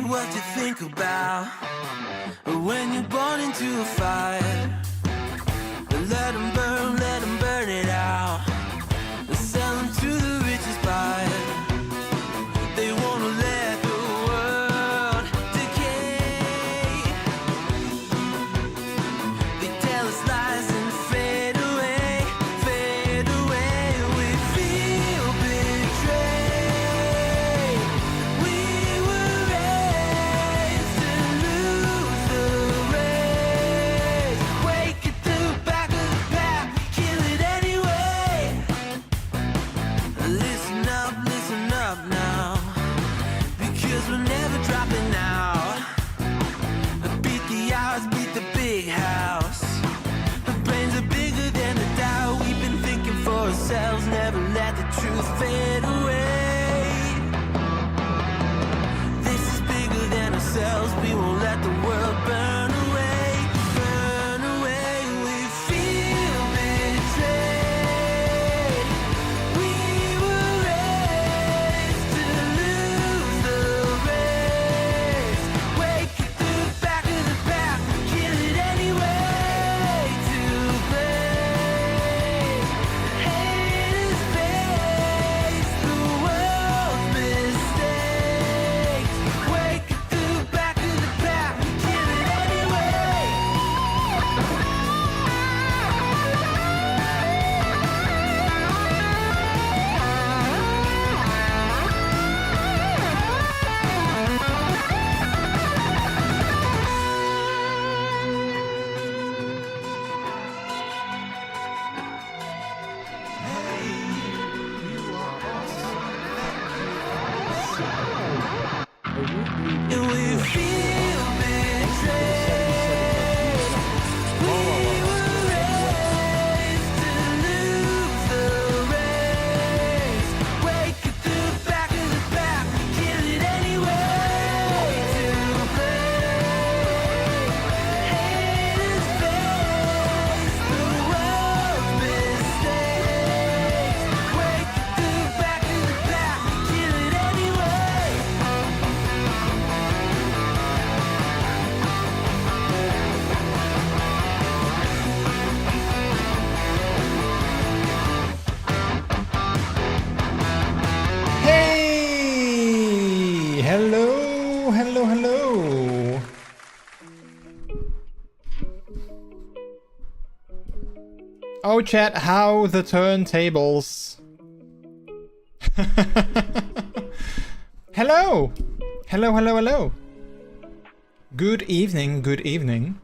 What you think about when you're born into a fire. Let them burn it out. Sell them to the richest buyer. They wanna let the world decay. They tell us lies and fade away, fade away. We feel betrayed. We were raised to lose the race. Wake at the back of the pack, kill it anyway. Listen up now, because we're never dropping out. Beat the odds, beat the big house. The brains are bigger than the doubt. We've been thinking for ourselves, never let the truth fade away. This is bigger than ourselves, we won't let the world burn away, burn away. We feel betrayed. We were raised to lose the race. Wake at the back of the pack, kill it anyway. To blame, haters face the world's mistakes. Wake at the back of the pack, kill it anyway. And we feel betrayed. We were raised to lose the race. Wake at the back of the pack, kill it anyway. To blame, haters face the world's mistakes. Wake at the back of the pack, kill it anyway. Hey! Hello, hello, hello. Oh, chat, how the turntables. Hello! Hello, hello, hello. Good evening, good evening.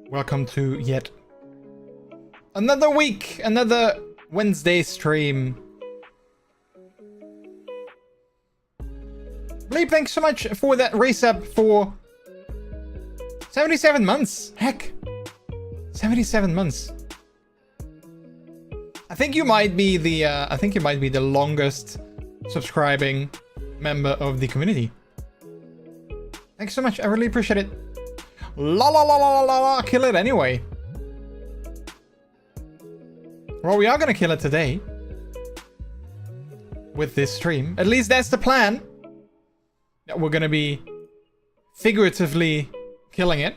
Welcome to yet another week, another Wednesday stream. Bleep, thanks so much for that resub for 77 months. Heck, 77 months. I think you might be the longest subscribing member of the community. Thanks so much. I really appreciate it. La la la la la la. Kill it anyway. Well, we are gonna kill it today with this stream. At least that's the plan. That we're gonna be figuratively killing it.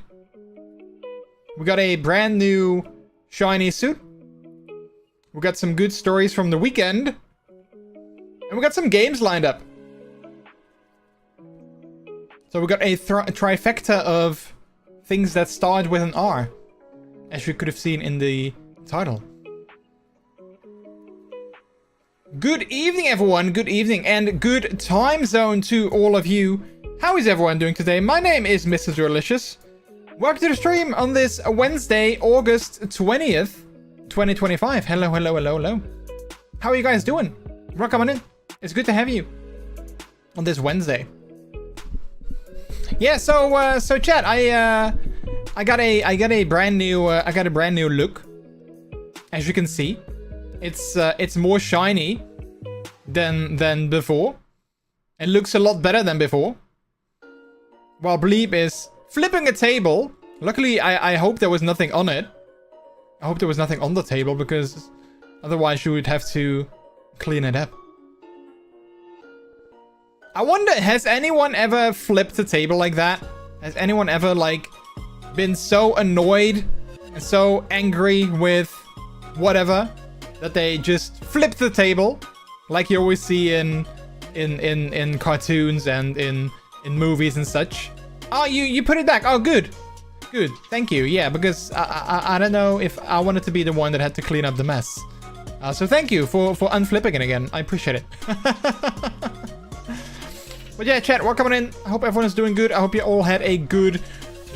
We got a brand new shiny suit. We got some good stories from the weekend. And we got some games lined up. So we got a trifecta of things that start with an R, as you could have seen in the title. Good evening, everyone. Good evening and good time zone to all of you. How is everyone doing today? My name is MrJordilicious. Welcome to the stream on this Wednesday, August 20th, 2025. Hello, hello, hello, hello. How are you guys doing? Welcome on in. It's good to have you on this Wednesday. Yeah, so chat, I got a brand new look. As you can see, it's more shiny than before. It looks a lot better than before. While Bleep is flipping a table. Luckily, I hope there was nothing on it. I hope there was nothing on the table, because otherwise you would have to clean it up. I wonder, has anyone ever flipped a table like that? Has anyone ever, like, been so annoyed and so angry with whatever that they just flip the table, like you always see in cartoons and in movies and such? Oh, you put it back. Oh, good. Good. Thank you. Yeah, because I don't know if I wanted to be the one that had to clean up the mess. So thank you for unflipping it again. I appreciate it. But yeah, chat, welcome in. I hope everyone is doing good. I hope you all had a good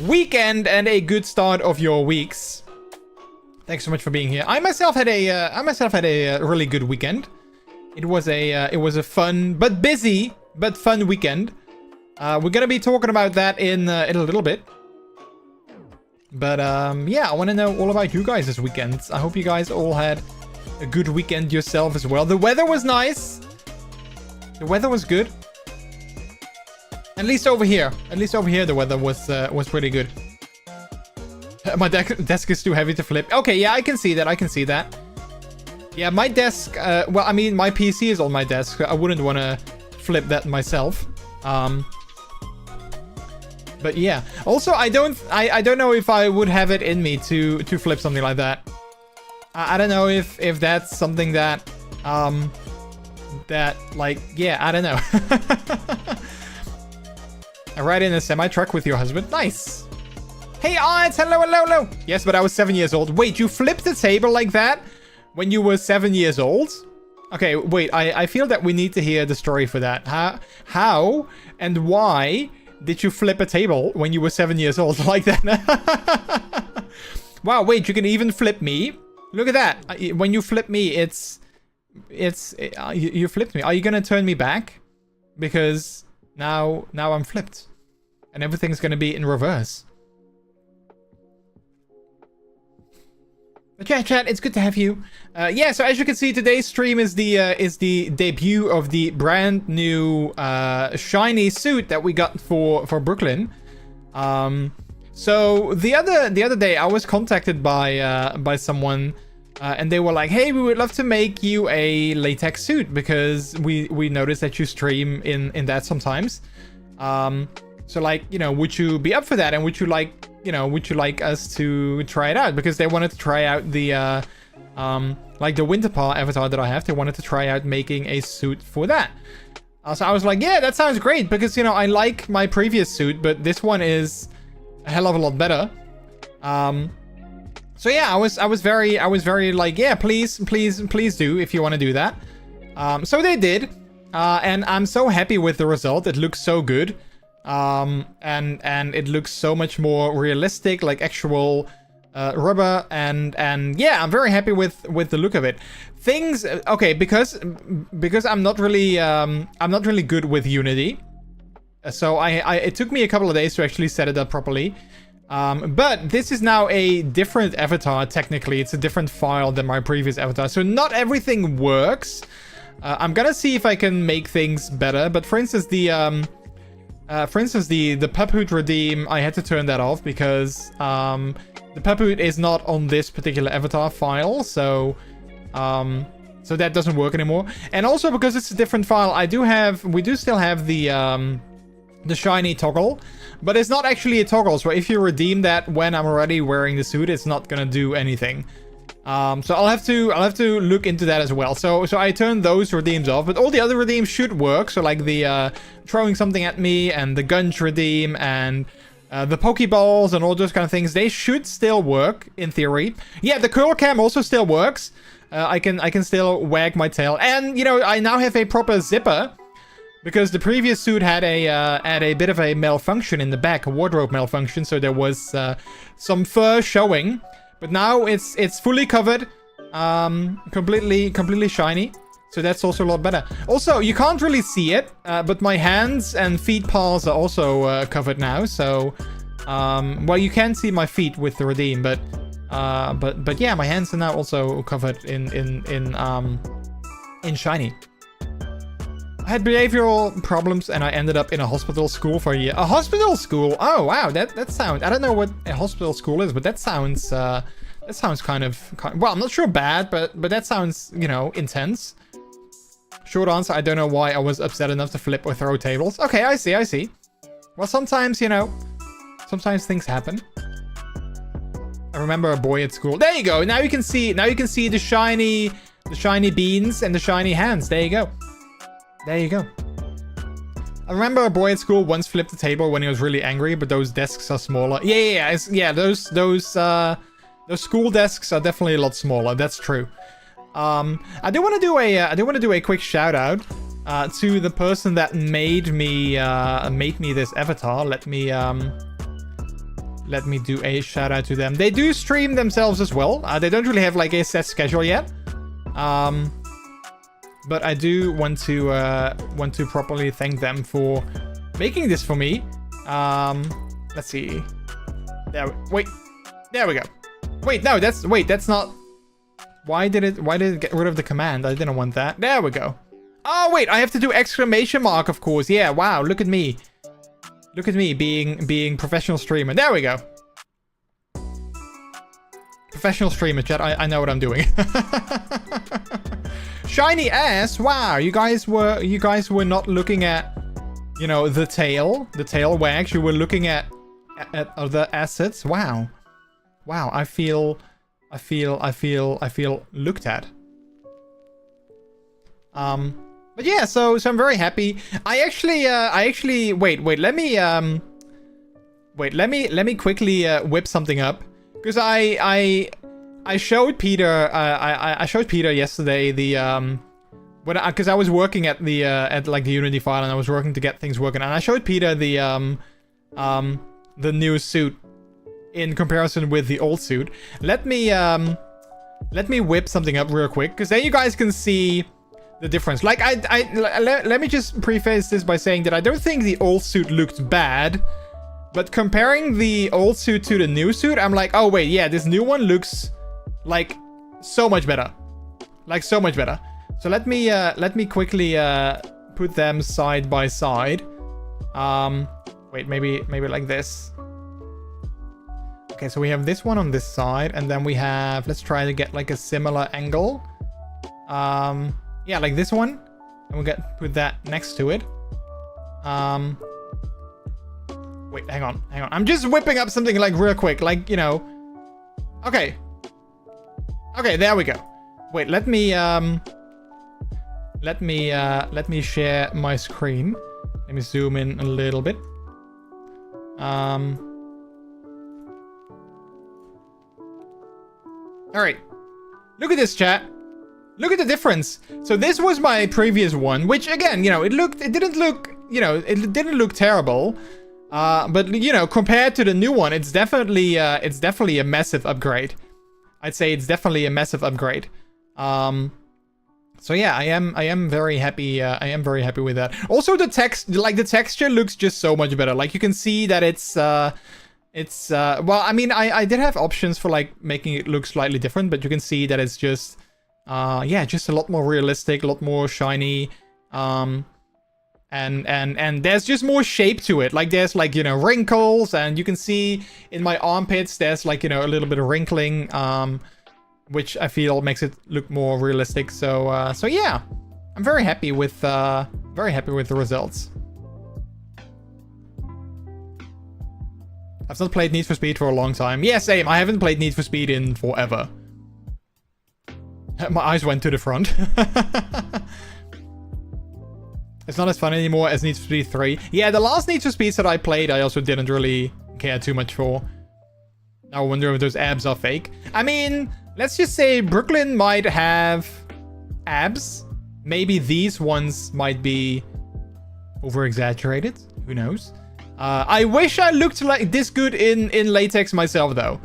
weekend and a good start of your weeks. Thanks so much for being here. I myself had a really good weekend. It was a fun but busy but fun weekend. We're gonna be talking about that in a little bit. But yeah, I want to know all about you guys this weekend. I hope you guys all had a good weekend yourself as well. The weather was nice. The weather was good. At least over here. At least over here, the weather was pretty good. My desk is too heavy to flip. Okay, yeah, I can see that. I can see that. Yeah, my desk. Well, I mean, my PC is on my desk. I wouldn't want to flip that myself. But yeah. Also, I don't know if I would have it in me to flip something like that. I don't know if that's something that that, like, yeah, I don't know. I ride in a semi-truck with your husband. Nice. Hey, aunts. Hello, hello, hello. Yes, but I was 7 years old. Wait, you flipped the table like that when you were 7 years old? Okay, wait. I feel that we need to hear the story for that. How and why did you flip a table when you were 7 years old like that? Wow, wait, you can even flip me. Look at that. When you flip me, you flipped me. Are you gonna turn me back? Because now I'm flipped. And everything's gonna be in reverse. But yeah, chat, it's good to have you. Yeah, so as you can see, today's stream is the debut of the brand new shiny suit that we got for Brooklyn. So the other day, I was contacted by someone, and they were like, "Hey, we would love to make you a latex suit because we noticed that you stream in that sometimes. So like, you know, would you be up for that? And would you like us to try it out?" Because they wanted to try out the like the Winter Paw avatar that I have. They wanted to try out making a suit for that. So I was like, yeah, that sounds great, because, you know, I like my previous suit, but this one is a hell of a lot better. So yeah, I was very like, yeah, please do if you want to do that. So they did, and I'm so happy with the result. It looks so good. and it looks so much more realistic, like actual rubber, and yeah, I'm very happy with the look of it. Things, okay, because I'm not really good with Unity, so it took me a couple of days to actually set it up properly. But this is now a different avatar. Technically, it's a different file than my previous avatar, so not everything works. I'm gonna see if I can make things better. But for instance, the Papoot redeem, I had to turn that off because the Papoot is not on this particular avatar file, so that doesn't work anymore. And also because it's a different file, we do still have the shiny toggle, but it's not actually a toggle. So if you redeem that when I'm already wearing the suit, it's not gonna do anything. So I'll have to look into that as well. So I turned those redeems off, but all the other redeems should work. So like the throwing something at me and the guns redeem and the Pokeballs and all those kind of things, they should still work in theory. Yeah, the curl cam also still works. I can still wag my tail, and you know, I now have a proper zipper because the previous suit had a bit of a malfunction in the back, a wardrobe malfunction. So there was some fur showing. But now it's fully covered, completely shiny. So that's also a lot better. Also, you can't really see it, but my hands and feet paws are also covered now. So, well, you can see my feet with the redeem, but yeah, my hands are now also covered in shiny. I had behavioral problems and I ended up in a hospital school for a year. A hospital school? Oh wow, that sounds. I don't know what a hospital school is, but that sounds kind of well, I'm not sure bad, but that sounds, you know, intense. Short answer: I don't know why I was upset enough to flip or throw tables. Okay, I see. Well, sometimes, you know, sometimes things happen. I remember a boy at school. There you go. Now you can see the shiny beans and the shiny hands. There you go. There you go. I remember a boy at school once flipped the table when he was really angry, but those desks are smaller. Yeah. Those school desks are definitely a lot smaller. That's true. I do want to do a quick shout out to the person that made me this avatar. Let me do a shout out to them. They do stream themselves as well. They don't really have like a set schedule yet. But I do want to properly thank them for making this for me. Let's see. There we go. Wait, no, that's not. Why did it get rid of the command? I didn't want that. There we go. Oh wait, I have to do exclamation mark, of course. Yeah, wow, look at me. Look at me being professional streamer. There we go. Professional streamer, chat. I know what I'm doing. Shiny ass. Wow, you guys were not looking at, you know, the tail wags. You were looking at other assets. Wow. I feel looked at. But yeah, so I'm very happy. I actually wait. Let me quickly whip something up, because I showed Peter. I showed Peter yesterday the because I was working at the like the Unity file, and I was working to get things working, and I showed Peter the new suit in comparison with the old suit. Let me whip something up real quick, because then you guys can see the difference. Like let me just preface this by saying that I don't think the old suit looked bad, but comparing the old suit to the new suit, I'm like, oh wait, yeah, this new one looks like so much better. Like so much better. So let me quickly put them side by side. Wait, maybe like this. Okay, so we have this one on this side, and then we have, let's try to get like a similar angle. Yeah, like this one, and we put that next to it. Wait, hang on. I'm just whipping up something like real quick, like, you know. Okay, there we go. Wait, let me share my screen. Let me zoom in a little bit. All right, look at this, chat. Look at the difference. So this was my previous one, which again, you know, it didn't look you know, it didn't look terrible. But, you know, compared to the new one, it's definitely a massive upgrade. I'd say it's definitely a massive upgrade. So yeah, I am very happy. I am very happy with that. Also, the texture looks just so much better. Like, you can see that it's well, I mean, I did have options for like making it look slightly different, but you can see that it's just, yeah, just a lot more realistic, a lot more shiny. And there's just more shape to it. Like, there's like, you know, wrinkles, and you can see in my armpits, there's like, you know, a little bit of wrinkling, which I feel makes it look more realistic. So, so yeah, I'm very happy with the results. I've not played Need for Speed for a long time. Yeah, same. I haven't played Need for Speed in forever. My eyes went to the front. It's not as fun anymore as Need for Speed 3. Yeah, the last Need for Speeds that I played, I also didn't really care too much for. I wonder if those abs are fake. I mean, let's just say Brooklyn might have abs. Maybe these ones might be over-exaggerated. Who knows? I wish I looked like this good in latex myself, though.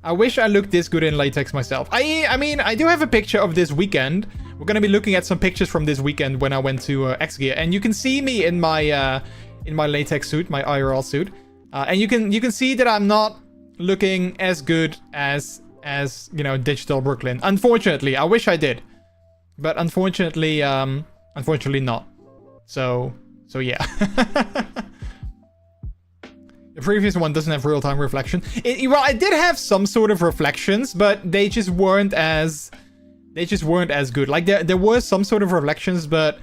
I wish I looked this good in latex myself. I mean, I do have a picture of this weekend. We're gonna be looking at some pictures from this weekend when I went to XGEAR, and you can see me in my latex suit, my IRL suit, and you can see that I'm not looking as good as you know, digital Brooklyn. Unfortunately, I wish I did, but unfortunately not. So yeah. The previous one doesn't have real-time reflection. Well, it did have some sort of reflections, but they just weren't as good. Like, there were some sort of reflections, but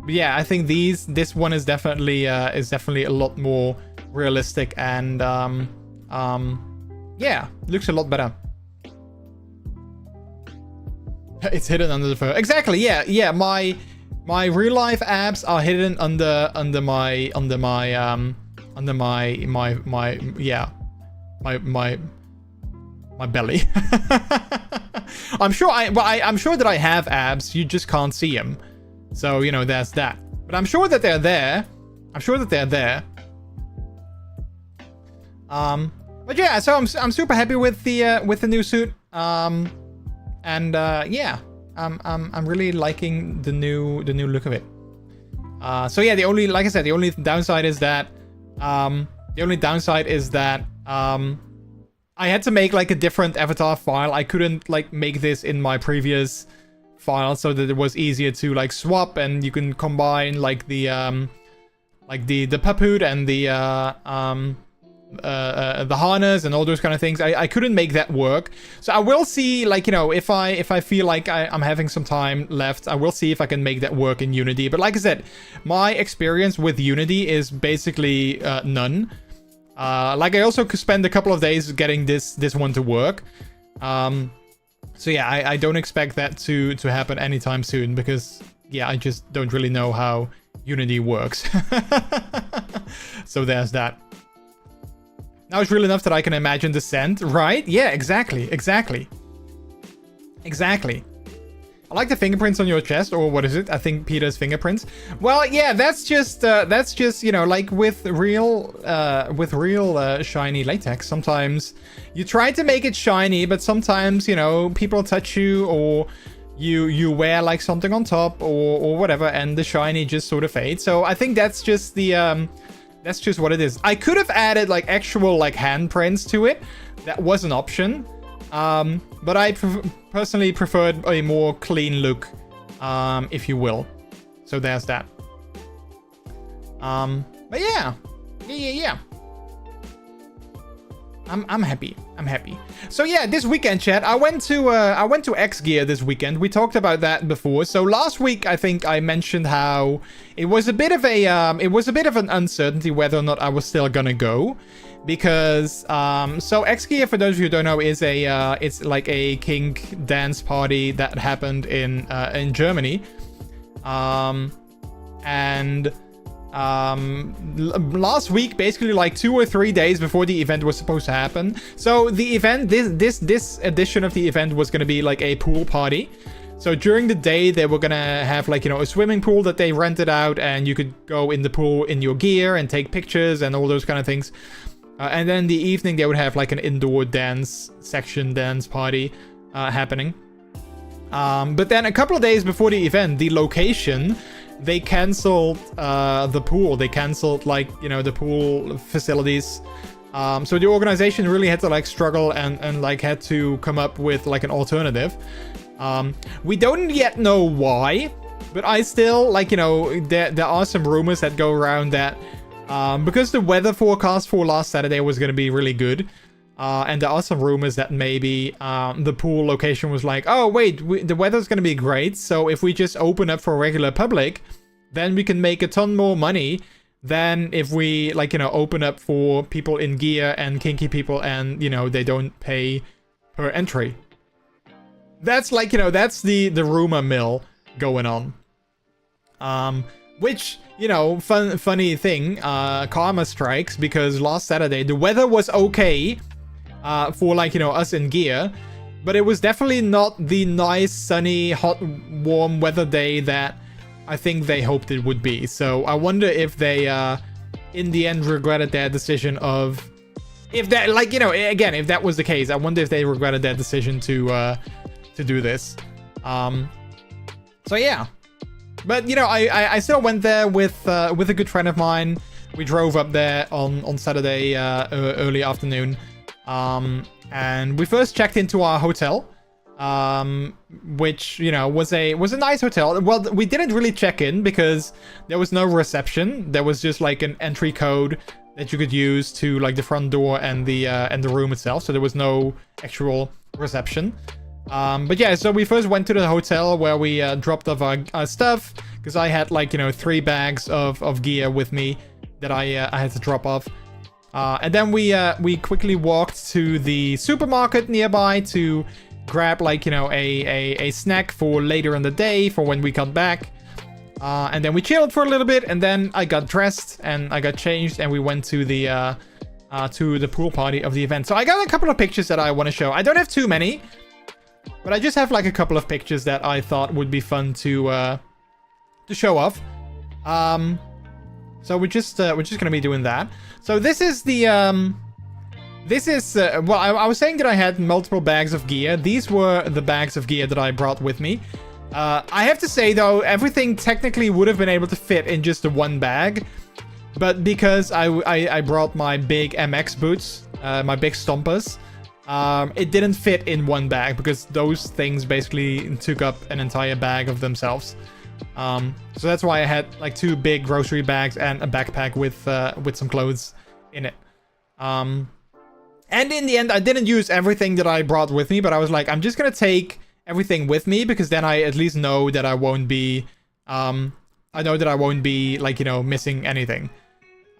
yeah, I think this one is definitely a lot more realistic, and yeah, looks a lot better. It's hidden under the fur. Exactly. Yeah. My real life abs are hidden under my belly. I'm sure that I have abs. You just can't see them. So, you know, there's that. But I'm sure that they're there. But yeah, so I'm super happy with the new suit. Yeah, I'm really liking the new look of it. So yeah, like I said, the only downside is that I had to make like a different avatar file. I couldn't like make this in my previous file so that it was easier to like swap, and you can combine like the papoot and the harness and all those kind of things. I couldn't make that work. So I will see, like, you know, if I feel like I'm having some time left, I will see if I can make that work in Unity. But like I said, my experience with Unity is basically none. Like, I also could spend a couple of days getting this one to work. So yeah, I don't expect that to happen anytime soon, because yeah, I just don't really know how Unity works. So there's that. Now it's real enough that I can imagine descent, right? Yeah, exactly. I like the fingerprints on your chest, or what is it? I think Peter's fingerprints. Well, yeah, that's just you know, like with real shiny latex. Sometimes you try to make it shiny, but sometimes, you know, people touch you, or you wear like something on top, or whatever, and the shiny just sort of fades. So I think that's just the that's just what it is. I could have added like actual like handprints to it. That was an option. But I personally preferred a more clean look, if you will. So there's that. But yeah. I'm happy. So yeah, this weekend, chat, I went to XGEAR this weekend. We talked about that before. So last week, I think I mentioned how it was a bit of an uncertainty whether or not I was still gonna go, because so XGEAR, for those of you who don't know, is it's like a kink dance party that happened in Germany, and last week, basically like 2 or 3 days before the event was supposed to happen. So the event, this edition of the event was going to be like a pool party. So during the day, they were gonna have like, you know, a swimming pool that they rented out, and you could go in the pool in your gear and take pictures and all those kind of things. And then in the evening, they would have like an indoor dance party happening. But then a couple of days before the event, the location, they canceled the pool. They canceled like, you know, the pool facilities. So the organization really had to like struggle and like had to come up with like an alternative. We don't yet know why, but I still like, you know, there are some rumors that go around that because the weather forecast for last Saturday was going to be really good. And there are some rumors that maybe the pool location was like, oh, wait, the weather's going to be great. So if we just open up for regular public, then we can make a ton more money than if we, like, you know, open up for people in gear and kinky people and, you know, they don't pay per entry. That's like, you know, that's the rumor mill going on. Which, you know, funny thing, karma strikes, because last Saturday the weather was okay. For like, you know, us in gear, but it was definitely not the nice, sunny, hot, warm weather day that I think they hoped it would be. So I wonder if they, in the end, regretted their decision of, if that, like, you know, again, if that was the case, I wonder if they regretted their decision to do this. So yeah, but you know, I still went there with a good friend of mine. We drove up there on Saturday early afternoon. And we first checked into our hotel, which, you know, was a nice hotel. Well, we didn't really check in because there was no reception. There was just like an entry code that you could use to like the front door and the room itself. So there was no actual reception. But yeah, so we first went to the hotel where we dropped off our stuff, because I had like, you know, 3 bags of gear with me that I had to drop off. And then we quickly walked to the supermarket nearby to grab like, you know, a snack for later in the day for when we got back. And then we chilled for a little bit, and then I got dressed and I got changed, and we went to the pool party of the event. So I got a couple of pictures that I want to show. I don't have too many, but I just have like a couple of pictures that I thought would be fun to show off. So we're just gonna be doing that. So this is the well, I was saying that I had multiple bags of gear. These were the bags of gear that I brought with me. I have to say though, everything technically would have been able to fit in just the one bag, but because I brought my big MX boots, my big stompers, it didn't fit in one bag because those things basically took up an entire bag of themselves. So that's why I had like 2 big grocery bags and a backpack with some clothes in it. And in the end, I didn't use everything that I brought with me, but I was like, I'm just gonna take everything with me, because then I at least know that I won't be, like, you know, missing anything.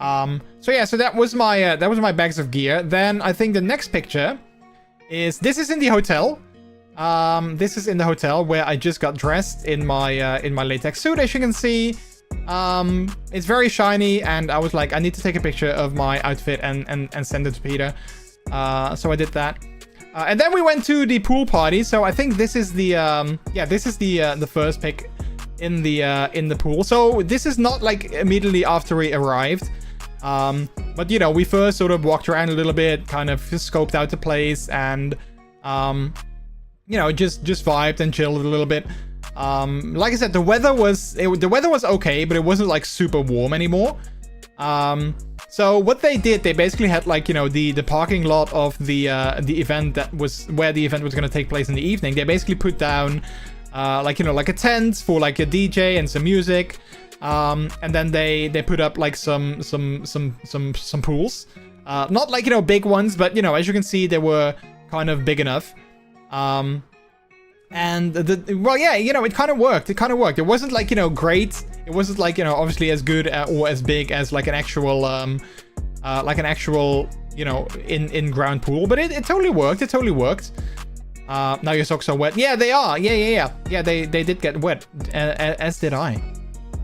So yeah, so that was my bags of gear. Then I think the next picture this is in the hotel. This is in the hotel where I just got dressed in my latex suit, as you can see. It's very shiny, and I was like, I need to take a picture of my outfit and send it to Peter. So I did that. And then we went to the pool party. So I think this is the the first pic in the pool. So this is not like immediately after we arrived. But you know, we first sort of walked around a little bit, kind of scoped out the place, and you know, just vibed and chilled a little bit. Like I said, the weather was okay, but it wasn't like super warm anymore. So what they did, they basically had like, you know, the parking lot of the event that was where the event was going to take place in the evening. They basically put down like, you know, like a tent for like a DJ and some music. And then they put up like some pools. Not like, you know, big ones, but you know, as you can see, they were kind of big enough. And well, yeah, you know, it kind of worked. It wasn't like, you know, great. It wasn't like, you know, obviously as good or as big as like an actual, you know, in-ground pool, but it totally worked. Now your socks are wet. Yeah, they are. Yeah, they did get wet, as did I.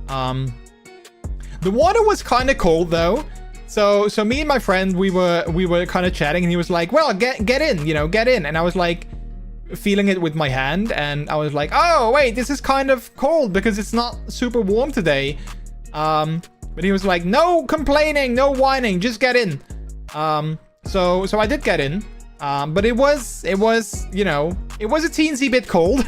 The water was kind of cold though. So me and my friend, we were kind of chatting, and he was like, well, get in, you know, get in. And I was like, feeling it with my hand, and I was like, oh wait, this is kind of cold because it's not super warm today. But he was like, no complaining, no whining, just get in. So I did get in. But it was, you know, it was a teensy bit cold.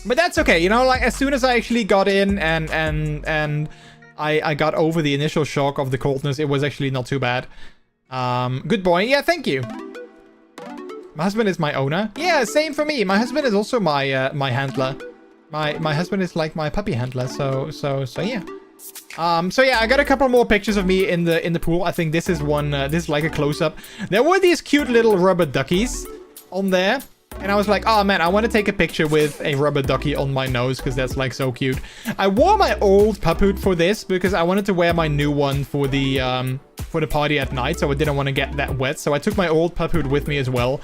But that's okay, you know, like as soon as I actually got in and I got over the initial shock of the coldness, it was actually not too bad. Good boy. Yeah, thank you. My husband is my owner. Yeah, same for me. My husband is also my my handler. My husband is like my puppy handler. So yeah. So yeah, I got a couple more pictures of me in the pool. I think this is one. This is like a close up. There were these cute little rubber duckies on there. And I was like, oh man, I want to take a picture with a rubber ducky on my nose because that's like so cute. I wore my old pup hood for this because I wanted to wear my new one for the party at night, so I didn't want to get that wet. So I took my old pup hood with me as well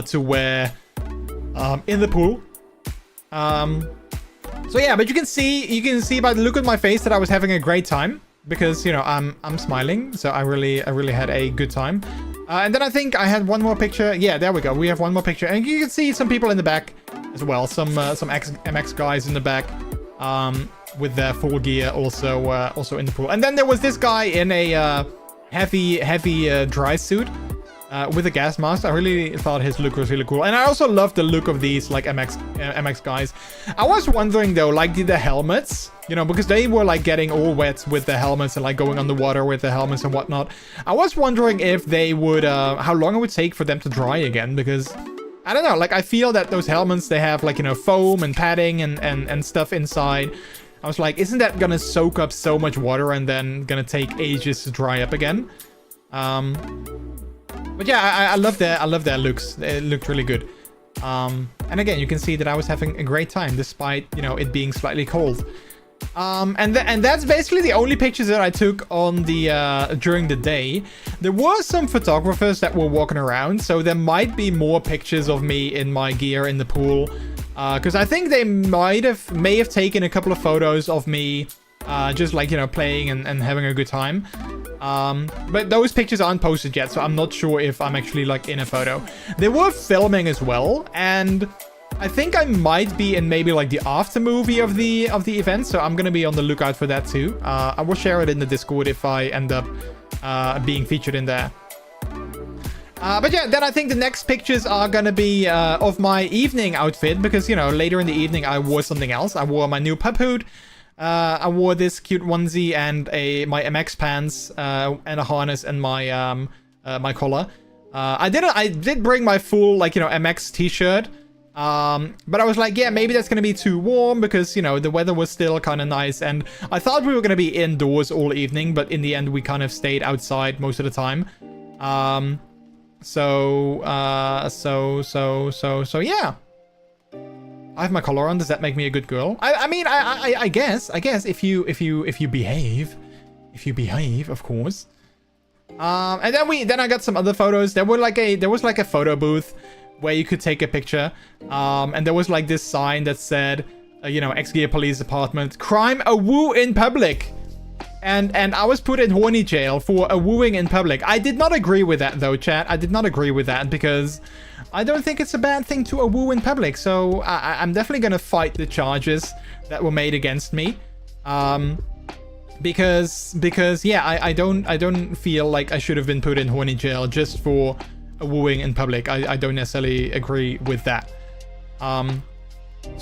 to wear in the pool. So yeah, but you can see by the look on my face that I was having a great time because, you know, I'm smiling, so I really had a good time. And then I think I had one more picture. Yeah, there we go. We have one more picture. And you can see some people in the back as well. Some MX guys in the back with their full gear also in the pool. And then there was this guy in a heavy dry suit with a gas mask. I really thought his look was really cool. And I also love the look of these like MX guys. I was wondering though, like, did the helmets, you know, because they were like getting all wet with the helmets and like going underwater with the helmets and whatnot. I was wondering if they would, how long it would take for them to dry again, because I don't know, like I feel that those helmets, they have like, you know, foam and padding and stuff inside. I was like, isn't that gonna soak up so much water and then gonna take ages to dry up again? But yeah, I love their looks. They looked really good. And again, you can see that I was having a great time despite, you know, it being slightly cold. And that's basically the only pictures that I took on the during the day. There were some photographers that were walking around, so there might be more pictures of me in my gear in the pool. Because I think they may have taken a couple of photos of me just like, you know, playing and having a good time. But those pictures aren't posted yet, so I'm not sure if I'm actually like in a photo. They were filming as well, and I think I might be in maybe like the after movie of the event, so I'm gonna be on the lookout for that too. I will share it in the Discord if I end up being featured in there. But yeah, then I think the next pictures are gonna be of my evening outfit, because, you know, later in the evening I wore something else. I wore my new pup hood. I wore this cute onesie and my MX pants and a harness and my my collar. I did bring my full, like, you know, MX t-shirt. But I was like, yeah, maybe that's gonna be too warm because, you know, the weather was still kind of nice, and I thought we were gonna be indoors all evening, but in the end we kind of stayed outside most of the time. So yeah. I have my collar on. Does that make me a good girl? I mean, I guess if you behave, of course. And then I got some other photos. There was like a photo booth where you could take a picture. And there was like this sign that said, you know, XGEAR Police Department, crime a woo in public. And I was put in horny jail for a wooing in public. I did not agree with that though, chat. I did not agree with that because I don't think it's a bad thing to a woo in public. So I'm definitely gonna fight the charges that were made against me. Because yeah, I don't feel like I should have been put in horny jail just for a wooing in public. I don't necessarily agree with that. So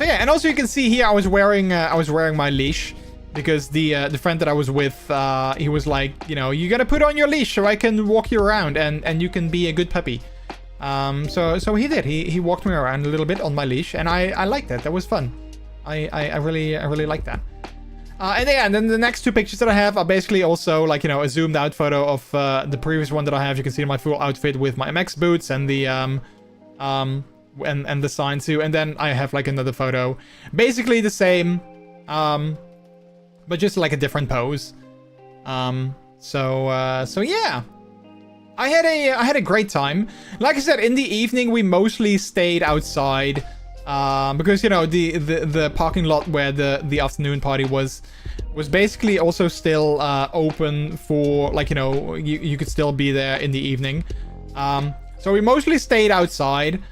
yeah, and also you can see here I was wearing my leash because the friend that I was with, he was like, you know, you gotta put on your leash so I can walk you around and you can be a good puppy. So he did. He walked me around a little bit on my leash, and I liked that. That was fun. I really liked that. And yeah, and then the next two pictures that I have are basically also like, you know, a zoomed out photo of the previous one that I have. You can see my full outfit with my MX boots and the and the sign too. And then I have like another photo, basically the same, but just like a different pose. So yeah. I had a great time. Like I said, in the evening we mostly stayed outside, because, you know, the parking lot where the afternoon party was basically also still So we mostly stayed outside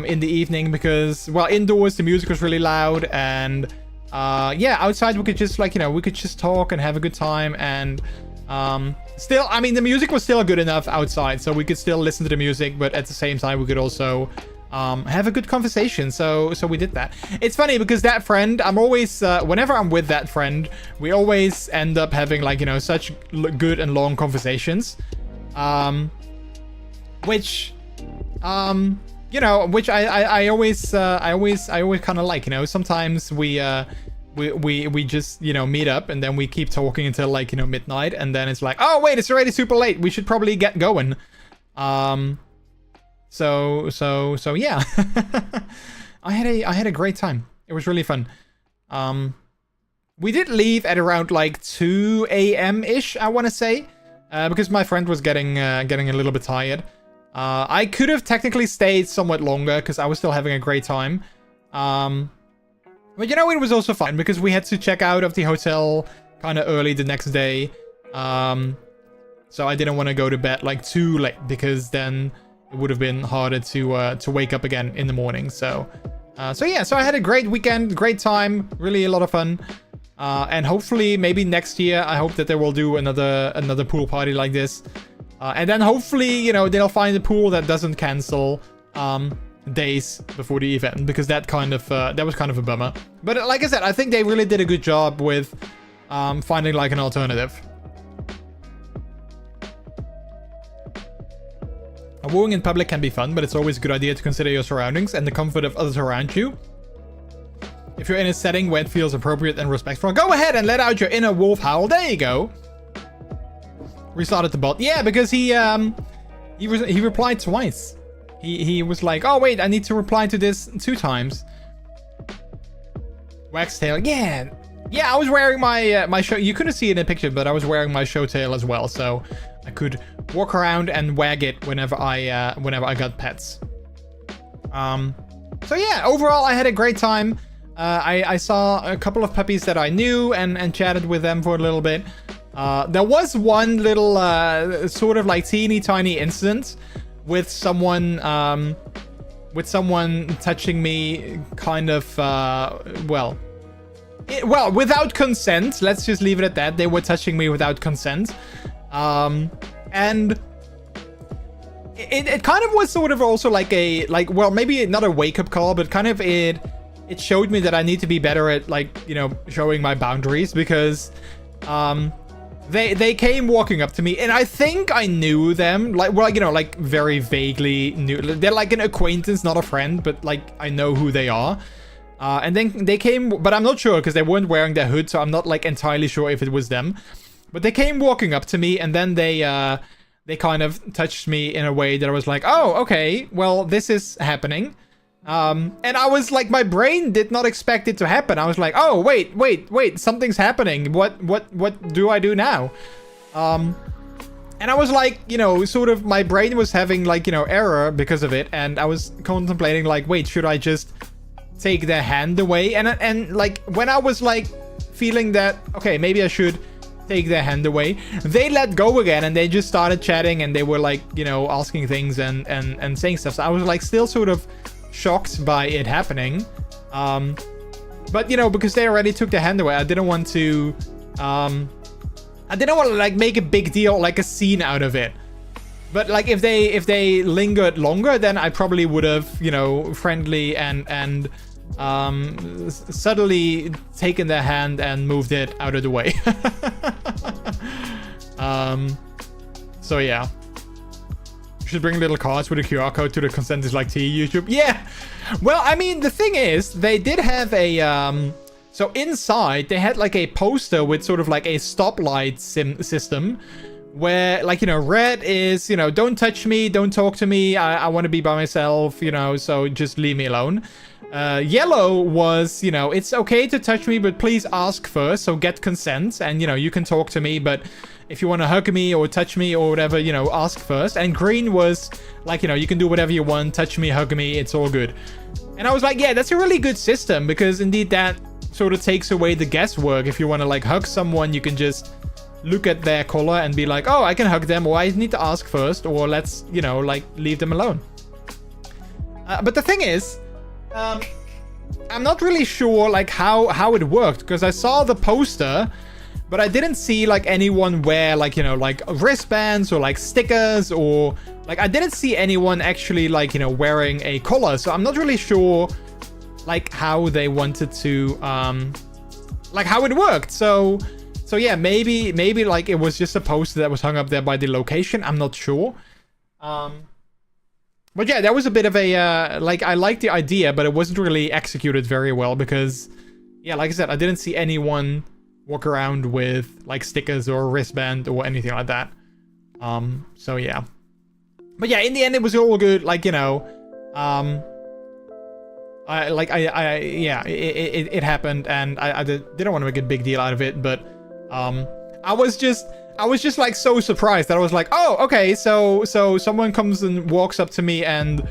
in the evening because, well, indoors the music was really loud, and yeah, outside we could just like, you know, we could just talk and have a good time. And still, I mean, the music was still good enough outside, so we could still listen to the music, but at the same time we could also have a good conversation. So we did that. It's funny because that friend, I'm always whenever I'm with that friend, we always end up having like, you know, such good and long conversations, which you know, which I always kind of like, you know. Sometimes we just, you know, meet up and then we keep talking until like, you know, midnight, and then it's like, oh wait, it's already super late, we should probably get going. So yeah. I had a great time. It was really fun. We did leave at around like 2 a.m. ish, I want to say, because my friend was getting a little bit tired. I could have technically stayed somewhat longer because I was still having a great time. But you know, it was also fun because we had to check out of the hotel kind of early the next day. So I didn't want to go to bed like too late because then it would have been harder to wake up again in the morning. So yeah, so I had a great weekend, great time, really a lot of fun. And hopefully maybe next year, I hope that they will do another pool party like this. And then hopefully, you know, they'll find a pool that doesn't cancel days before the event, because that was kind of a bummer. But like I said, I think they really did a good job with finding like an alternative. Wooing in public can be fun, but it's always a good idea to consider your surroundings and the comfort of others around you. If you're in a setting where it feels appropriate and respectful, go ahead and let out your inner wolf howl. There you go. Restarted the bot. Yeah, because he replied twice. He was like, oh wait, I need to reply to this 2 times. Wax tail. Yeah, I was wearing my my show. You couldn't see it in the picture, but I was wearing my show tail as well, so I could walk around and wag it whenever I got pets. So yeah, overall I had a great time. I saw a couple of puppies that I knew and chatted with them for a little bit. There was one little sort of like teeny tiny incident with someone touching me kind of well, without consent. Let's just leave it at that. They were touching me without consent. And it kind of was sort of also like well, maybe not a wake-up call, but kind of it showed me that I need to be better at, like, you know, showing my boundaries, because they came walking up to me, and I think I knew them, like, well, you know, like very vaguely knew. They're like an acquaintance, not a friend, but like I know who they are. And then they came, but I'm not sure because they weren't wearing their hood, so I'm not like entirely sure if it was them. But they came walking up to me, and then they kind of touched me in a way that I was like, oh, okay, well, this is happening. And I was like, my brain did not expect it to happen. I was like, oh, wait, something's happening. What do I do now? And I was like, you know, sort of, my brain was having like, you know, error because of it. And I was contemplating like, wait, should I just take their hand away? And like, when I was like feeling that, okay, maybe I should take their hand away, they let go again, and they just started chatting, and they were like, you know, asking things and saying stuff. So I was like still sort of shocked by it happening, but you know, because they already took the hand away, I didn't want to like make a big deal, like a scene out of it. But like if they lingered longer, then I probably would have, you know, friendly and subtly taken their hand and moved it out of the way. So yeah. Should bring little cards with a QR code to the consent is like tea YouTube. Yeah. Well, I mean, the thing is, they did have a so inside they had like a poster with sort of like a stoplight system where, like, you know, red is, you know, don't touch me, don't talk to me, I want to be by myself, you know, so just leave me alone. Yellow was, you know, it's okay to touch me, but please ask first, so get consent, and, you know, you can talk to me, but if you want to hug me or touch me or whatever, you know, ask first. And green was like, you know, you can do whatever you want, touch me, hug me, it's all good. And I was like, yeah, that's a really good system, because indeed that sort of takes away the guesswork. If you want to like hug someone, you can just look at their color and be like, oh, I can hug them, or I need to ask first, or let's, you know, like, leave them alone. But the thing is, I'm not really sure, like, how it worked, because I saw the poster, but I didn't see, like, anyone wear, like, you know, like, wristbands or, like, stickers, or, like, I didn't see anyone actually, like, you know, wearing a collar, so I'm not really sure, like, how they wanted to, like, how it worked. So yeah, maybe, like, it was just a poster that was hung up there by the location. I'm not sure. But yeah, that was a bit of a, like, I liked the idea, but it wasn't really executed very well because, yeah, like I said, I didn't see anyone walk around with, like, stickers or a wristband or anything like that. So yeah. But yeah, in the end, it was all good. Like, you know, yeah, it happened, and I didn't want to make a big deal out of it, but, I was just like so surprised that I was like, oh, okay, so someone comes and walks up to me and,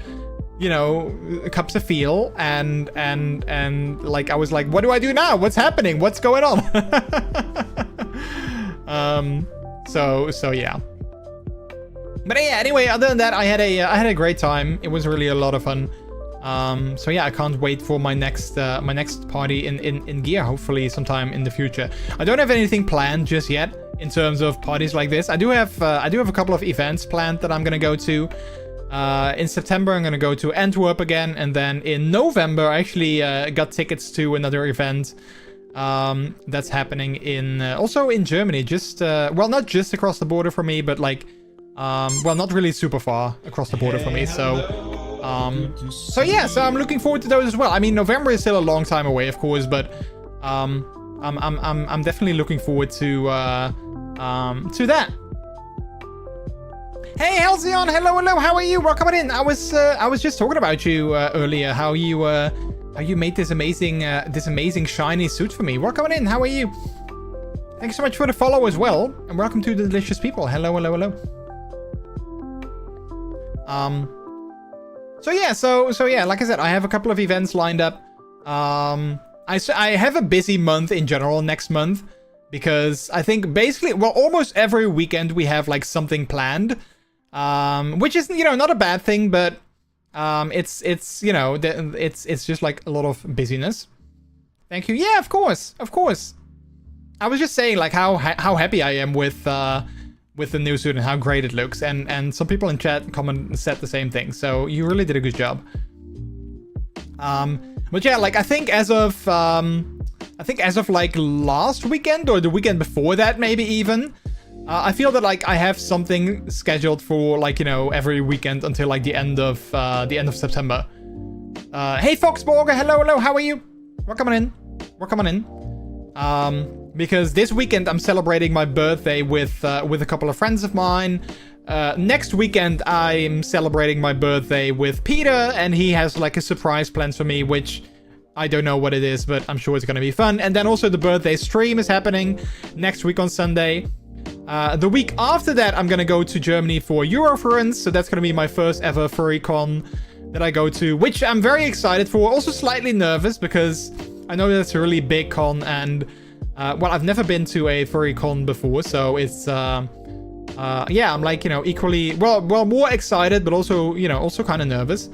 you know, cups a feel, and like, I was like, what do I do now? What's happening? What's going on? So yeah. But yeah, anyway, other than that, I had a great time. It was really a lot of fun. So yeah, I can't wait for my next party in Gear, hopefully sometime in the future. I don't have anything planned just yet in terms of parties like this. I do have a couple of events planned that I'm gonna go to. In September, I'm gonna go to Antwerp again, and then in November, I actually got tickets to another event that's happening in also in Germany. Just well, not just across the border from me, but like well, not really super far across the border from me. So yeah, so I'm looking forward to those as well. I mean, November is still a long time away, of course, but I'm definitely looking forward to that. Hey, Halcyon, hello, how are you? Welcome in. I was just talking about you earlier, how you made this amazing shiny suit for me. Welcome in. How are you? Thanks so much for the follow as well, and welcome to the delicious people. Hello. So yeah, like I said, I have a couple of events lined up. I have a busy month in general next month, because I think basically, well, almost every weekend we have like something planned, which is, you know, not a bad thing, but it's you know, it's just like a lot of busyness. Thank you. Yeah, of course. I was just saying like how happy I am with the new suit and how great it looks, and some people in chat said the same thing, so you really did a good job. But yeah, like I think as of like last weekend or the weekend before that, maybe even, I feel that like I have something scheduled for like, you know, every weekend until like the end of September. Hey Foxburger, hello, how are you? Welcome on in. Because this weekend I'm celebrating my birthday with a couple of friends of mine. Next weekend I'm celebrating my birthday with Peter, and he has like a surprise planned for me, which I don't know what it is, but I'm sure it's gonna be fun. And then also the birthday stream is happening next week on Sunday. The week after that I'm gonna go to Germany for Eurofurence, so that's gonna be my first ever furry con that I go to, which I'm very excited for. Also slightly nervous because I know that's a really big con, and well, I've never been to a furry con before, so it's yeah, I'm like, you know, equally well more excited, but also, you know, also kind of nervous.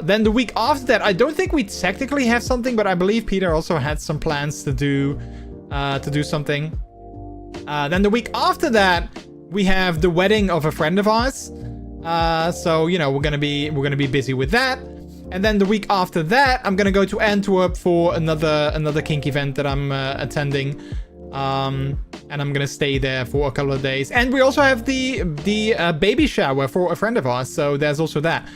Then the week after that, I don't think we technically have something, but I believe Peter also had some plans to do something. Then the week after that, we have the wedding of a friend of ours. So, you know, we're gonna be busy with that. And then the week after that, I'm gonna go to Antwerp for another kink event that I'm attending. And I'm gonna stay there for a couple of days. And we also have the baby shower for a friend of ours, so there's also that.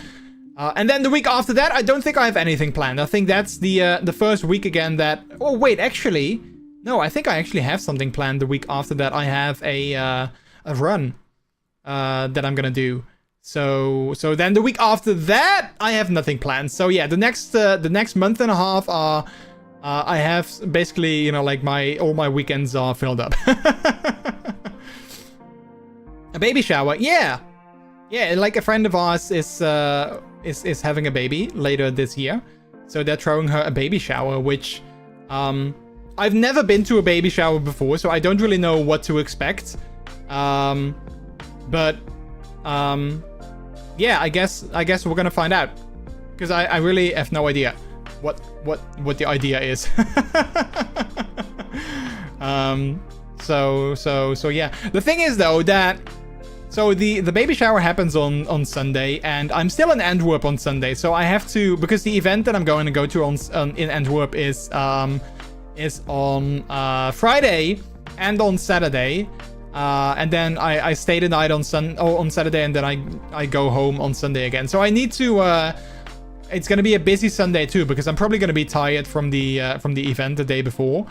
And then the week after that, I don't think I have anything planned. I think that's the first week again that... Oh, wait, actually... No, I think I actually have something planned the week after that. I have a run that I'm gonna do. So then the week after that, I have nothing planned. So yeah, the next month and a half are... I have basically, you know, like all my weekends are filled up. A baby shower, yeah. Yeah, like a friend of ours is having a baby later this year. So they're throwing her a baby shower, which, I've never been to a baby shower before, so I don't really know what to expect. Yeah, I guess we're gonna find out, because I really have no idea what the idea is. So yeah. The thing is though that the baby shower happens on Sunday, and I'm still in Antwerp on Sunday, so I have to, because the event that I'm going to go to in Antwerp is on Friday and on Saturday. And then I stay the night on Saturday, and then I go home on Sunday again. So I need to. It's gonna be a busy Sunday too, because I'm probably gonna be tired from the event the day before.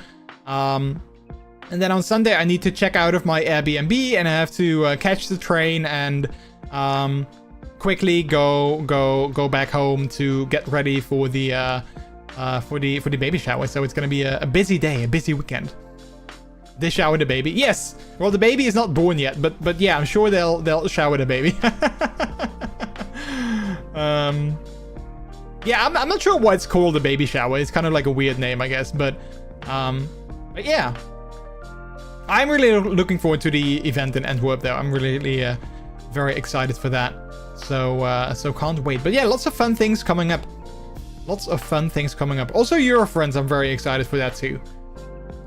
And then on Sunday I need to check out of my Airbnb, and I have to catch the train and quickly go back home to get ready for the baby shower. So it's gonna be a busy day, a busy weekend. They shower the baby. Yes. Well, the baby is not born yet, but yeah, I'm sure they'll shower the baby. Yeah, I'm not sure why it's called a baby shower. It's kind of like a weird name, I guess. But yeah, I'm really looking forward to the event in Antwerp, though. I'm really very excited for that. So can't wait. But yeah, lots of fun things coming up. Also, Eurofriends, I'm very excited for that too.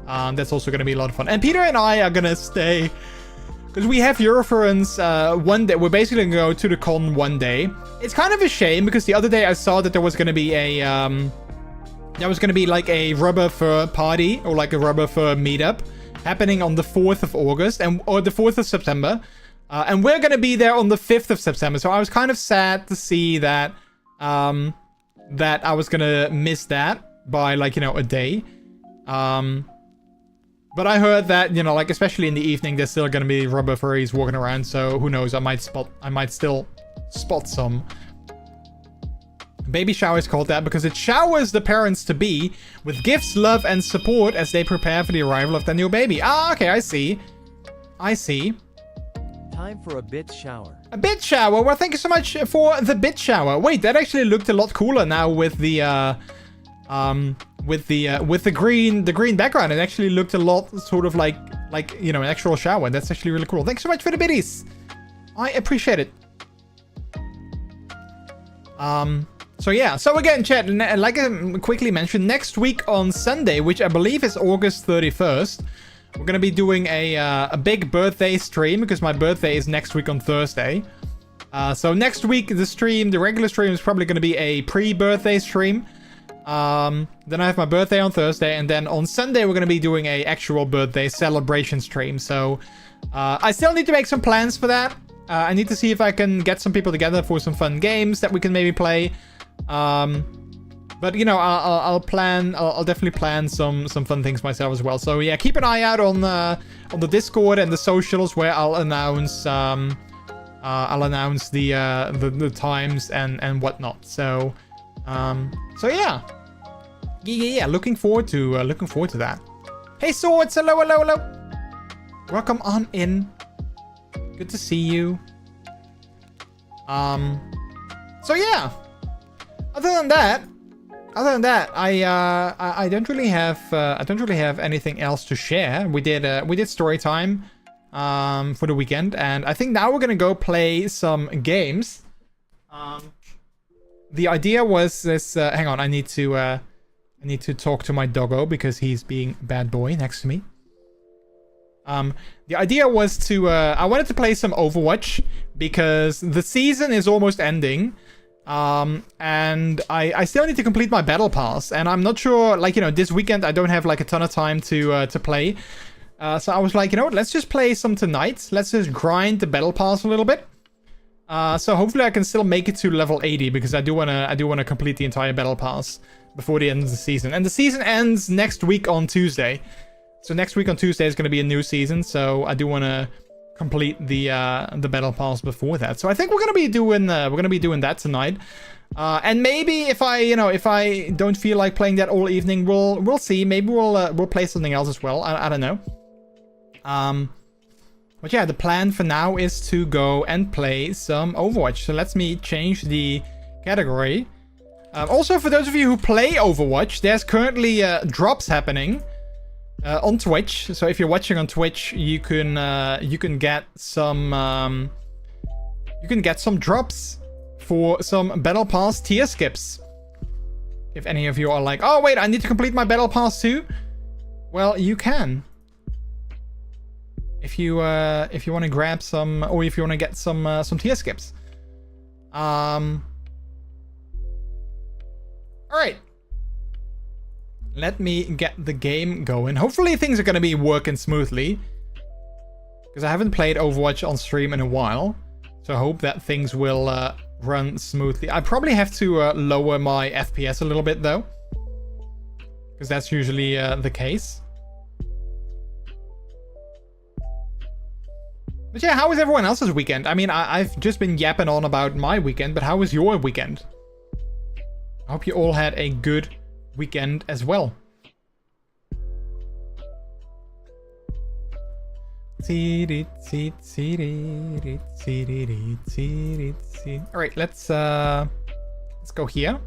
That's also going to be a lot of fun. And Peter and I are going to stay, because we have Eurofriends one day. We're basically going to go to the con one day. It's kind of a shame, because the other day I saw that there was going to be like a rubber fur party, or like a rubber fur meetup happening on the 4th of August, or the 4th of September. And we're going to be there on the 5th of September. So I was kind of sad to see that that I was going to miss that by, like, a day. But I heard that, like, especially in the evening, there's still gonna be rubber furries walking around, so who knows, I might still spot some. Baby shower is called that because it showers the parents-to-be with gifts, love, and support as they prepare for the arrival of their new baby. Ah, okay, I see. Time for a bit shower. A bit shower? Well, thank you so much for the bit shower. Wait, that actually looked a lot cooler now with the, with the green background. It actually looked a lot sort of like an actual shower. That's actually really cool. Thanks so much for the biddies. I appreciate it. So yeah. So again, chat, like I quickly mentioned, next week on Sunday, which I believe is August 31st, we're gonna be doing a big birthday stream, because my birthday is next week on Thursday. So next week the regular stream is probably gonna be a pre-birthday stream. Then I have my birthday on Thursday, and then on Sunday we're gonna be doing a actual birthday celebration stream. So I still need to make some plans for that. I need to see if I can get some people together for some fun games that we can maybe play. But I'll definitely plan some fun things myself as well. So yeah, keep an eye out on the Discord and the socials, where I'll announce the times and whatnot. So yeah. Looking forward to that. Hey Swords, hello. Welcome on in. Good to see you. So yeah. Other than that, I don't really have anything else to share. We did story time for the weekend, and I think now we're gonna go play some games. The idea was this. Hang on, I need to talk to my doggo because he's being a bad boy next to me. The idea was to I wanted to play some Overwatch because the season is almost ending. And I still need to complete my battle pass, and I'm not sure, this weekend I don't have a ton of time to play. So I was like, what, let's just play some tonight. Let's just grind the battle pass a little bit. So hopefully I can still make it to level 80, because I do wanna complete the entire battle pass before the end of the season. And the season ends next week on Tuesday. So next week on Tuesday is gonna be a new season, so I do wanna complete the battle pass before that. So I think we're gonna be doing that tonight. And maybe if I don't feel like playing that all evening, we'll see. Maybe we'll play something else as well. I don't know. But yeah, the plan for now is to go and play some Overwatch. So let me change the category. Also, for those of you who play Overwatch, there's currently drops happening. on Twitch. So if you're watching on Twitch, you can get some drops for some Battle Pass tier skips. If any of you are like, oh wait, I need to complete my Battle Pass too. Well, you can. If you want to grab some, or if you want to get some tier skips. All right. Let me get the game going. Hopefully things are going to be working smoothly. Because I haven't played Overwatch on stream in a while. So I hope that things will run smoothly. I probably have to lower my FPS a little bit though. Because that's usually the case. But yeah, how was everyone else's weekend? I mean, I've just been yapping on about my weekend, but how was your weekend? I hope you all had a good weekend as well. Alright, let's go here.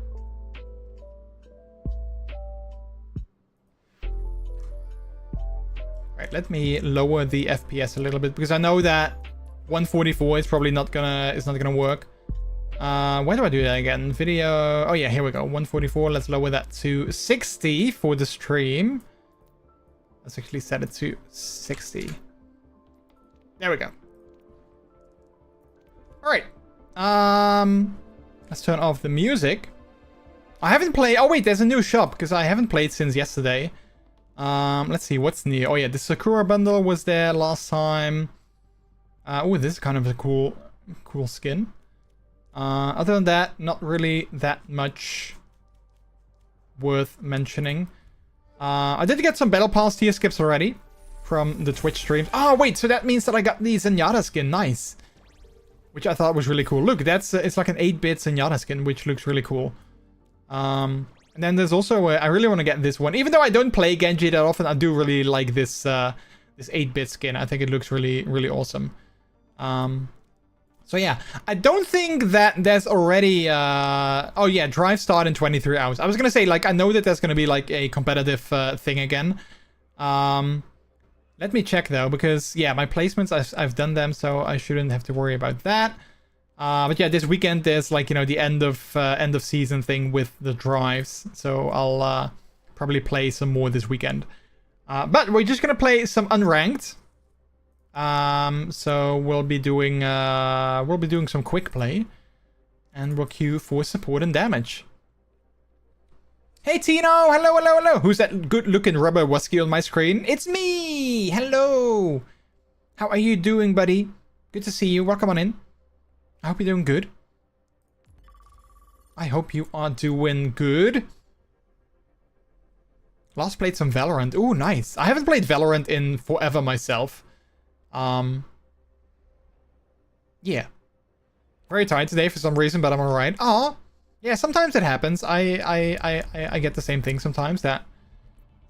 Right, let me lower the FPS a little bit because I know that 144 is probably not gonna work. Where do I do that again? Video. Oh yeah, here we go. 144. Let's lower that to 60 for the stream. Let's actually set it to 60. There we go. All right. Let's turn off the music. I haven't played. Oh wait, there's a new shop because I haven't played since yesterday. Let's see what's new. Oh yeah, the Sakura bundle was there last time. Oh, this is kind of a cool skin. Other than that, not really that much worth mentioning. I did get some Battle Pass tier skips already from the Twitch streams. Oh wait, so that means that I got the Zenyatta skin. Nice. Which I thought was really cool. Look, that's it's like an 8-bit Zenyatta skin, which looks really cool. And then there's also I really want to get this one. Even though I don't play Genji that often, I do really like this this 8-bit skin. I think it looks really, really awesome. So yeah, I don't think that there's already oh yeah, drive start in 23 hours. I was gonna say, like, I know that there's gonna be like a competitive thing again. Let me check though, because yeah, my placements, I've done them, so I shouldn't have to worry about that. But yeah, this weekend there's like, you know, the end of season thing with the drives, so I'll probably play some more this weekend. But we're just gonna play some unranked. So we'll be doing some quick play, and we'll queue for support and damage. Hey Tino, hello. Who's that good-looking rubber wasky on my screen? It's me. Hello. How are you doing, buddy? Good to see you. Welcome on in. I hope you're doing good. I hope you are doing good. Last played some Valorant. Ooh, nice. I haven't played Valorant in forever myself. Yeah. Very tired today for some reason, but I'm alright. Aw. Yeah, sometimes it happens. I get the same thing sometimes, that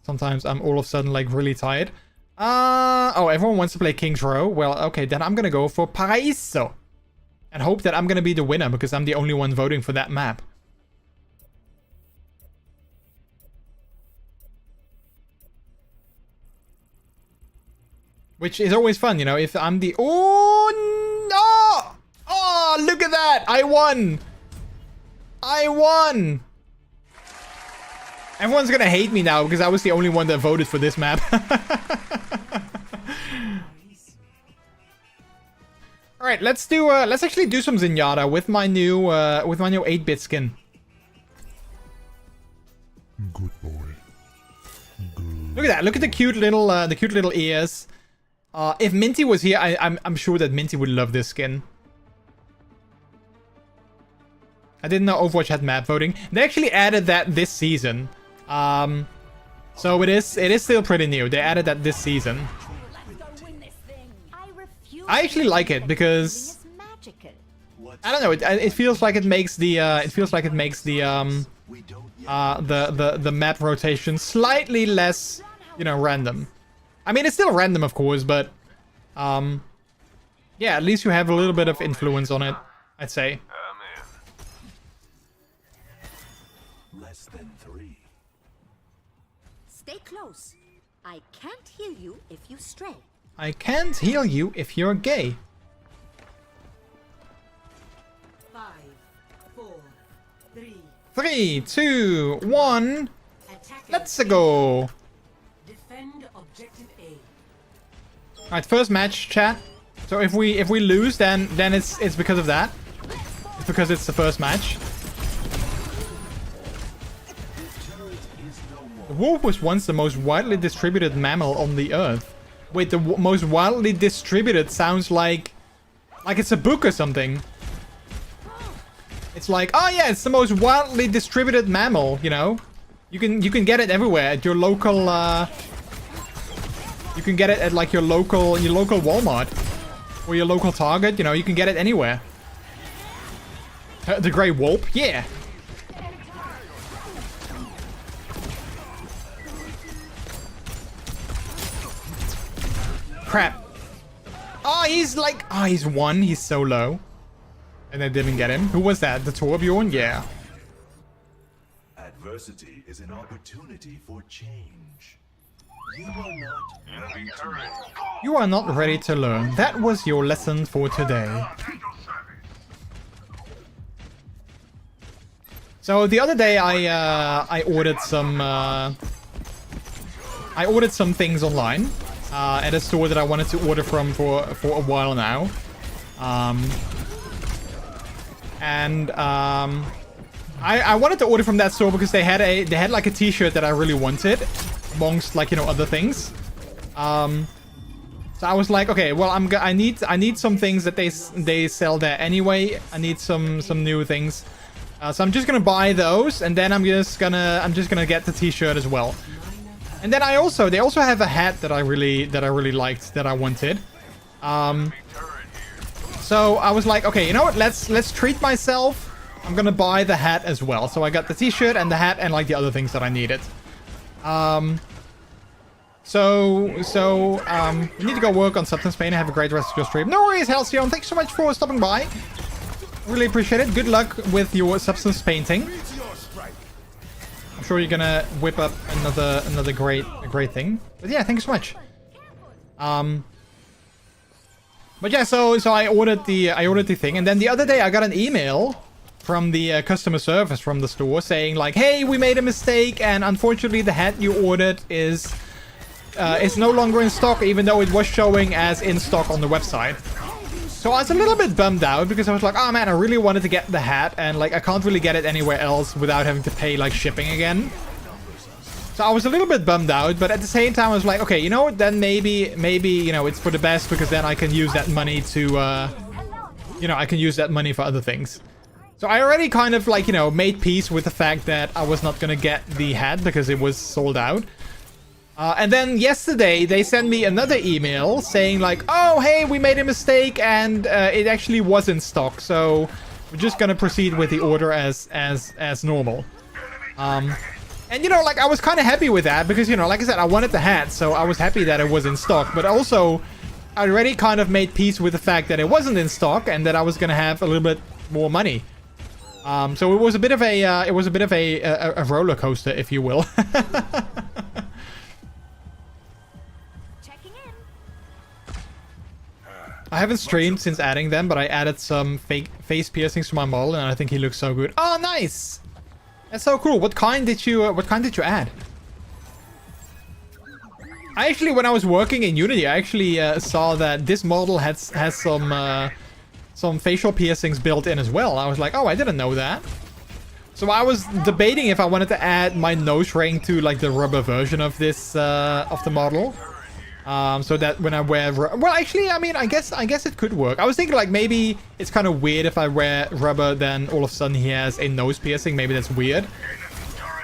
sometimes I'm all of a sudden like really tired. Oh, everyone wants to play King's Row. Well, okay, then I'm gonna go for Paraíso. And hope that I'm gonna be the winner, because I'm the only one voting for that map. Which is always fun, you know, if I'm the... Oh, no! Oh, look at that! I won! I won! Everyone's gonna hate me now, because I was the only one that voted for this map. Alright, let's actually do some Zenyatta with my new 8-bit skin. Good boy. Good. Look at that! Look at the cute little ears. If Minty was here, I'm sure that Minty would love this skin. I didn't know Overwatch had map voting. They actually added that this season. So it is still pretty new. They added that this season. I actually like it because I don't know. It feels like it makes the the map rotation slightly less, you know, random. I mean, it's still random, of course, but yeah, at least you have a little bit of influence on it, I'd say. Less than 3. Stay close. I can't heal you if you stray. I can't heal you if you're gay. 5, 4, 3. 3, 2, 1. Attack. Let's go. Defend objective A. Alright, first match, chat. So if we lose, then it's because of that. It's because it's the first match. The wolf was once the most widely distributed mammal on the earth. Wait, the most widely distributed sounds like it's a book or something. It's like, oh yeah, it's the most widely distributed mammal, you know? You can get it everywhere at your local you can get it at like your local Walmart or your local Target, you know, you can get it anywhere. The grey wolf, yeah. Crap. Oh, he's like... Oh, he's 1. He's so low. And I didn't get him. Who was that? The Torbjorn? Yeah. Adversity is an opportunity for change. You are not ready to learn. That was your lesson for today. So the other day I ordered some things online. At a store that I wanted to order from for a while now. I wanted to order from that store because they had like a t-shirt that I really wanted, amongst like, you know, other things. So I was like, okay, well I need some things that they sell there anyway. I need some new things. So I'm just gonna buy those, and then I'm just gonna get the t-shirt as well. And then they also have a hat that I really liked, that I wanted. So I was like, okay, you know what? Let's treat myself. I'm gonna buy the hat as well. So I got the t-shirt and the hat and like the other things that I needed. You need to go work on Substance Pain. Have a great rest of your stream. No worries, Halcyon. Thanks so much for stopping by. Really appreciate it. Good luck with your Substance Painting. I'm sure you're gonna whip up another great thing. But yeah, thank you so much. But yeah, so I ordered the thing, and then the other day I got an email from the customer service from the store saying like, hey, we made a mistake, and unfortunately the hat you ordered is no longer in stock, even though it was showing as in stock on the website. So I was a little bit bummed out because I was like, oh man, I really wanted to get the hat, and like I can't really get it anywhere else without having to pay like shipping again. So I was a little bit bummed out, but at the same time I was like, okay, you know what, then maybe you know, it's for the best, because then I can use that money to you know, I can use that money for other things. So I already kind of like, you know, made peace with the fact that I was not gonna get the hat because it was sold out. And then yesterday they sent me another email saying like, oh hey, we made a mistake, and it actually was in stock, so we're just gonna proceed with the order as normal. And you know, like I was kind of happy with that because, you know, like I said, I wanted the hat, so I was happy that it was in stock, but also I already kind of made peace with the fact that it wasn't in stock and that I was gonna have a little bit more money. So it was a bit of a roller coaster, if you will. I haven't streamed since adding them, but I added some fake face piercings to my model, and I think he looks so good. Oh, nice! That's so cool. What kind did you add? I actually, when I was working in Unity, I actually saw that this model has some facial piercings built in as well. I was like, oh, I didn't know that. So I was debating if I wanted to add my nose ring to like the rubber version of this of the model. So that when I wear... Well, actually, I mean, I guess it could work. I was thinking, like, maybe it's kind of weird if I wear rubber, then all of a sudden he has a nose piercing. Maybe that's weird.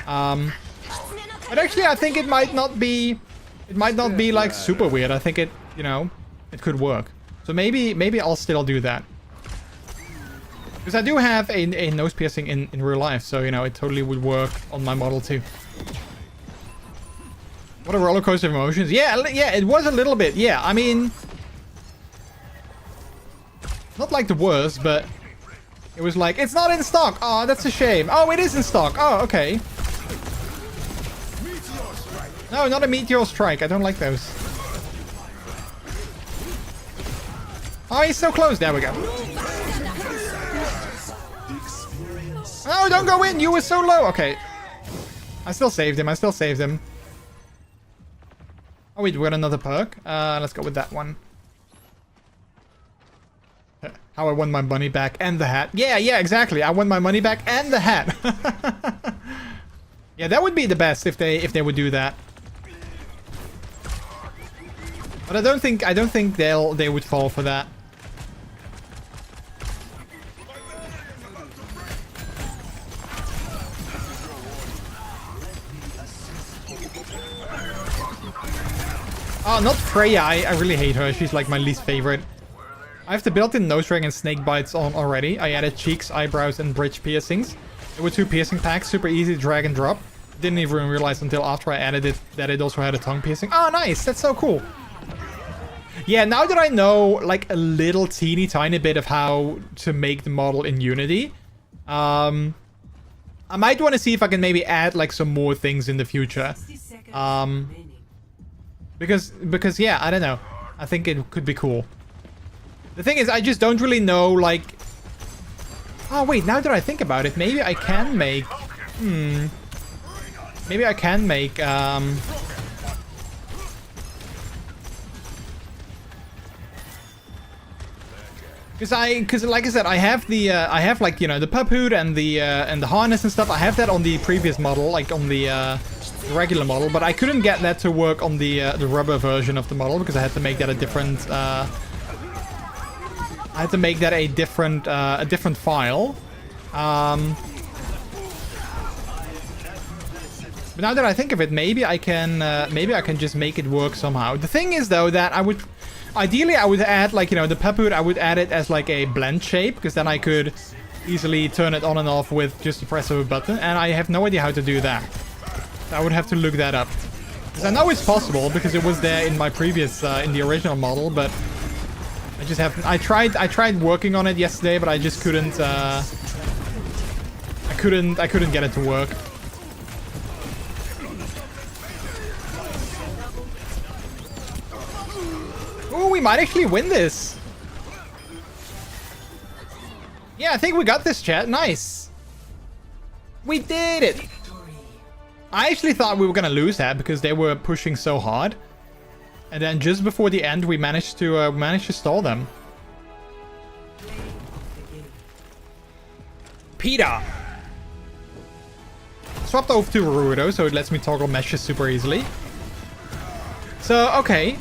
But actually, I think it might not be... It might not be, like, super weird. I think it, you know, it could work. So maybe I'll still do that. Because I do have a nose piercing in real life. So, you know, it totally would work on my model, too. What a roller coaster of emotions. Yeah, it was a little bit. Yeah, I mean, not like the worst, but it was like, it's not in stock. Oh, that's a shame. Oh, it is in stock. Oh, okay. No, not a meteor strike. I don't like those. Oh, he's so close. There we go. Oh, don't go in. You were so low. Okay. I still saved him. I still saved him. Oh, wait, we got another perk. Let's go with that one. How I won my money back and the hat. Yeah, exactly. I won my money back and the hat. Yeah, that would be the best if they would do that. But I don't think they would fall for that. Oh, not Freya. I really hate her. She's like my least favorite. I have the built-in nose ring and snake bites on already. I added cheeks, eyebrows, and bridge piercings. There were 2 piercing packs, super easy to drag and drop. Didn't even realize until after I added it that it also had a tongue piercing. Oh, nice. That's so cool. Yeah, now that I know like a little teeny tiny bit of how to make the model in Unity, I might want to see if I can maybe add like some more things in the future. Because yeah, I don't know. I think it could be cool. The thing is, I just don't really know, like... Oh, wait, now that I think about it, maybe I can make... Maybe I can make, Because like I said, I have the, I have, like, you know, the pup hood and the harness and stuff. I have that on the previous model, like on the regular model, but I couldn't get that to work on the rubber version of the model because I had to make that a different, I had to make that a different file. But now that I think of it, maybe I can just make it work somehow. The thing is, though, that ideally I would add, like, you know, the pep hood, I would add it as like a blend shape, because then I could easily turn it on and off with just the press of a button, and I have no idea how to do that. So I would have to look that up. Because I know it's possible, because it was there in my previous, in the original model, but I just haven't. I tried working on it yesterday, but I just couldn't. I couldn't get it to work. Oh, we might actually win this. Yeah, I think we got this, chat. Nice. We did it. I actually thought we were gonna lose that because they were pushing so hard. And then just before the end, we managed to stall them. Peter! Swapped over to Rudo, so it lets me toggle meshes super easily. So, okay.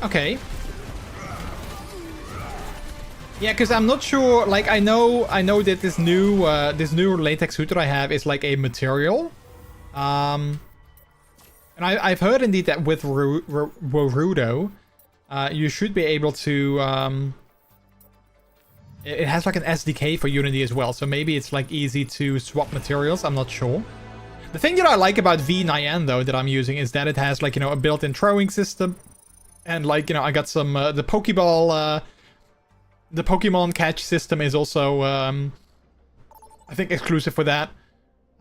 Yeah, because I'm not sure, like, I know that this new latex suit that I have is like a material. And I've heard indeed that with Rudo, you should be able to, it has like an SDK for Unity as well, so maybe it's like easy to swap materials, I'm not sure. The thing that I like about V9N though, that I'm using, is that it has like, you know, a built-in throwing system. And like, you know, I got some, the Pokeball, the Pokemon catch system is also, I think, exclusive for that.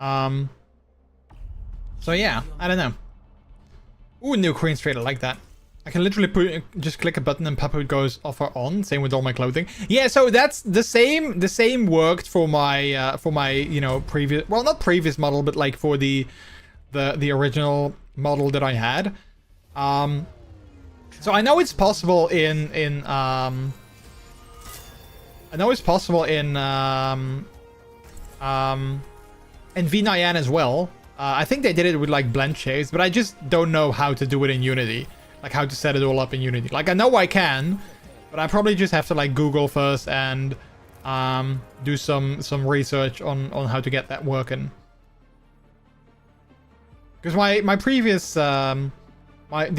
So yeah, I don't know. Ooh, new Queen Straight, I like that. I can literally just click a button and Pepper goes off or on. Same with all my clothing. Yeah, so that's the same. The same worked for my, you know, previous. Well, not previous model, but like for the original model that I had. So I know it's possible in V9N as well. I think they did it with like blend shades, but I just don't know how to do it in Unity. Like how to set it all up in Unity. Like I know I can, but I probably just have to like Google first and do some research on how to get that working. Because my previous the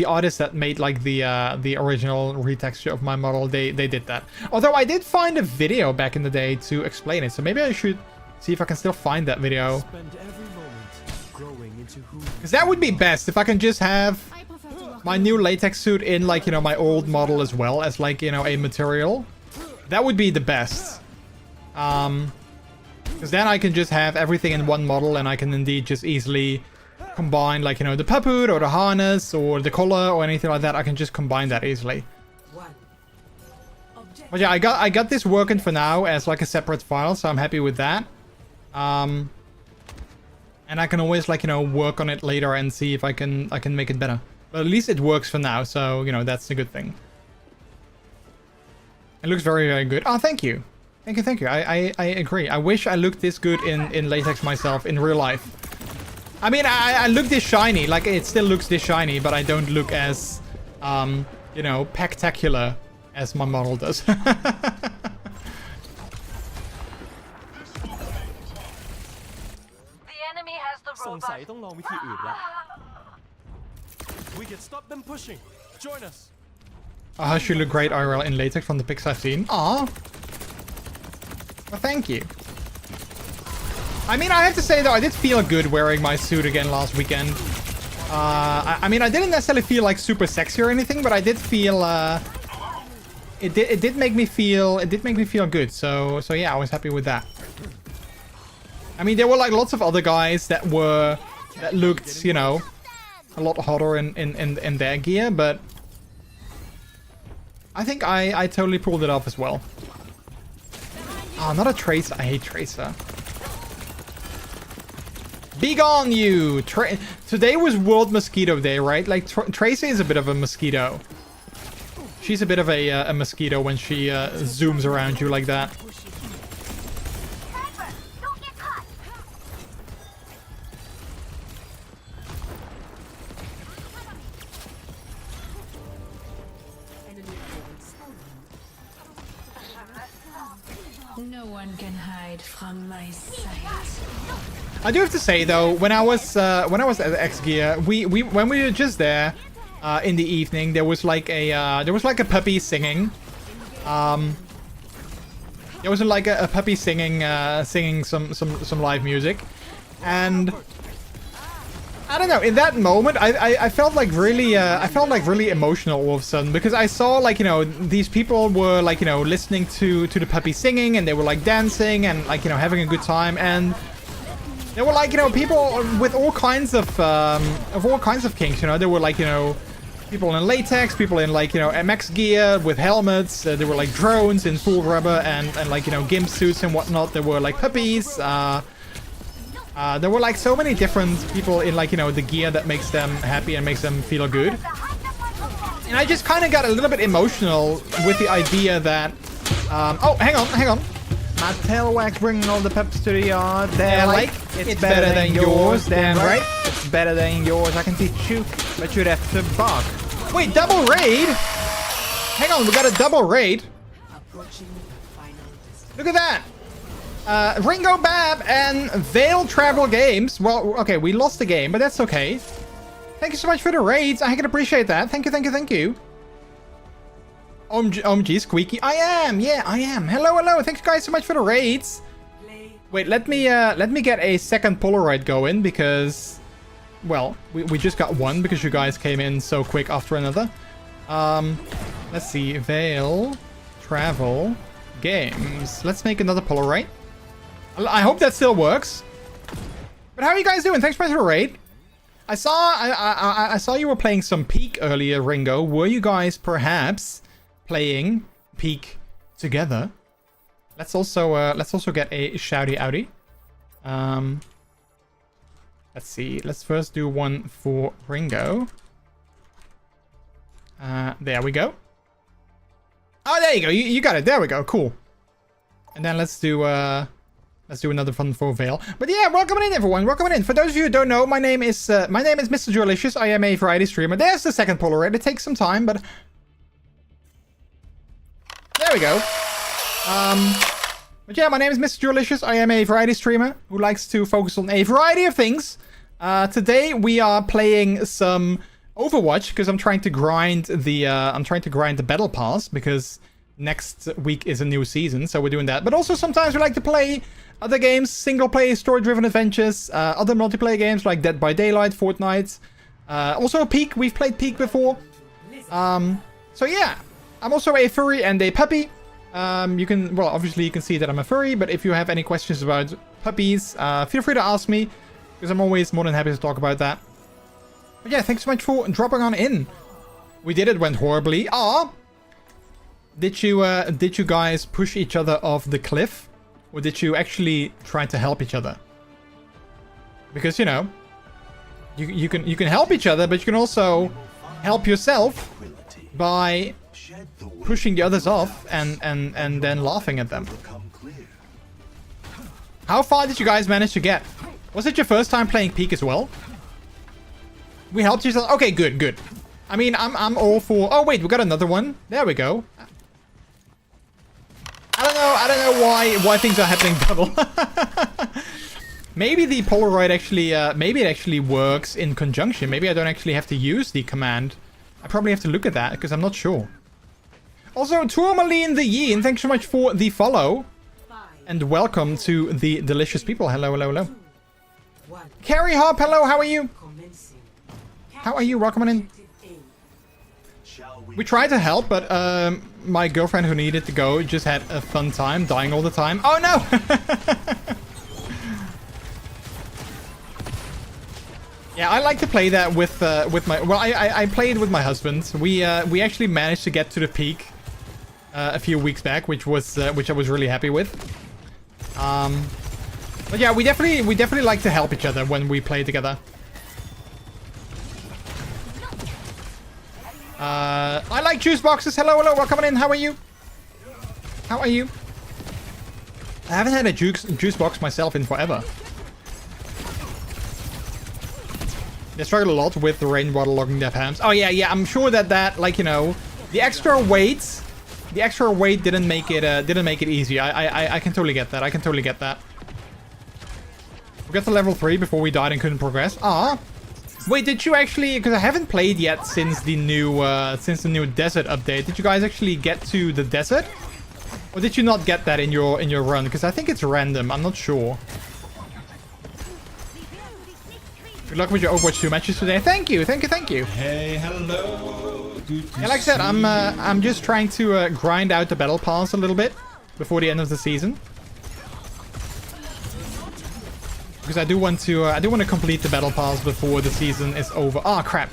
artists that made like the original retexture of my model, they did that. Although I did find a video back in the day to explain it, so maybe I should see if I can still find that video. Because that would be best if I can just have my new latex suit in like, you know, my old model as well as like, you know, a material. That would be the best. Because then I can just have everything in one model and I can indeed just easily combine, like, you know, the puput or the harness or the collar or anything like that. I can just combine that easily. But yeah, I got this working for now as like a separate file, so I'm happy with that. And I can always, like, you know, work on it later and see if I can make it better. But at least it works for now, so, you know, that's a good thing. It looks very, very good. Oh, thank you. Thank you, thank you. I agree. I wish I looked this good in latex myself in real life. I mean, I look this shiny. Like, it still looks this shiny, but I don't look as, you know, spectacular as my model does. The enemy has the สงสัย robot. ต้องลองวิธีอื่นละ We can stop them pushing. Join us. She look great IRL in latex from the pics I've seen. Aw. Well, thank you. I mean, I have to say though, I did feel good wearing my suit again last weekend. I mean, I didn't necessarily feel like super sexy or anything, but I did feel, it did make me feel good. So yeah, I was happy with that. I mean, there were like lots of other guys that looked, you know, a lot hotter in their gear, but I think I totally pulled it off as well. Oh, not a Tracer. I hate Tracer. Be gone, you! Today was World Mosquito Day, right? Like, Tracer is a bit of a mosquito. She's a bit of a mosquito when she zooms around you like that. No one can hide from my sight. I do have to say though, when I was at XGEAR, when we were just there in the evening, there was like a puppy singing. There was like a puppy singing singing some live music, and I don't know, in that moment I felt like really emotional all of a sudden, because I saw, like, you know, these people were, like, you know, listening to the puppy singing, and they were like dancing and, like, you know, having a good time, and there were, like, you know, people with all kinds of kinks, you know. There were, like, you know, people in latex, people in, like, you know, MX gear with helmets. There were, like, drones in full rubber and like, you know, gimp suits and whatnot. There were, like, puppies. There were, like, so many different people in, like, you know, the gear that makes them happy and makes them feel good. And I just kind of got a little bit emotional with the idea that... oh, hang on. My tail wax bringing all the pups to the yard. They're like, it's better than yours. Damn right. It's better than yours. I can teach you, but you'd have to bark. Wait, double raid? Hang on, we got a double raid. Look at that. Ringo Bab and Veil Travel Games. Well, okay, we lost the game, but that's okay. Thank you so much for the raids. I can appreciate that. Thank you. OMG, Squeaky. I am. Yeah, I am. Hello. Thanks, guys, so much for the raids. Wait, let me get a second Polaroid going, because, well, we just got one because you guys came in so quick after another. Let's see. Veil Travel Games. Let's make another Polaroid. I hope that still works. But how are you guys doing? Thanks for the raid. I saw you were playing some Peak earlier, Ringo. Were you guys perhaps playing Peak together? Let's also get a shouty outy. Let's see. Let's first do one for Ringo. There we go. Oh, there you go. You got it. There we go. Cool. And then let's do another fun for Veil. But yeah, welcome in, everyone. Welcome in. For those of you who don't know, my name is MrJordilicious. I am a variety streamer. There's the second Polaroid. It takes some time, but there we go. But yeah, my name is MrJordilicious. I am a variety streamer who likes to focus on a variety of things. Today we are playing some Overwatch because I'm trying to grind the battle pass, because next week is a new season, so we're doing that. But also sometimes we like to play other games, single player, story-driven adventures, other multiplayer games like Dead by Daylight, Fortnite. Also Peak. We've played Peak before. So yeah, I'm also a furry and a puppy. Obviously you can see that I'm a furry, but if you have any questions about puppies, feel free to ask me. because I'm always more than happy to talk about that. But yeah, thanks so much for dropping on in. We did it, went horribly. Ah! Did you guys push each other off the cliff? Or did you actually try to help each other? Because, you know, you can help each other, but you can also help yourself by pushing the others off and then laughing at them. How far did you guys manage to get? Was it your first time playing Peak as well? We helped you. Okay, good. I mean, I'm all for... Oh, wait, we got another one. There we go. I don't know why things are happening double. Maybe the Polaroid actually... maybe it actually works in conjunction. Maybe I don't actually have to use the command. I probably have to look at that, because I'm not sure. Also, Tourmaline the Yin, thanks so much for the follow. And welcome to the delicious people. Hello. Carrie Hop, hello, how are you? How are you? Welcome on in. We tried to help, but my girlfriend who needed to go just had a fun time, dying all the time. Oh no! Yeah, I like to play that with my... Well, I played with my husband. We actually managed to get to the peak a few weeks back, which I was really happy with. But yeah, we definitely like to help each other when we play together. I like juice boxes. Hello, welcome in. How are you? I haven't had a juice box myself in forever. They struggled a lot with the rainwater logging their hams. Oh yeah, I'm sure that like, you know, the extra weight didn't make it easy. I can totally get that. We got to level 3 before we died and couldn't progress. Ah. Wait, did you actually... Because I haven't played yet since the new desert update. Did you guys actually get to the desert? Or did you not get that in your run? Because I think it's random. I'm not sure. Good luck with your Overwatch 2 matches today. Thank you. Hey, hello. Yeah, like I said, I'm just trying to grind out the battle pass a little bit before the end of the season. Because I do want to complete the battle pass before the season is over. Ah, crap.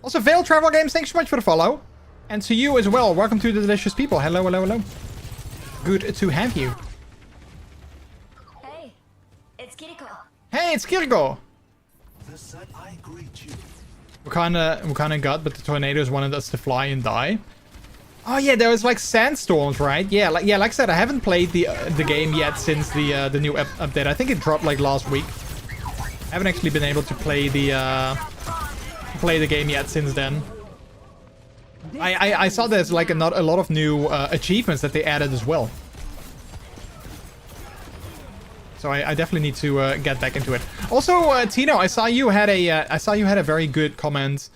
Also, Veil Travel Games, thanks so much for the follow. And to you as well. Welcome to the delicious people. Hello. Good to have you. Hey, it's Kiriko. Hey, it's Kiriko. I greet you. We kinda got, but the tornadoes wanted us to fly and die. Oh yeah, there was like sandstorms, right? Yeah, like I said, I haven't played the game yet since the new update. I think it dropped like last week. I haven't actually been able to play the game yet since then. I saw there's like a lot of new achievements that they added as well. So I definitely need to get back into it. Also, Tino, I saw you had a very good comment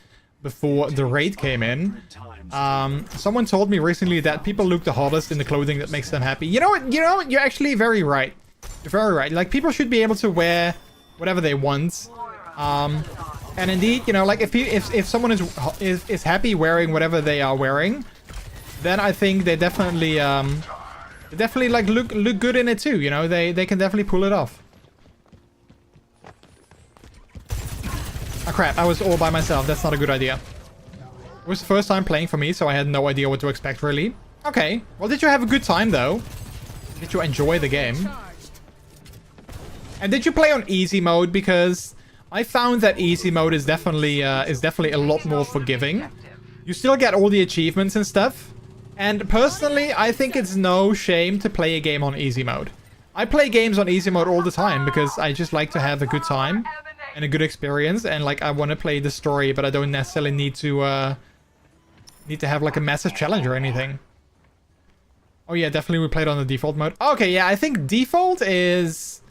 before the raid came in. Someone told me recently that people look the hottest in the clothing that makes them happy. You know what? You're actually very right. You're very right. Like, people should be able to wear whatever they want. And indeed, you know, like if someone is happy wearing whatever they are wearing, then I think they definitely like look good in it too. You know, they can definitely pull it off. Oh crap! I was all by myself. That's not a good idea. It was the first time playing for me, so I had no idea what to expect, really. Okay. Well, did you have a good time, though? Did you enjoy the game? And did you play on easy mode? Because I found that easy mode is definitely a lot more forgiving. You still get all the achievements and stuff. And personally, I think it's no shame to play a game on easy mode. I play games on easy mode all the time because I just like to have a good time and a good experience. And, like, I want to play the story, but I don't necessarily need to have like a massive challenge or anything. Oh yeah, definitely we played on the default mode. Okay, yeah, I think default is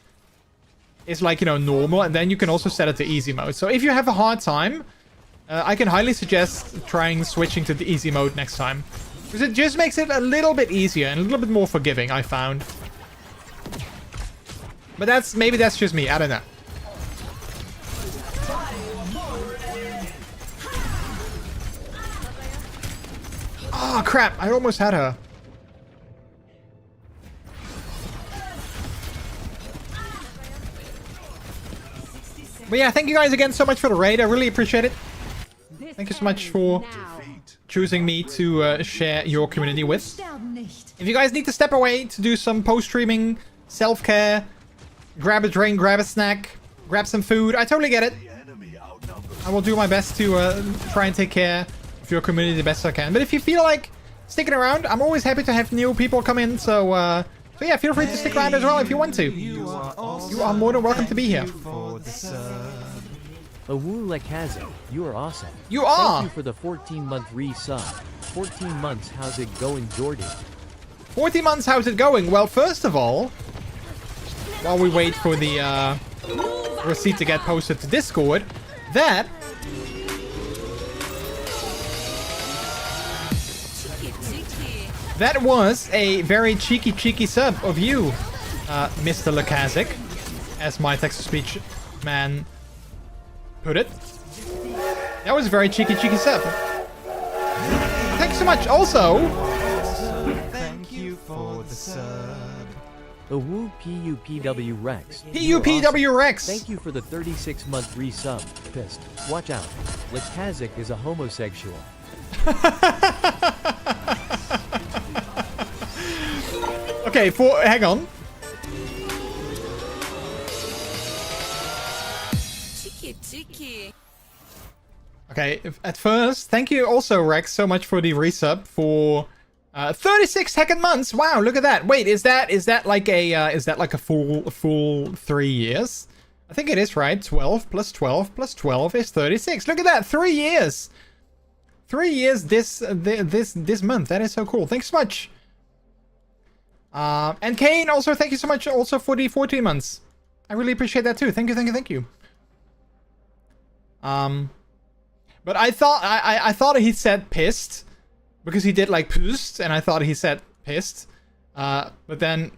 like, you know, normal, and then you can also set it to easy mode. So if you have a hard time, I can highly suggest trying switching to the easy mode next time. Because it just makes it a little bit easier and a little bit more forgiving, I found. But maybe that's just me, I don't know. Oh, crap. I almost had her. But yeah, thank you guys again so much for the raid. I really appreciate it. Thank you so much for choosing me to share your community with. If you guys need to step away to do some post-streaming, self-care, grab a drink, grab a snack, grab some food, I totally get it. I will do my best to try and take care of your community the best I can. But if you feel like sticking around, I'm always happy to have new people come in. So yeah, feel free to stick around as well if you want to. You are more than welcome to be here. OW2, you are awesome. You are! Thank you for the 14-month resub. 14 months, how's it going, Jordy? 40 months, how's it going? Well, first of all, while we wait for the receipt to get posted to Discord, that was a very cheeky sub of you, Mr. Lakazik, as my text-to-speech man put it. That was a very cheeky sub. Thanks so much. Also, Thank you for the sub. OW2 Rex. PUPW Rex. Thank you for the 36-month resub. Pissed. Watch out. Lakazik is a homosexual. Okay, hang on. Okay, at first, thank you also, Rex, so much for the resub for 36 second months. Wow, look at that. Wait, is that like a full 3 years? I think it is, right? 12 plus 12 plus 12 is 36. Look at that, 3 years. 3 years this month. That is so cool. Thanks so much. And Kane, also thank you so much also for the 14 months. I really appreciate that too. Thank you. But I thought he said pissed because he did like pissed, and I thought he said pissed. But then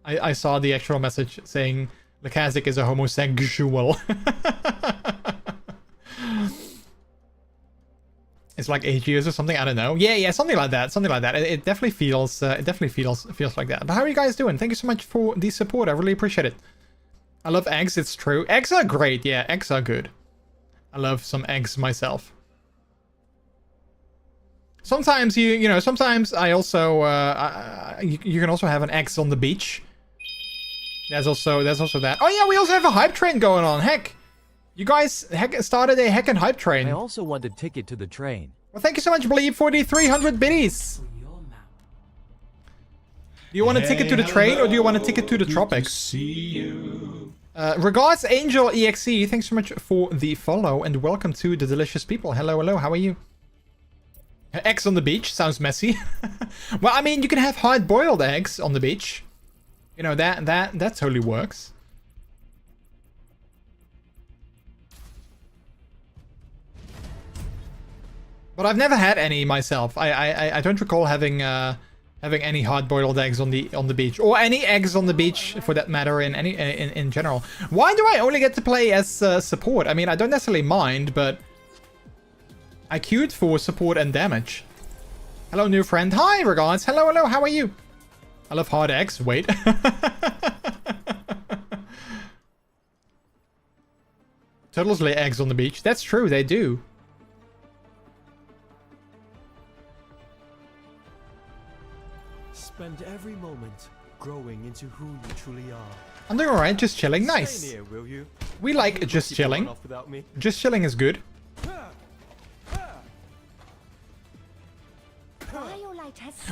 I saw the actual message saying Lakazik is a homosexual. It's like 8 years or something. I don't know. Yeah, something like that. It definitely feels feels like that. But how are you guys doing? Thank you so much for the support. I really appreciate it. I love eggs. It's true. Eggs are great. Yeah, eggs are good. I love some eggs myself. Sometimes sometimes I also you can also have an eggs on the beach. There's also that. Oh yeah, we also have a hype train going on. Heck, you guys started a heckin' hype train. I also want a ticket to the train. Well, thank you so much, Bleep, for the 300 biddies. Do you want a ticket to the train or do you want a ticket to the tropics? See you. Regards, Angel EXE. Thanks so much for the follow and welcome to the delicious people. Hello. How are you? Eggs on the beach sounds messy. Well, I mean, you can have hard-boiled eggs on the beach. You know, that totally works. But I've never had any myself. I don't recall having any hard-boiled eggs on the beach, or any eggs on the beach for that matter in general. Why do I only get to play as support? I mean, I don't necessarily mind, but I queued for support and damage. Hello, new friend. Hi, regards. Hello. How are you? I love hard eggs. Wait. Turtles lay eggs on the beach. That's true. They do. Spend every moment growing into who you truly are. I'm doing alright. Just chilling. Nice. Stay near, will you? We like just Keep chilling. going off without me. Just chilling is good.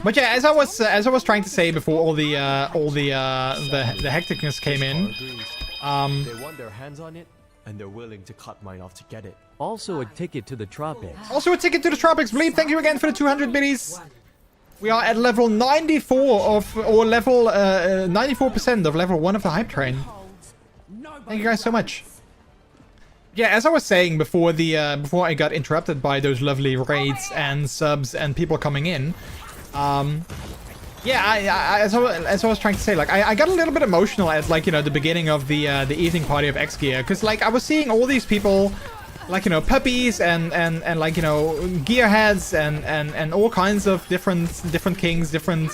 But yeah, as I was trying to say before all the hecticness came in, They want their hands on it, and they're willing to cut mine off to get it. Also a ticket to the tropics. also a ticket to the tropics. Bleep, thank you again for the 200 biddies. We are at level 94 of, or level 94% of level 1 of the hype train. Thank you guys so much. Yeah, as I was saying before before I got interrupted by those lovely raids and subs and people coming in, yeah, as I was trying to say, like, I got a little bit emotional at, like, you know, the beginning of the evening party of XGEAR, because, like, I was seeing all these people, like, you know, puppies and like, you know, gearheads and all kinds of different kings, different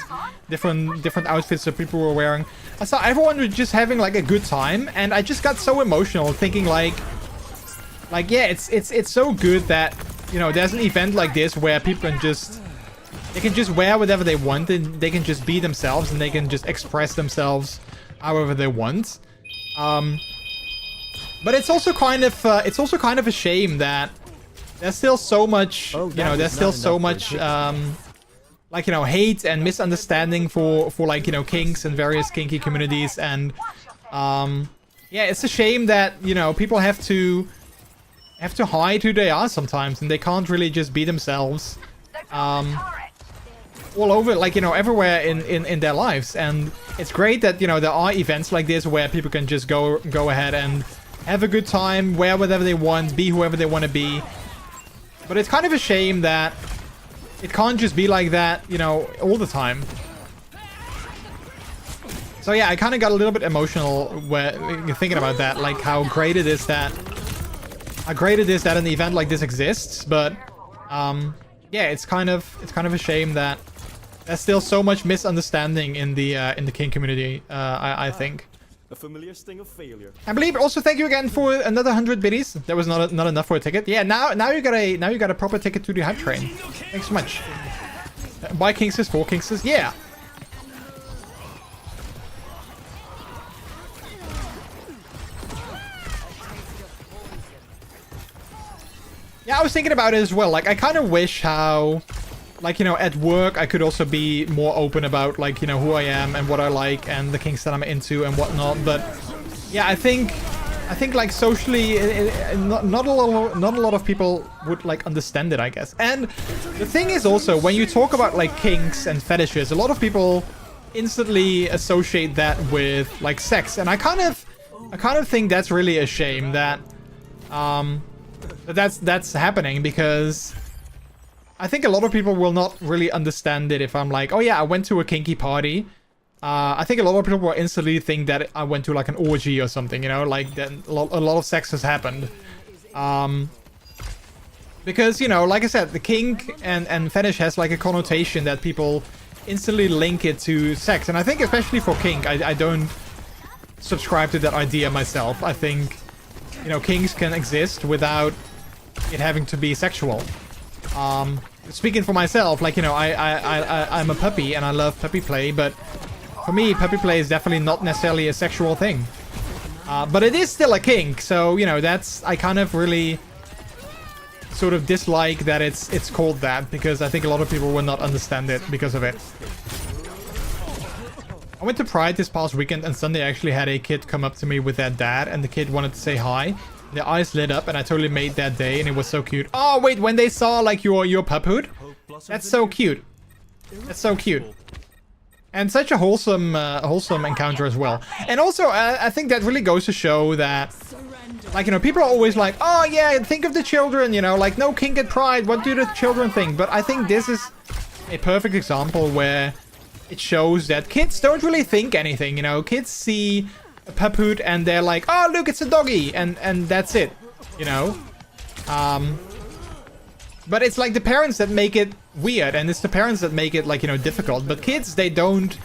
outfits that people were wearing. I saw everyone was just having, like, a good time, and I just got so emotional thinking, like, Like, yeah, it's so good that, you know, there's an event like this where people can just... They can just wear whatever they want, and they can just be themselves, and they can just express themselves however they want. But it's also kind of a shame that there's still so much, you know, there's still so much, like, you know, hate and misunderstanding for like, you know, kinks and various kinky communities, and yeah, it's a shame that, you know, people have to hide who they are sometimes, and they can't really just be themselves. All over, like, you know, everywhere in their lives. And it's great that, you know, there are events like this where people can just go ahead and have a good time, wear whatever they want, be whoever they want to be. But it's kind of a shame that it can't just be like that, you know, all the time. So yeah, I kind of got a little bit emotional thinking about that, like how great it is that an event like this exists. But yeah, it's kind of a shame that there's still so much misunderstanding in the kink community. I think. A familiar sting of failure. I believe also thank you again for another 100 biddies. That was not enough for a ticket. Yeah, now you got a proper ticket to the hype train. Thanks so much. Buy Kingsters, 4 Kingsters. Yeah. Yeah, I was thinking about it as well. Like, I kind of wish how, like, you know, at work I could also be more open about, like, you know, who I am and what I like and the kinks that I'm into and whatnot. But yeah, I think like socially, not a lot of people would like understand it, I guess. And the thing is also, when you talk about like kinks and fetishes, a lot of people instantly associate that with like sex, and I kind of think that's really a shame that that's happening, because I think a lot of people will not really understand it if I'm like, oh yeah, I went to a kinky party. I think a lot of people will instantly think that I went to like an orgy or something, you know, like that a lot of sex has happened. Because, you know, like I said, the kink and fetish has like a connotation that people instantly link it to sex. And I think especially for kink, I don't subscribe to that idea myself. I think, you know, kinks can exist without it having to be sexual. Speaking for myself, like, you know, I'm a puppy and I love puppy play, but for me, puppy play is definitely not necessarily a sexual thing. But it is still a kink, so, you know, I kind of really sort of dislike that it's called that, because I think a lot of people will not understand it because of it. I went to Pride this past weekend, and Sunday I actually had a kid come up to me with their dad, and the kid wanted to say hi. Their eyes lit up, and I totally made that day, and it was so cute. Oh, wait, when they saw, like, your puphood? That's so cute. That's so cute. And such a wholesome encounter as well. And also, I think that really goes to show that, like, you know, people are always like, oh, yeah, think of the children, you know, like, no kink at Pride, what do the children think? But I think this is a perfect example where it shows that kids don't really think anything, you know. Kids see a puphood and they're like, oh, look, it's a doggy, and that's it, you know. But it's like the parents that make it weird, and it's the parents that make it, like, you know, difficult. But kids, they don't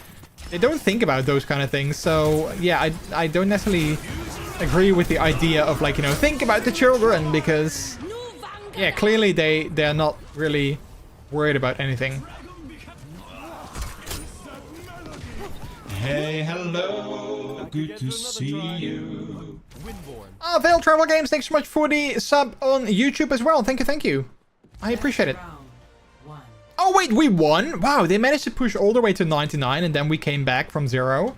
think about those kind of things. So yeah, I don't necessarily agree with the idea of, like, you know, think about the children, because yeah, clearly they're not really worried about anything. Hey, hello. Good to see you. Veil Travel Games, thanks so much for the sub on YouTube as well. Thank you. I appreciate it. Oh wait, we won? Wow, they managed to push all the way to 99, and then we came back from 0.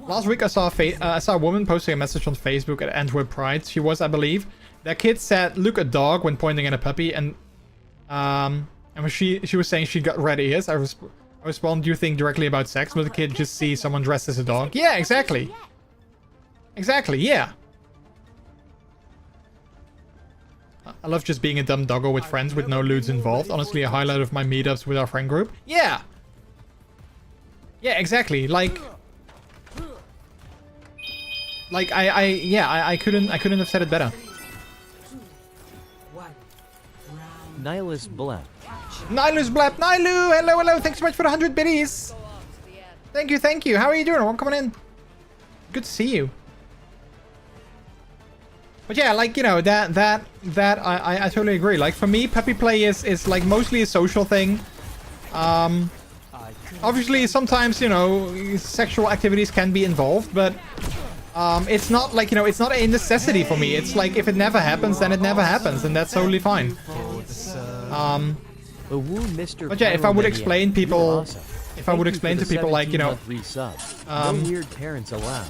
Last week I saw a woman posting a message on Facebook at Antwerp Pride. She was, I believe. Their kid said, "Look, a dog," when pointing at a puppy, and she was saying she got ready. Yes, I respond, "Do you think directly about sex? Will the kid just see someone dressed as a dog?" Yeah, exactly. Exactly, yeah. I love just being a dumb doggo with friends with no lewds involved. Honestly, a highlight of my meetups with our friend group. Yeah. Yeah, exactly. Like I couldn't have said it better. Nihilus Blap. Nihilus Blap. Nilu! Hello. Thanks so much for the 100 biddies. Thank you. How are you doing? Welcome on in. Good to see you. But yeah, like, you know, that I totally agree. Like, for me, puppy play is like mostly a social thing. Obviously, sometimes, you know, sexual activities can be involved, but it's not like, you know, it's not a necessity for me. It's like, if it never happens, then it never happens, and that's totally fine. But yeah, if I would explain people, if I would explain to people like, you know, no weird parents allowed.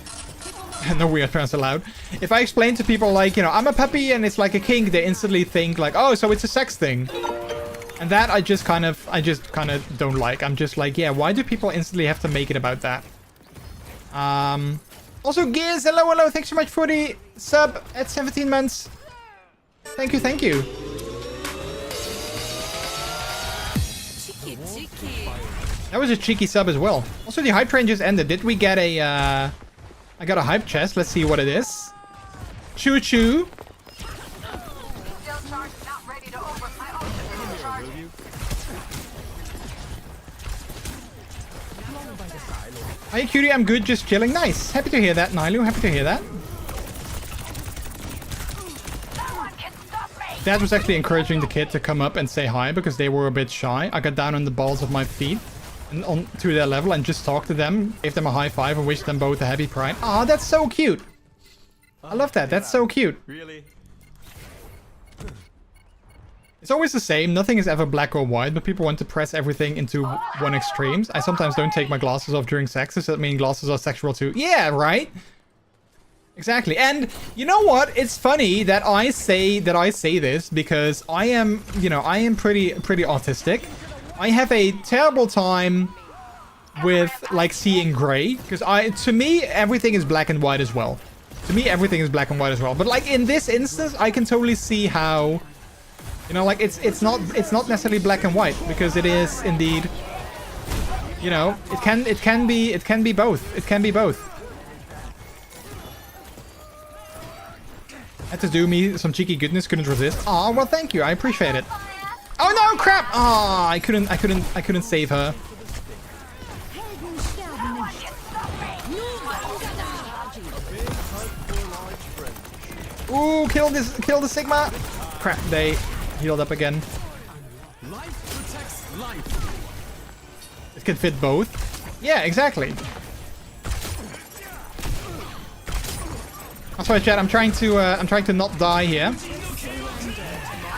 no weird parents allowed. If I explain to people like, you know, I'm a puppy and it's like a kink, they instantly think like, oh, so it's a sex thing. And that I just kind of don't like. I'm just like, yeah, why do people instantly have to make it about that? Also, Gears, hello, thanks so much for the sub at 17 months. Thank you, thank you. That was a cheeky sub as well. Also, the hype train just ended. Did we get a, I got a hype chest. Let's see what it is. Choo choo. Hi, cutie. I'm good. Just chilling. Nice. Happy to hear that, Nilu. Happy to hear that. Dad was actually encouraging the kid to come up and say hi because they were a bit shy. I got down on the balls of my feet and on to their level and just talked to them, gave them a high five and wished them both a happy pride. Aw, that's so cute. I love that. That's so cute. Really? It's always the same. Nothing is ever black or white, but people want to press everything into one extreme. I sometimes don't take my glasses off during sex. Does that mean glasses are sexual too? Yeah, right? Exactly. And you know what? It's funny that I say this because I am, you know, I am pretty autistic. I have a terrible time with like seeing gray because to me everything is black and white as well. To me everything is black and white as well. But like in this instance, I can totally see how, you know, like it's not necessarily black and white because it is indeed, you know, it can be both. It can be both. Had to do me some cheeky goodness, couldn't resist. Oh, well, thank you. I appreciate it. Oh no, crap! Oh, I couldn't save her. Ooh, kill the Sigma. Crap, they healed up again. It can fit both. Yeah, exactly. I'm sorry, chat. I'm trying to not die here.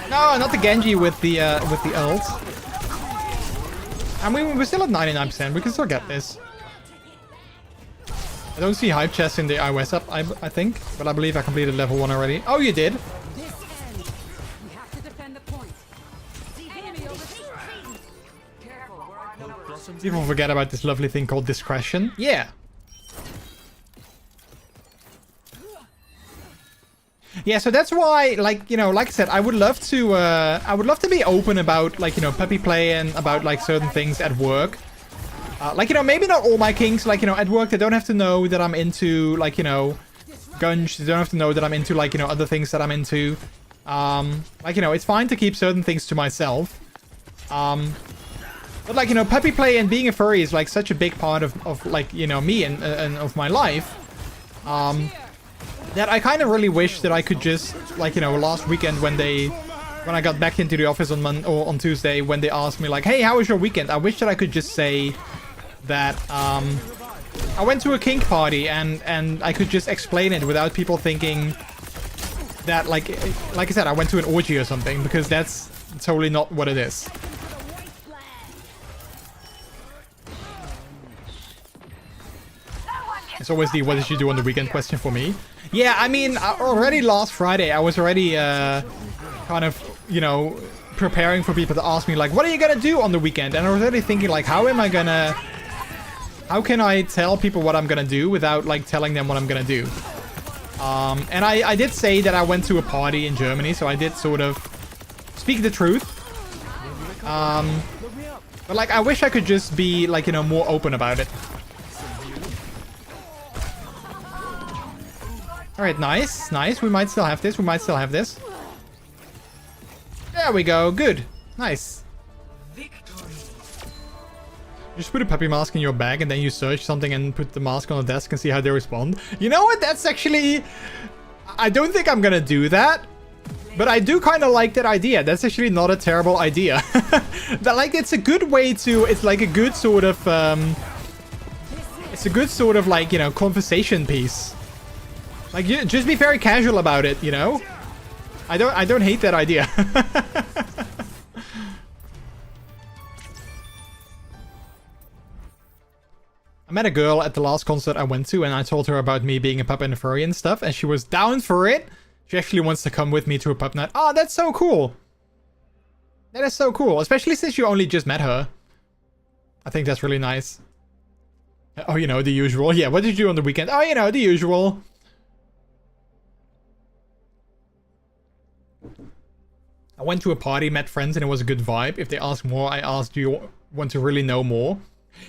No, not the Genji with the ult. I mean, we're still at 99%. We can still get this. I don't see hype chests in the iOS app, I think, but I believe I completed level 1 already. Oh, you did? People forget about this lovely thing called discretion. Yeah. Yeah, so that's why, like, you know, like I said, I would love to be open about, like, you know, puppy play and about, like, certain things at work. Like, you know, maybe not all my kinks, like, you know, at work, they don't have to know that I'm into, like, you know, guns. They don't have to know that I'm into, like, you know, other things that I'm into. Like, you know, it's fine to keep certain things to myself. But, like, you know, puppy play and being a furry is, like, such a big part of like, you know, me and of my life. That I kind of really wish that I could just, like, you know, last weekend when I got back into the office on Tuesday, when they asked me, like, hey, how was your weekend? I wish that I could just say that I went to a kink party and I could just explain it without people thinking that, like I said, I went to an orgy or something, because that's totally not what it is. It's always the what did you do on the weekend question for me. Yeah, I mean, already last Friday, I was already kind of, you know, preparing for people to ask me, like, what are you gonna do on the weekend? And I was already thinking, like, how can I tell people what I'm gonna do without, like, telling them what I'm gonna do? And I did say that I went to a party in Germany, so I did sort of speak the truth. But, like, I wish I could just be, like, you know, more open about it. Alright, nice, nice. We might still have this. We might still have this. There we go. Good. Nice. Just put a puppy mask in your bag and then you search something and put the mask on the desk and see how they respond. You know what? That's actually... I don't think I'm gonna do that. But I do kind of like that idea. That's actually not a terrible idea. That, like, it's a good way to... It's like a good sort of... it's a good sort of, like, you know, conversation piece. Like, just be very casual about it, you know? I don't hate that idea. I met a girl at the last concert I went to, and I told her about me being a pup and a furry and stuff, and she was down for it. She actually wants to come with me to a pub night. Oh, that's so cool. That is so cool, especially since you only just met her. I think that's really nice. Oh, you know, the usual. Yeah, what did you do on the weekend? Oh, you know, the usual. I went to a party, met friends, and it was a good vibe. If they ask more, I asked, do you want to really know more?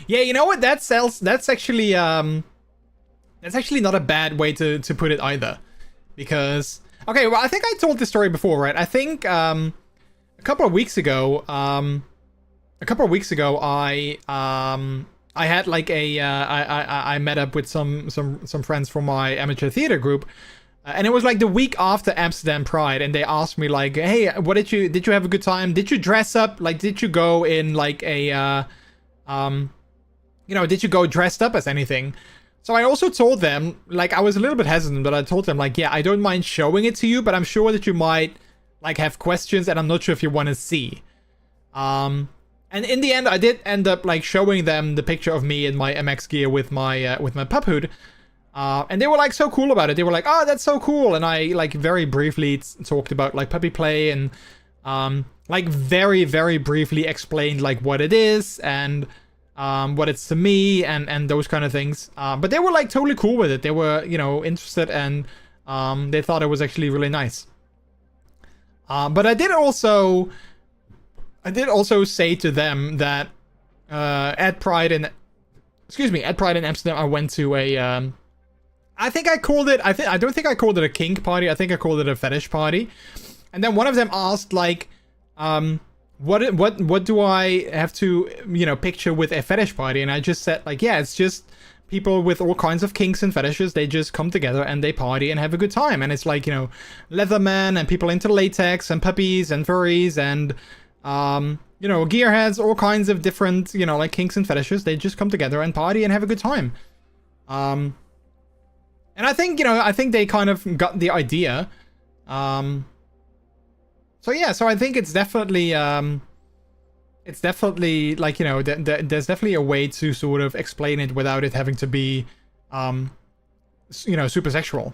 Yeah, you know what? That's actually not a bad way to put it either. Because, okay, well, I think I told this story before, right? I think a couple of weeks ago, I had like I met up with some friends from my amateur theater group, and it was like the week after Amsterdam Pride, and they asked me like, hey, what did you have a good time? Did you dress up? Like, did you go in like a you know, did you go dressed up as anything? So I also told them, like, I was a little bit hesitant, but I told them, like, yeah, I don't mind showing it to you, but I'm sure that you might, like, have questions, and I'm not sure if you want to see. And in the end, I did end up, like, showing them the picture of me in my MX gear with my pup hood. And they were, like, so cool about it. They were like, oh, that's so cool. And I, like, very briefly talked about, like, puppy play and, like, very, very briefly explained, like, what it is and... what it's to me and those kind of things. But they were like totally cool with it. They were, you know, interested and they thought it was actually really nice. But I did also say to them that at Pride in Amsterdam, I went to a I think I called it I don't think I called it a kink party. I think I called it a fetish party. And then one of them asked like what do I have to, you know, picture with a fetish party? And I just said, like, yeah, it's just people with all kinds of kinks and fetishes. They just come together and they party and have a good time. And it's like, you know, Leatherman and people into latex and puppies and furries and, you know, gearheads, all kinds of different, you know, like kinks and fetishes. They just come together and party and have a good time. And I think, you know, I think they kind of got the idea. So yeah, so I think it's definitely like, you know, there's definitely a way to sort of explain it without it having to be, you know, super sexual.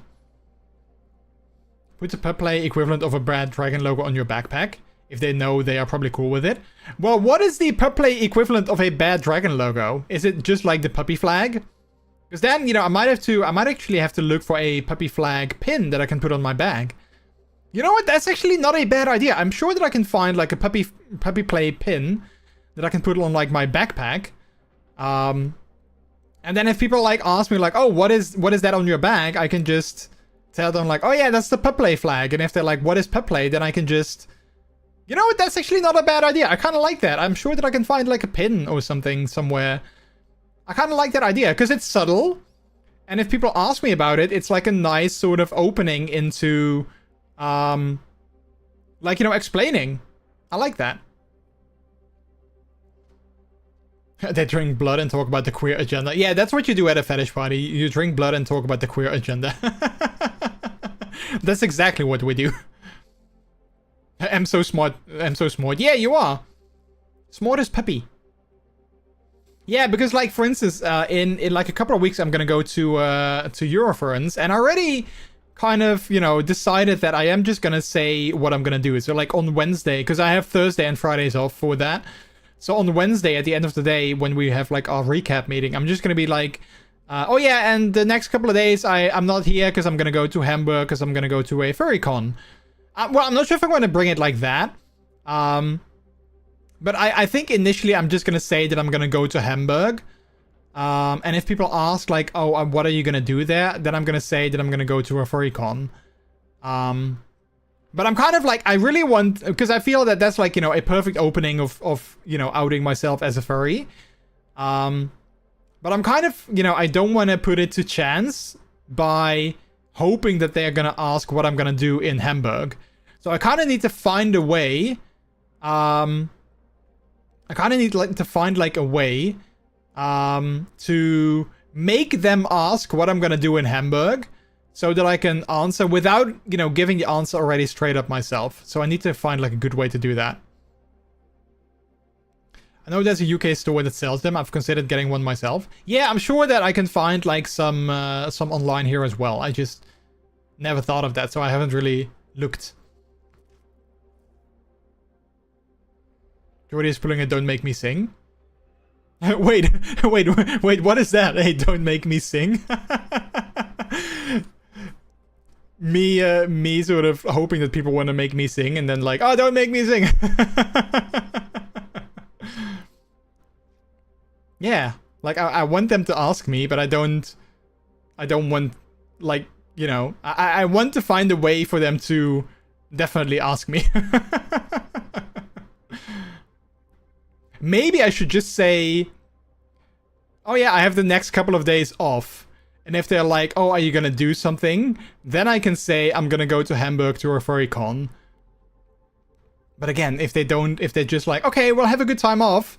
Put the pup play equivalent of a Bad Dragon logo on your backpack. If they know, they are probably cool with it. Well, what is the pup play equivalent of a Bad Dragon logo? Is it just like the puppy flag? Because then, you know, I might actually have to look for a puppy flag pin that I can put on my bag. You know what? That's actually not a bad idea. I'm sure that I can find like a puppy play pin that I can put on like my backpack. And then if people like ask me like, oh, what is that on your bag? I can just tell them like, oh yeah, that's the pup play flag. And if they're like, what is pup play? Then I can just, you know what? That's actually not a bad idea. I kind of like that. I'm sure that I can find like a pin or something somewhere. I kind of like that idea because it's subtle. And if people ask me about it, it's like a nice sort of opening into... like, you know, explaining. I like that. They drink blood and talk about the queer agenda. Yeah, that's what you do at a fetish party. You drink blood and talk about the queer agenda. That's exactly what we do. I'm so smart. I'm so smart. Yeah, you are. Smart as puppy. Yeah, because like, for instance, in like a couple of weeks, I'm gonna go to Eurofurence, and I already... kind of, you know, decided that I am just gonna say what I'm gonna do. So like on Wednesday, because I have Thursday and Fridays off for that. So on Wednesday at the end of the day, when we have like our recap meeting, I'm just gonna be like, oh yeah, and the next couple of days I'm not here because I'm gonna go to Hamburg because I'm gonna go to a furry con. Well, I'm not sure if I'm gonna bring it like that. But I think initially I'm just gonna say that I'm gonna go to Hamburg. And if people ask like, oh, what are you gonna do there? Then I'm gonna say that I'm gonna go to a furry con. But I'm kind of like, I really want, because I feel that that's like, you know, a perfect opening of you know, outing myself as a furry. But I'm kind of, you know, I don't want to put it to chance by hoping that they're gonna ask what I'm gonna do in Hamburg. So I kind of need to find a way. I kind of need to find like a way to make them ask what I'm gonna do in Hamburg, so that I can answer without, you know, giving the answer already straight up myself. So I need to find like a good way to do that. I know there's a UK store that sells them. I've considered getting one myself. Yeah, I'm sure that I can find like some online here as well. I just never thought of that, so I haven't really looked. Jordy is pulling a "Don't Make Me Sing." wait, what is that? Hey, "Don't Make Me Sing." me sort of hoping that people want to make me sing, and then like, oh, don't make me sing. Yeah, like I want them to ask me, but I don't want, like, you know, I want to find a way for them to definitely ask me. Maybe I should just say, oh yeah, I have the next couple of days off. And if they're like, oh, are you gonna do something? Then I can say I'm gonna go to Hamburg to a furry con. But again, if they're just like, okay, well, have a good time off,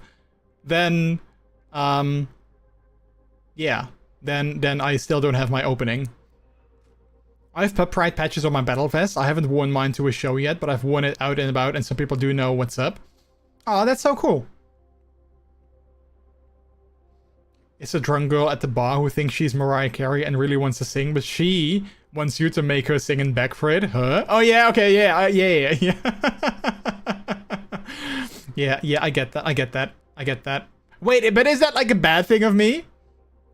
then, yeah, then I still don't have my opening. I have Pup Pride patches on my battle vest. I haven't worn mine to a show yet, but I've worn it out and about, and some people do know what's up. Oh, that's so cool. It's a drunk girl at the bar who thinks she's Mariah Carey and really wants to sing, but she wants you to make her sing in back for it. Huh? Oh yeah, okay, yeah. Yeah, I get that. Wait, but is that like a bad thing of me?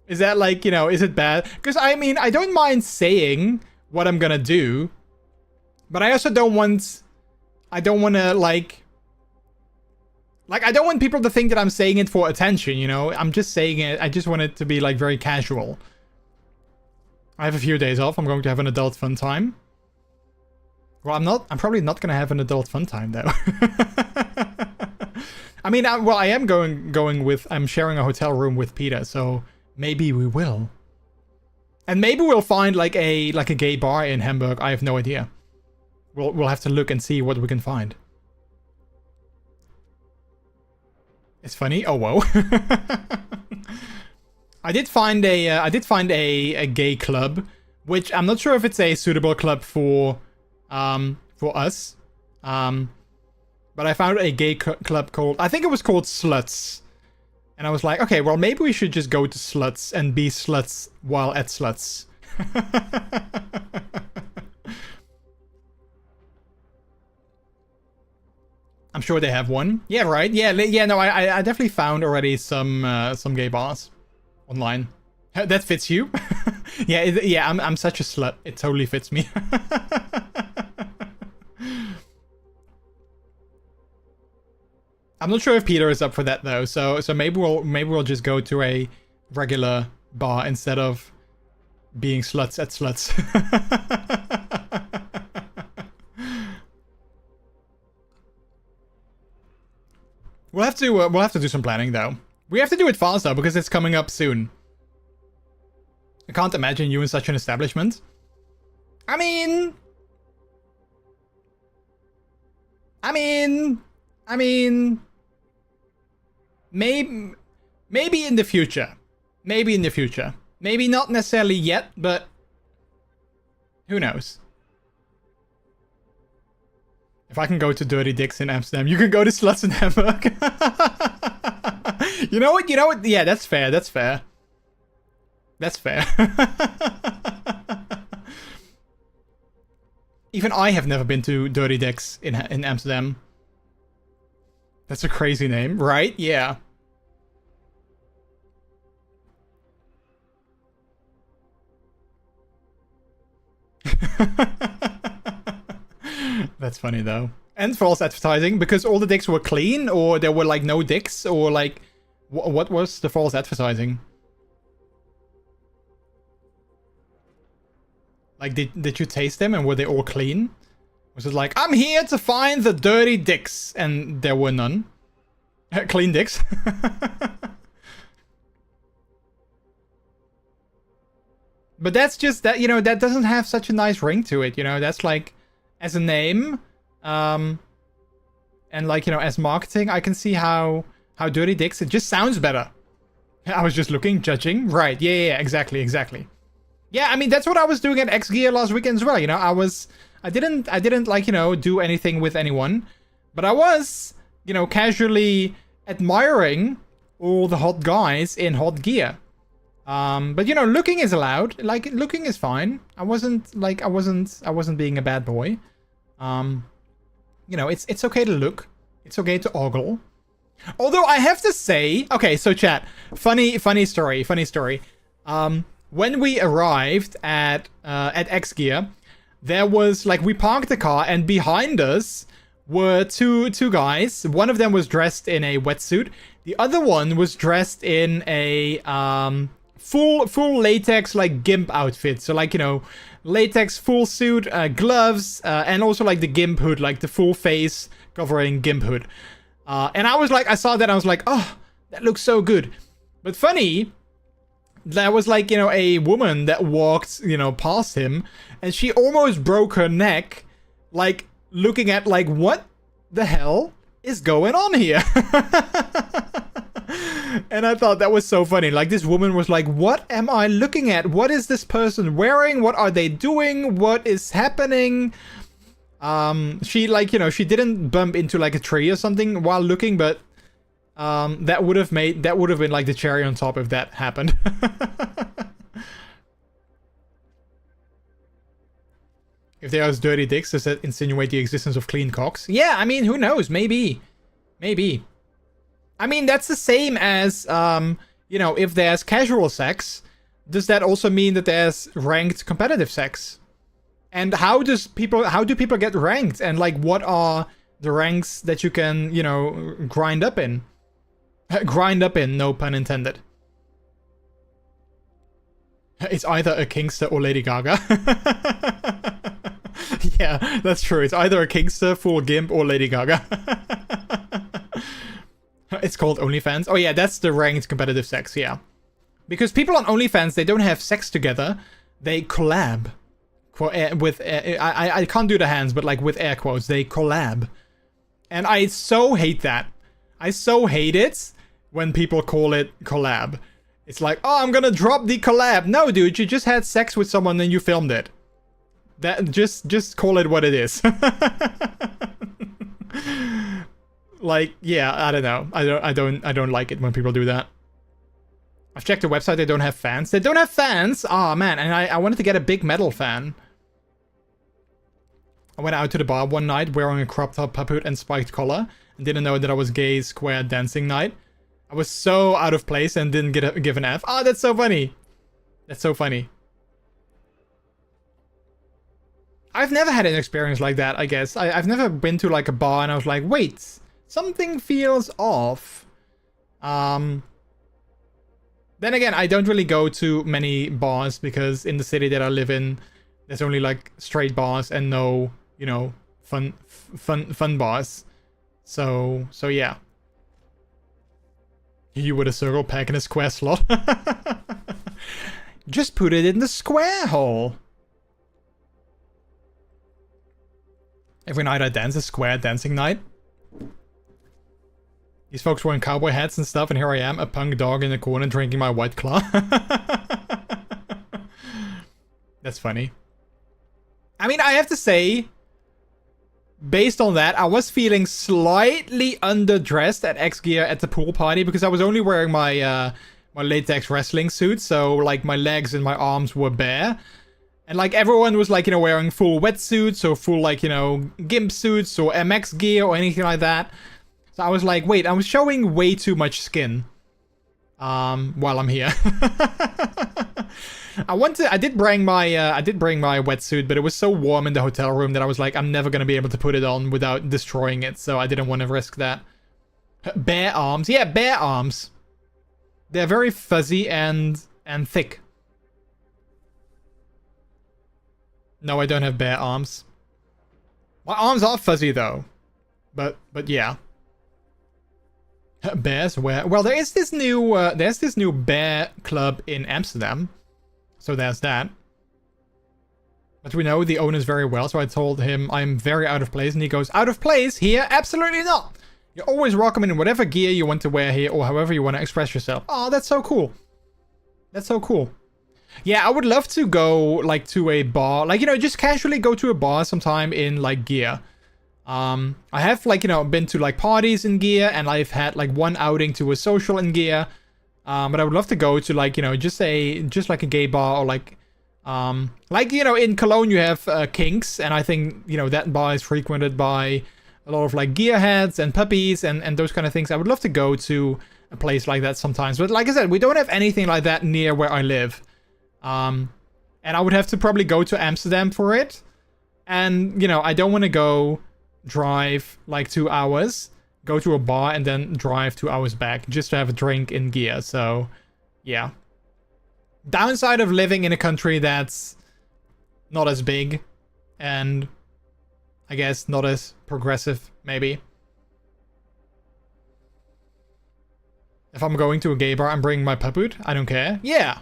Is that like, you know, is it bad? Because I mean, I don't mind saying what I'm gonna do, but I also don't want to like, I don't want people to think that I'm saying it for attention, you know? I'm just saying it. I just want it to be, like, very casual. I have a few days off. I'm going to have an adult fun time. Well, I'm probably not going to have an adult fun time, though. I mean, I am going with... I'm sharing a hotel room with Peter, so maybe we will. And maybe we'll find, like a gay bar in Hamburg. I have no idea. We'll have to look and see what we can find. It's funny. Oh whoa! I did find a gay club, which I'm not sure if it's a suitable club for us. But I found a gay club called, I think it was called Sluts, and I was like, okay, well maybe we should just go to Sluts and be sluts while at Sluts. I'm sure they have one. Yeah, right. Yeah, no, I definitely found already some gay bars online. That fits you? Yeah, I'm such a slut. It totally fits me. I'm not sure if Peter is up for that though. So maybe we'll just go to a regular bar instead of being sluts at Sluts. We'll have to do some planning though. We have to do it fast though, because it's coming up soon. I can't imagine you in such an establishment. I mean, maybe in the future. Maybe in the future. Maybe not necessarily yet, but who knows? If I can go to Dirty Dicks in Amsterdam, you can go to Sluts in Hamburg. You know what? Yeah, that's fair. That's fair. Even I have never been to Dirty Dicks in Amsterdam. That's a crazy name, right? Yeah. That's funny though. And false advertising, because all the dicks were clean, or there were like no dicks, or like what was the false advertising? Like did you taste them and were they all clean? Was it like, I'm here to find the dirty dicks, and there were none? Clean dicks. But that's just that, you know, that doesn't have such a nice ring to it, you know. That's like, as a name, and like, you know, as marketing, I can see how Dirty Dicks, it just sounds better. I was just looking, judging. Right, yeah, exactly. Yeah, I mean, that's what I was doing at XGEAR last weekend as well, you know. I didn't like, you know, do anything with anyone, but I was, you know, casually admiring all the hot guys in hot gear. But you know, looking is allowed. Like, looking is fine. I wasn't being a bad boy. You know, it's okay to look. It's okay to ogle. Although I have to say, okay, so chat, funny story. When we arrived at XGEAR, there was like, we parked the car and behind us were two guys. One of them was dressed in a wetsuit. The other one was dressed in a full latex like gimp outfit. So like, you know, latex full suit, gloves, and also like the gimp hood, like the full face covering gimp hood. And I was like, I saw that, I was like, oh, that looks so good. But funny, there was like, you know, a woman that walked, you know, past him, and she almost broke her neck, like looking at like, what the hell is going on here? And I thought that was so funny. Like, this woman was like, what am I looking at? What is this person wearing? What are they doing? What is happening? She, like, you know, she didn't bump into like a tree or something while looking, but that would have been like the cherry on top if that happened. If they are dirty dicks, does that insinuate the existence of clean cocks? Yeah, I mean, who knows? Maybe. I mean, that's the same as, you know, if there's casual sex, does that also mean that there's ranked competitive sex? And how do people get ranked? And like, what are the ranks that you can, you know, grind up in? Grind up in, no pun intended. It's either a Kingster or Lady Gaga. Yeah, that's true. It's either a Kingster, full gimp, or Lady Gaga. It's called OnlyFans. Oh yeah, that's the ranked competitive sex, yeah. Because people on OnlyFans, they don't have sex together. They collab. I can't do the hands, but like with air quotes, they collab. And I so hate that. I so hate it when people call it collab. It's like, oh, I'm gonna drop the collab. No, dude, you just had sex with someone and you filmed it. That just call it what it is. Like, yeah, I don't know. I don't like it when people do that. I've checked the website, they don't have fans. They don't have fans? Oh man, and I wanted to get a big metal fan. I went out to the bar one night wearing a crop top puppet and spiked collar and didn't know that I was gay square dancing night. I was so out of place and didn't give an F. Oh, that's so funny. That's so funny. I've never had an experience like that, I guess. I've never been to like a bar and I was like, wait, something feels off. Then again, I don't really go to many bars because in the city that I live in, there's only like straight bars and no, you know, fun bars. So yeah. You with a circle pack in a square slot. Just put it in the square hole. Every night I dance a square dancing night. These folks wearing cowboy hats and stuff, and here I am, a punk dog in the corner drinking my White Claw. That's funny. I mean, I have to say, based on that, I was feeling slightly underdressed at XGEAR at the pool party because I was only wearing my my latex wrestling suit, so like my legs and my arms were bare. And like everyone was like, you know, wearing full wetsuits or full like, you know, gimp suits or MX gear or anything like that. So I was like, wait, I'm showing way too much skin while I'm here. I did bring my wetsuit, but it was so warm in the hotel room that I was like, I'm never gonna be able to put it on without destroying it, so I didn't want to risk that. Bare arms, yeah, bare arms. They're very fuzzy and thick. No, I don't have bare arms. My arms are fuzzy though, but yeah. Bears where? Well, there's this new bear club in Amsterdam. So there's that. But we know the owners very well, so I told him I'm very out of place, and he goes, out of place here? Absolutely not! You're always welcome in whatever gear you want to wear here, or however you want to express yourself. Oh, that's so cool. That's so cool. Yeah, I would love to go, like, to a bar. Like, you know, just casually go to a bar sometime in, like, gear. I have, like, you know, been to, like, parties in gear, and I've had, like, one outing to a social in gear. But I would love to go to, like, you know, just like a gay bar, or, like, you know, in Cologne you have Kinks, and I think, you know, that bar is frequented by a lot of like gearheads and puppies and those kind of things. I would love to go to a place like that sometimes, but like I said, we don't have anything like that near where I live. And I would have to probably go to Amsterdam for it, and you know, I don't want to go drive like 2 hours, go to a bar and then drive 2 hours back just to have a drink in gear. So yeah. Downside of living in a country that's not as big and I guess not as progressive, maybe. If I'm going to a gay bar, I'm bringing my paput. I don't care. Yeah.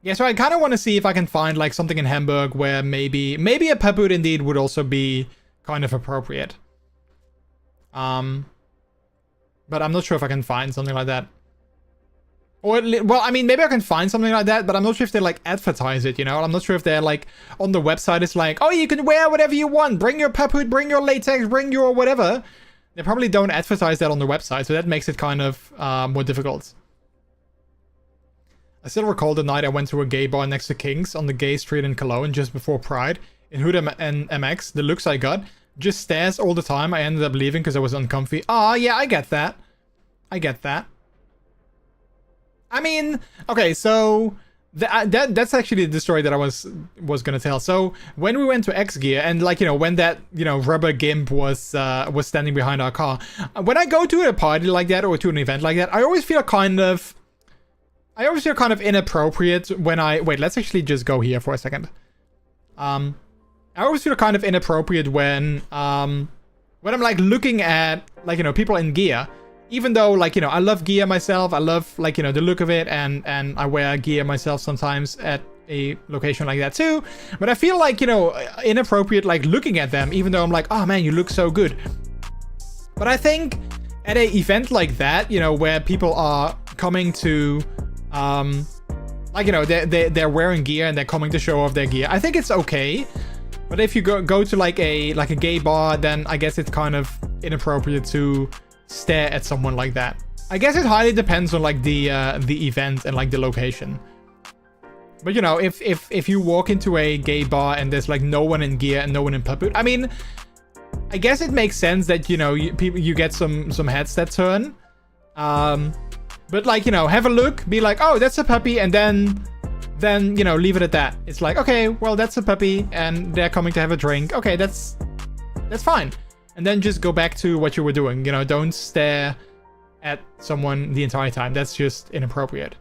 Yeah, so I kind of want to see if I can find like something in Hamburg where maybe a paput indeed would also be kind of appropriate. But I'm not sure if I can find something like that. Or, well, I mean, maybe I can find something like that, but I'm not sure if they, like, advertise it, you know? I'm not sure if they're, like, on the website, it's like, oh, you can wear whatever you want. Bring your paput, bring your latex, bring your whatever. They probably don't advertise that on the website, so that makes it kind of more difficult. I still recall the night I went to a gay bar next to King's on the gay street in Cologne just before Pride. In Hood and MX, the looks I got, just stares all the time. I ended up leaving because I was uncomfy. Ah, yeah, I get that. I get that. I mean, okay, so that's actually the story that I was gonna tell. So when we went to XGEAR, and like, you know, when that, you know, rubber gimp was standing behind our car, when I go to a party like that or to an event like that, I always feel kind of inappropriate when wait, let's actually just go here for a second. I always feel kind of inappropriate when I'm like looking at, like, you know, people in gear. Even though, like, you know, I love gear myself, I love, like, you know, the look of it, and I wear gear myself sometimes at a location like that too. But I feel like, you know, inappropriate, like, looking at them, even though I'm like, oh man, you look so good. But I think at an event like that, you know, where people are coming to, like, you know, they're wearing gear and they're coming to show off their gear, I think it's okay. But if you go to like a gay bar, then I guess it's kind of inappropriate to stare at someone like that. I guess it highly depends on like the event and like the location. But you know, if you walk into a gay bar and there's like no one in gear and no one in paput, I mean, I guess it makes sense that, you know, you get some heads that turn. But like, you know, have a look, be like, oh, that's a puppy, and then you know, leave it at that. It's like, okay, well, that's a puppy and they're coming to have a drink. Okay, that's fine. And then just go back to what you were doing. You know, don't stare at someone the entire time. That's just inappropriate.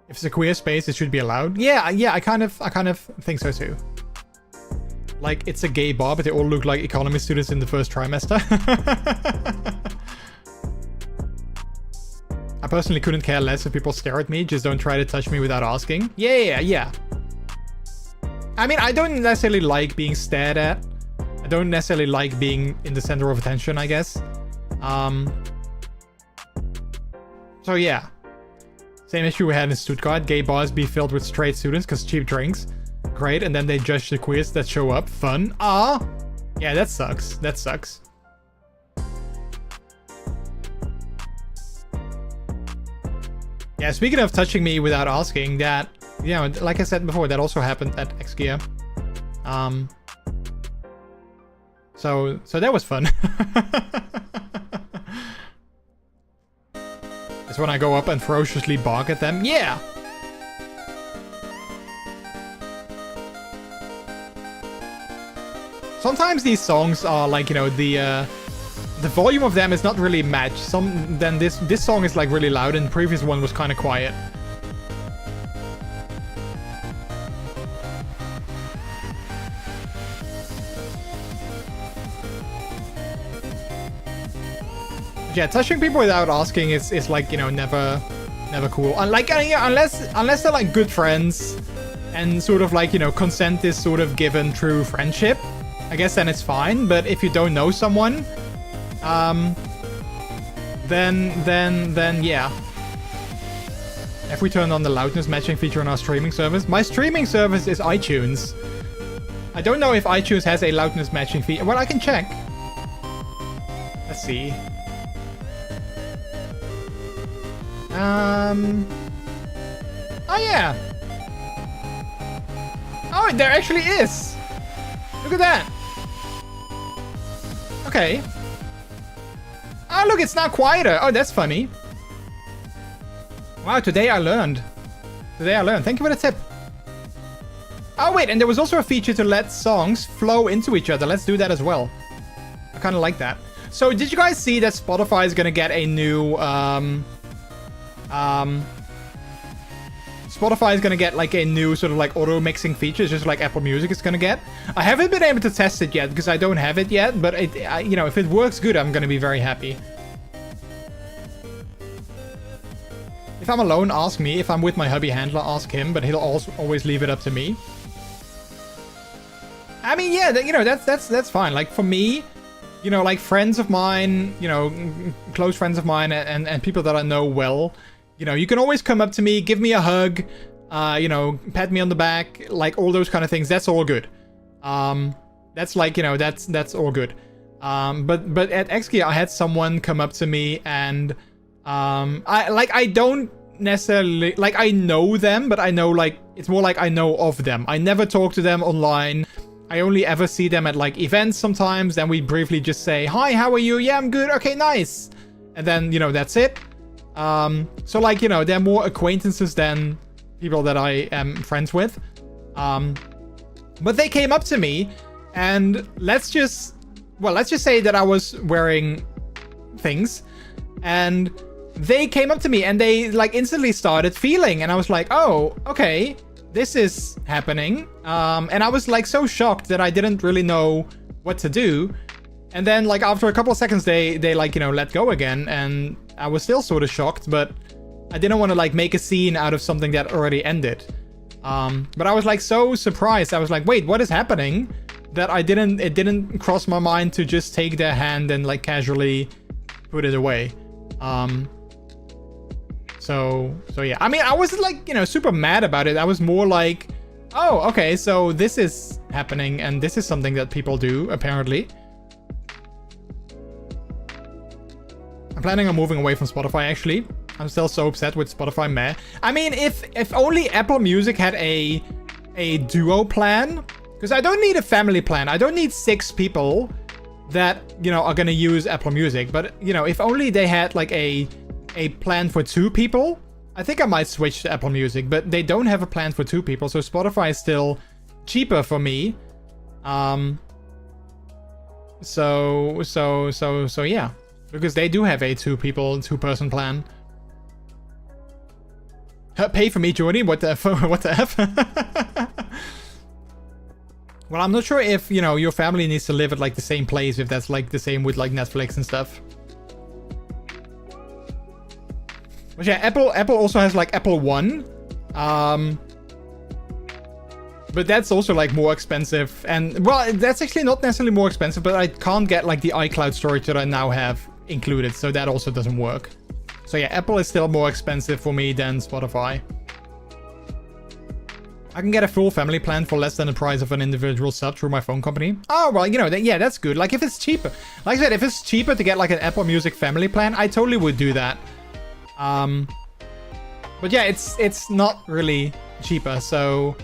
If it's a queer space, it should be allowed. Yeah, I kind of think so too. Like, it's a gay bar, but they all look like economy students in the first trimester. I personally couldn't care less if people stare at me. Just don't try to touch me without asking. Yeah. I mean, I don't necessarily like being stared at. I don't necessarily like being in the center of attention, I guess. So yeah. Same issue we had in Stuttgart. Gay bars be filled with straight students because cheap drinks. Great, and then they judge the queers that show up. Fun. Ah! Yeah, that sucks. That sucks. Yeah, speaking of touching me without asking, that, you know, like I said before, that also happened at XGEAR. So that was fun. It's when I go up and ferociously bark at them. Yeah! Sometimes these songs are like, you know, the volume of them is not really matched. Then this song is like really loud and the previous one was kind of quiet. Yeah, touching people without asking is like, you know, never never cool. Like, yeah, unless they're like good friends and sort of like, you know, consent is sort of given through friendship, I guess then it's fine. But if you don't know someone, then yeah. Have we turned on the loudness matching feature on our streaming service? My streaming service is iTunes. I don't know if iTunes has a loudness matching feature. Well, I can check. Let's see. Oh yeah. Oh, there actually is. Look at that. Okay. Oh, look, it's now quieter. Oh, that's funny. Wow, today I learned. Thank you for the tip. Oh, wait, and there was also a feature to let songs flow into each other. Let's do that as well. I kind of like that. So, did you guys see that Spotify is going to get a new... Spotify is going to get like a new sort of like auto mixing feature, just like Apple Music is going to get. I haven't been able to test it yet because I don't have it yet, but you know, if it works good, I'm going to be very happy. If I'm alone, ask me. If I'm with my hubby handler, ask him, but he'll also always leave it up to me. I mean, yeah, you know, that's fine. Like for me, you know, like friends of mine, you know, close friends of mine and people that I know well, you know, you can always come up to me, give me a hug, you know, pat me on the back, like all those kind of things. That's all good. That's like, you know, that's all good. But at XGEAR, I had someone come up to me and I don't necessarily, like, I know them, but I know, like, it's more like I know of them. I never talk to them online. I only ever see them at, like, events sometimes. Then we briefly just say, hi, how are you? Yeah, I'm good. Okay, nice. And then, you know, that's it. So, like, you know, they're more acquaintances than people that I am friends with. But they came up to me, and let's just say that I was wearing things, and they came up to me and they like instantly started feeling, and I was like, oh, okay, this is happening. And I was like so shocked that I didn't really know what to do. And then like after a couple of seconds, they like, you know, let go again, and I was still sort of shocked, but I didn't want to like make a scene out of something that already ended. But I was like so surprised. I was like, wait, what is happening? That it didn't cross my mind to just take their hand and like casually put it away. So yeah, I mean, I wasn't like, you know, super mad about it. I was more like, oh, okay, so this is happening and this is something that people do, apparently. I'm planning on moving away from Spotify, actually. I'm still so upset with Spotify, meh. I mean, if only Apple Music had a duo plan, because I don't need a family plan. I don't need 6 people that, you know, are gonna use Apple Music. But, you know, if only they had like a plan for 2 people, I think I might switch to Apple Music. But they don't have a plan for 2 people, so Spotify is still cheaper for me. So yeah, because they do have a 2-person plan. Pay for me, Jordy? What the F? Well, I'm not sure if, you know, your family needs to live at like the same place, if that's like the same with like Netflix and stuff. But yeah, Apple also has like Apple One. But that's also like more expensive. And well, that's actually not necessarily more expensive, but I can't get like the iCloud storage that I now have included. So that also doesn't work. So yeah, Apple is still more expensive for me than Spotify. I can get a full family plan for less than the price of an individual sub through my phone company. Oh, well, you know, yeah, that's good. Like, if it's cheaper. Like I said, if it's cheaper to get, like, an Apple Music family plan, I totally would do that. But yeah, it's not really cheaper, so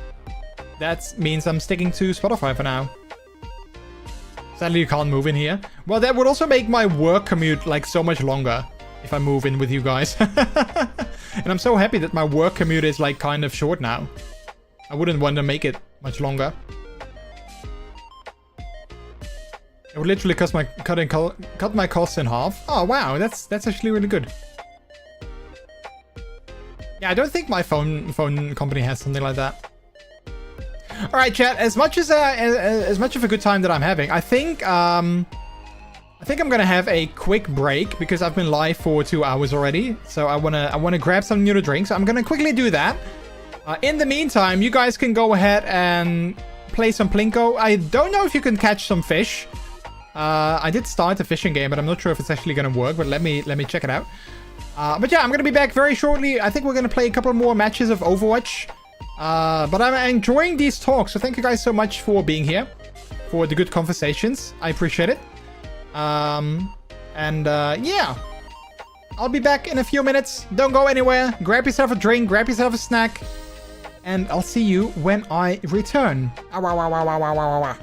that means I'm sticking to Spotify for now. Sadly, you can't move in here. Well, that would also make my work commute, like, so much longer if I move in with you guys. And I'm so happy that my work commute is, like, kind of short now. I wouldn't want to make it much longer. It would literally cut my costs in half. Oh wow, that's actually really good. Yeah, I don't think my phone company has something like that. All right, chat. As much of a good time that I'm having, I think think I'm gonna have a quick break because I've been live for 2 hours already. So I wanna grab some new to drink. So I'm gonna quickly do that. In the meantime, you guys can go ahead and play some Plinko. I don't know if you can catch some fish. I did start a fishing game, but I'm not sure if it's actually gonna work. But let me check it out. But yeah, I'm gonna be back very shortly. I think we're gonna play a couple more matches of Overwatch. But I'm enjoying these talks, so thank you guys so much for being here, for the good conversations. I appreciate it. Yeah, I'll be back in a few minutes. Don't go anywhere. Grab yourself a drink, grab yourself a snack, and I'll see you when I return. Ow, ow, ow, ow, ow, ow, ow, ow.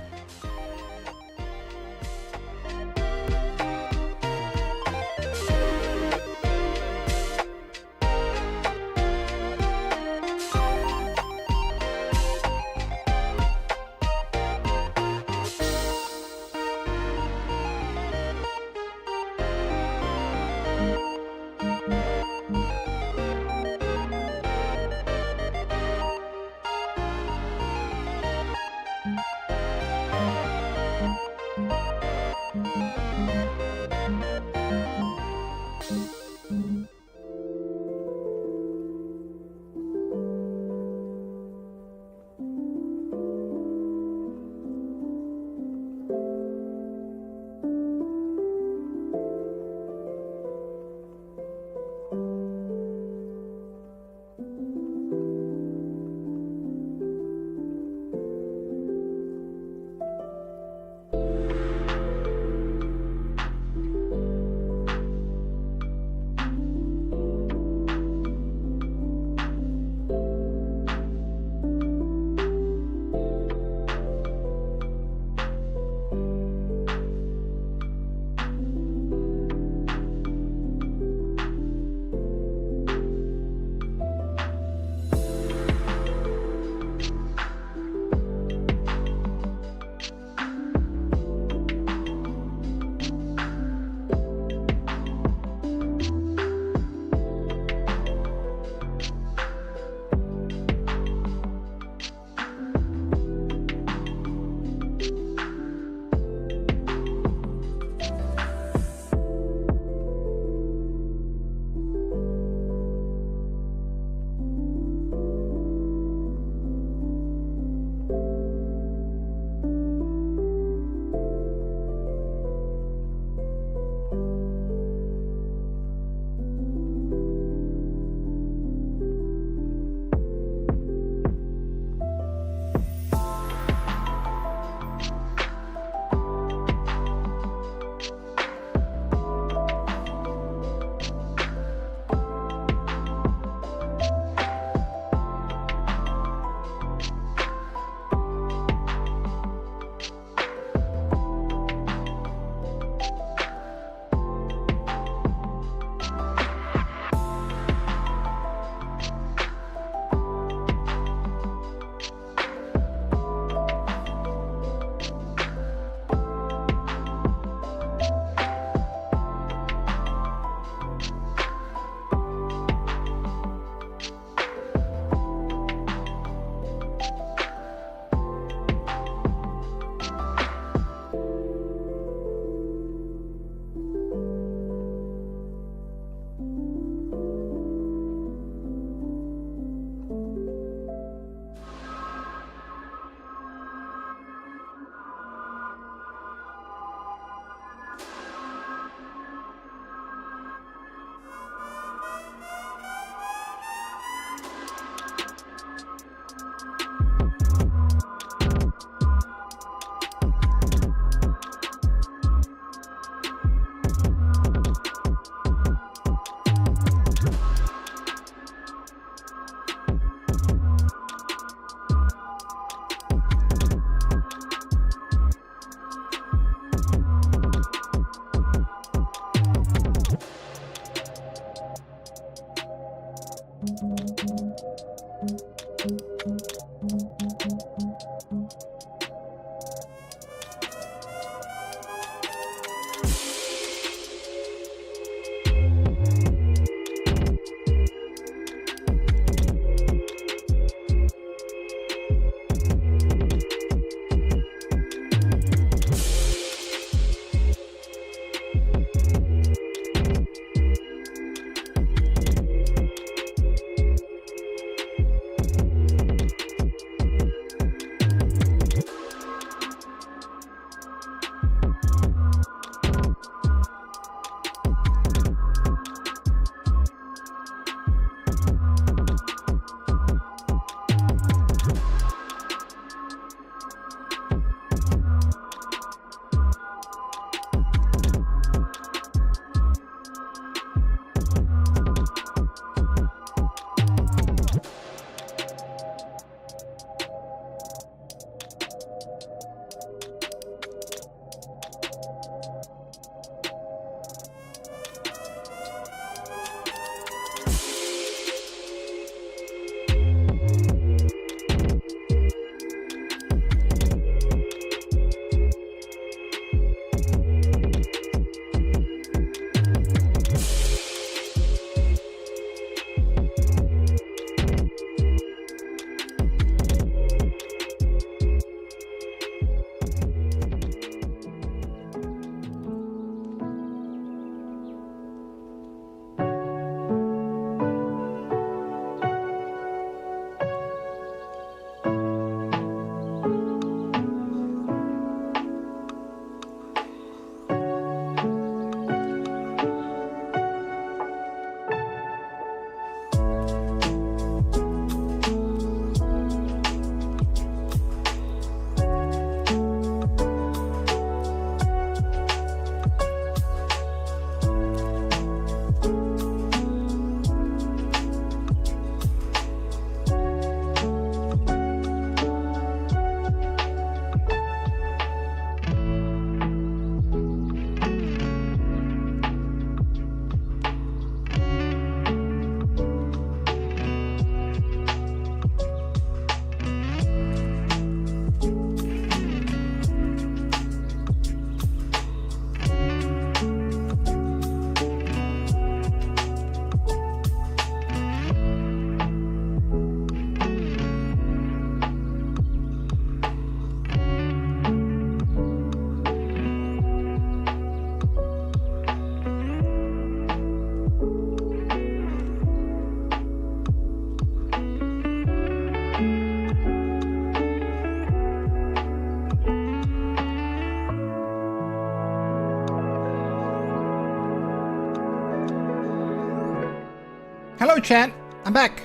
Hello, chat. I'm back.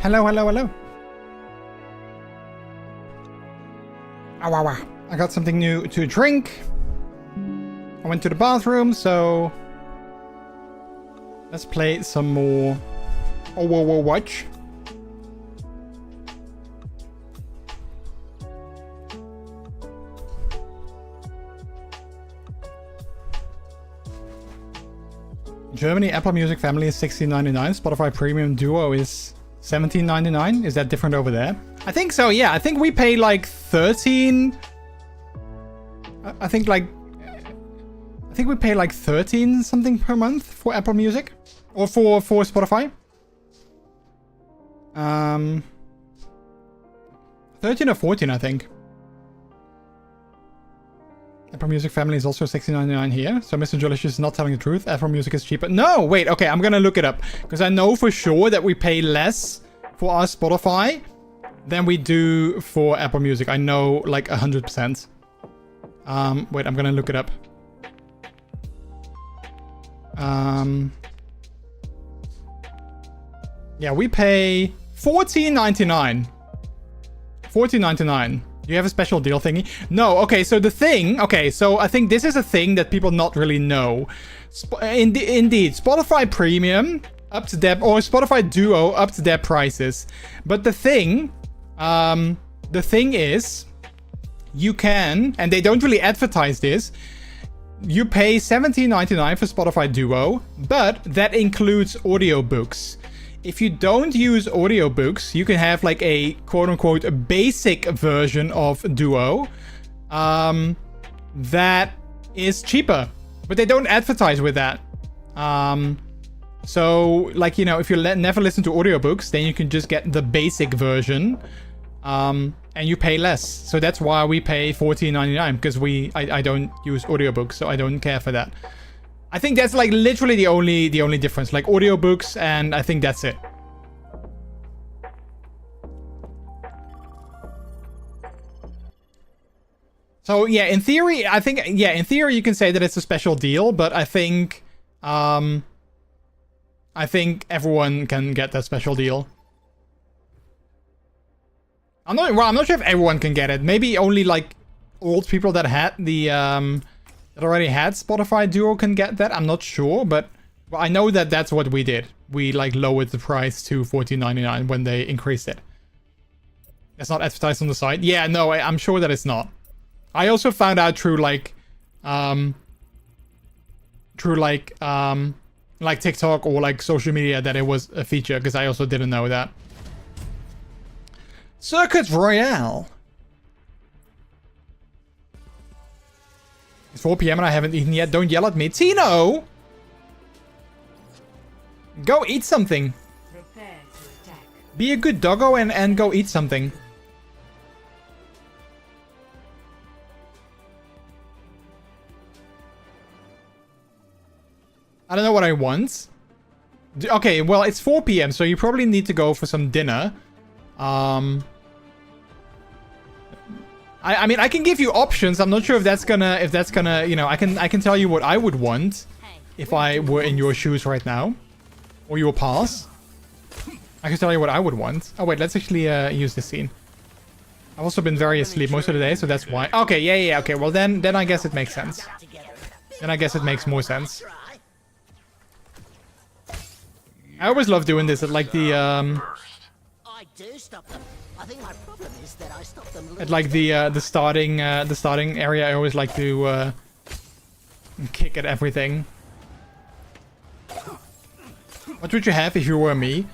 Hello, hello, hello. Ow, ow, ow. I got something new to drink. I went to the bathroom, so let's play some more Overwatch. Germany Apple Music family is $16.99. Spotify Premium Duo is $17.99. Is that different over there? I think so, yeah. I think we pay like 13. I think we pay like 13 something per month for Apple Music. Or for Spotify. 13 or 14, I think. Apple Music family is also $16.99 here. So MrJordilicious is not telling the truth. Apple Music is cheaper. No, wait. Okay, I'm gonna look it up. Because I know for sure that we pay less for our Spotify than we do for Apple Music. I know like 100%. Wait, I'm gonna look it up. Yeah, we pay $14.99. $14.99. Do you have a special deal thingy? No, okay, so the thing... Okay, so I think this is a thing that people not really know. Indeed, Spotify Premium, up to their... Or Spotify Duo, up to their prices. But the thing is... You can... And they don't really advertise this. You pay $17.99 for Spotify Duo, but that includes audiobooks. If you don't use audiobooks, you can have like a quote-unquote basic version of Duo that is cheaper, but they don't advertise with that. So like, you know, if you never listen to audiobooks, then you can just get the basic version and you pay less. So that's why we pay $14.99, because I don't use audiobooks, so I don't care for that. I think that's like literally the only difference, like audiobooks, and I think that's it. So yeah, in theory, I think in theory you can say that it's a special deal, but I think everyone can get that special deal. I'm not sure if everyone can get it. Maybe only like old people that had the that already had Spotify Duo can get that. I'm not sure, but well, I know that that's what we did. We like lowered the price to $14.99 when they increased it. It's not advertised on the site. Yeah, no, I'm sure that it's not. I also found out through like TikTok or like social media that it was a feature, because I also didn't know that. Circuit Royale. It's 4 PM and I haven't eaten yet. Don't yell at me. Tino! Go eat something. Prepare to attack. Be a good doggo and go eat something. I don't know what I want. Okay, well, it's 4 PM, so you probably need to go for some dinner. I mean, I can give you options. I'm not sure if that's gonna, you know, I can tell you what I would want if I were in your shoes right now, or your pass. I can tell you what I would want. Oh wait, let's actually use this scene. I've also been very asleep most of the day, so that's why. Okay, yeah, okay. Well, then I guess it makes sense. Then I guess it makes more sense. I always love doing this at like the I do stop them. I think my problem is that I stop them. At like the starting area. I always like to kick at everything. What would you have if you were me?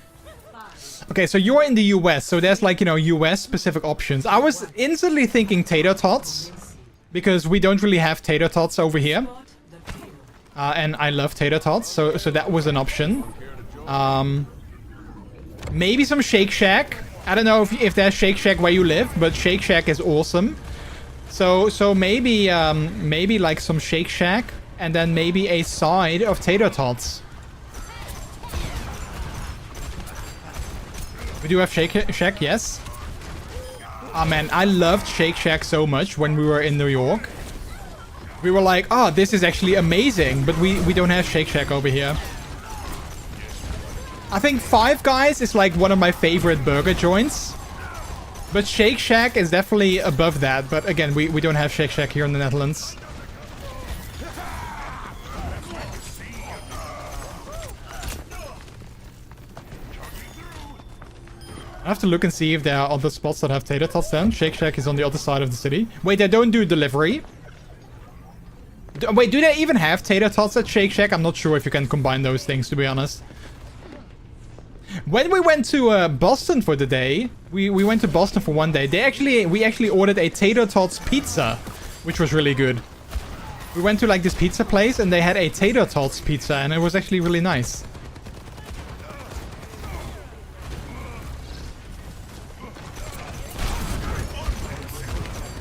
Okay, so you're in the US, so there's like, you know, US specific options. I was instantly thinking tater tots, because we don't really have tater tots over here. And I love tater tots, so that was an option. Maybe some Shake Shack. I don't know if there's Shake Shack where you live, but Shake Shack is awesome. So maybe maybe like some Shake Shack, and then maybe a side of tater tots. We do have Shake Shack, yes. Oh man, I loved Shake Shack so much when we were in New York. We were like, oh, this is actually amazing, but we don't have Shake Shack over here. I think Five Guys is like one of my favorite burger joints. But Shake Shack is definitely above that. But again, we don't have Shake Shack here in the Netherlands. I have to look and see if there are other spots that have tater tots then. Shake Shack is on the other side of the city. Wait, they don't do delivery? Wait, do they even have tater tots at Shake Shack? I'm not sure if you can combine those things, to be honest. When we went to Boston for the day, we went to Boston for one day. We actually ordered a tater tots pizza, which was really good. We went to like this pizza place and they had a tater tots pizza and it was actually really nice.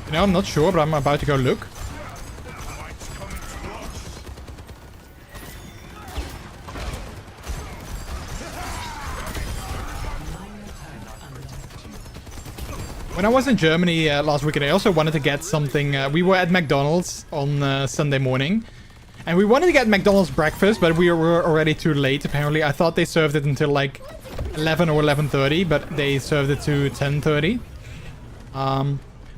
You know, I'm not sure, but I'm about to go look. When I was in Germany last weekend, I also wanted to get something. We were at McDonald's on Sunday morning. And we wanted to get McDonald's breakfast, but we were already too late, apparently. I thought they served it until like 11 or 11:30, but they served it to 10:30.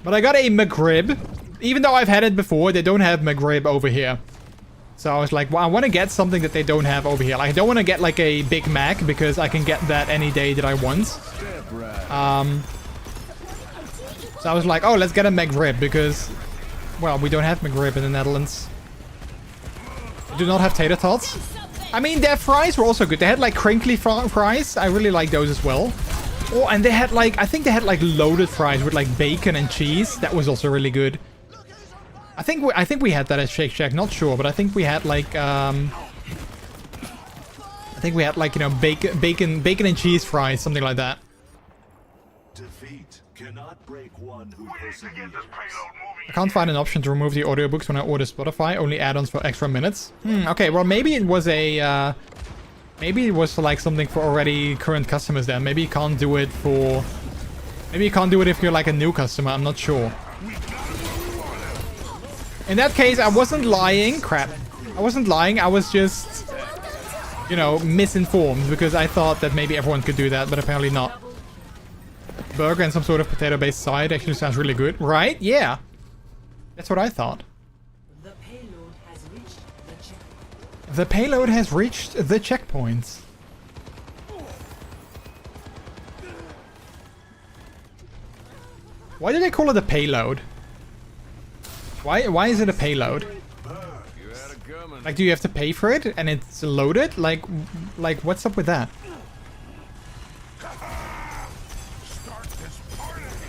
But I got a McRib. Even though I've had it before, they don't have McRib over here. So I was like, well, I want to get something that they don't have over here. Like, I don't want to get like a Big Mac because I can get that any day that I want. So I was like, oh, let's get a McRib because, well, we don't have McRib in the Netherlands. We do not have tater tots. I mean, their fries were also good. They had like crinkly fries. I really like those as well. Oh, and they had like, I think they had like loaded fries with like bacon and cheese. That was also really good. I think we had that at Shake Shack. Not sure, but I think we had like, you know, bacon and cheese fries, something like that. Defeat cannot break one who perseveres. I can't find an option to remove the audiobooks when I order Spotify. Only add-ons for extra minutes. Okay, well maybe it was a, maybe it was like something for already current customers then. Maybe you can't do it for... Maybe you can't do it if you're like a new customer. I'm not sure. In that case, I wasn't lying. Crap. I wasn't lying. I was just, you know, misinformed because I thought that maybe everyone could do that, but apparently not. Burger and some sort of potato-based side actually sounds really good. Right? Yeah. That's what I thought. The payload has reached the checkpoint. The payload has reached the checkpoints. Why do they call it a payload? Why is it a payload? Like, do you have to pay for it and it's loaded? Like what's up with that?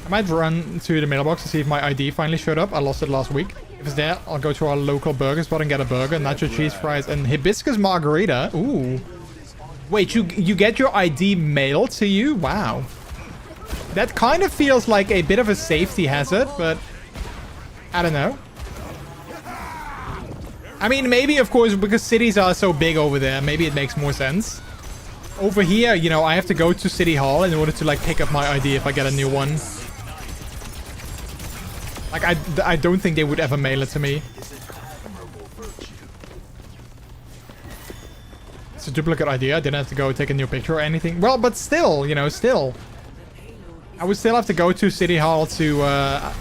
I might run to the mailbox to see if my ID finally showed up. I lost it last week. If it's there, I'll go to our local burger spot and get a burger, nacho cheese fries, and hibiscus margarita. Ooh. Wait, you get your ID mailed to you? Wow. That kind of feels like a bit of a safety hazard, but I don't know. I mean, maybe, of course, because cities are so big over there, maybe it makes more sense. Over here, you know, I have to go to City Hall in order to, like, pick up my ID if I get a new one. Like, I don't think they would ever mail it to me. It's a duplicate ID. I didn't have to go take a new picture or anything. Well, but still, you know, still. I would still have to go to City Hall to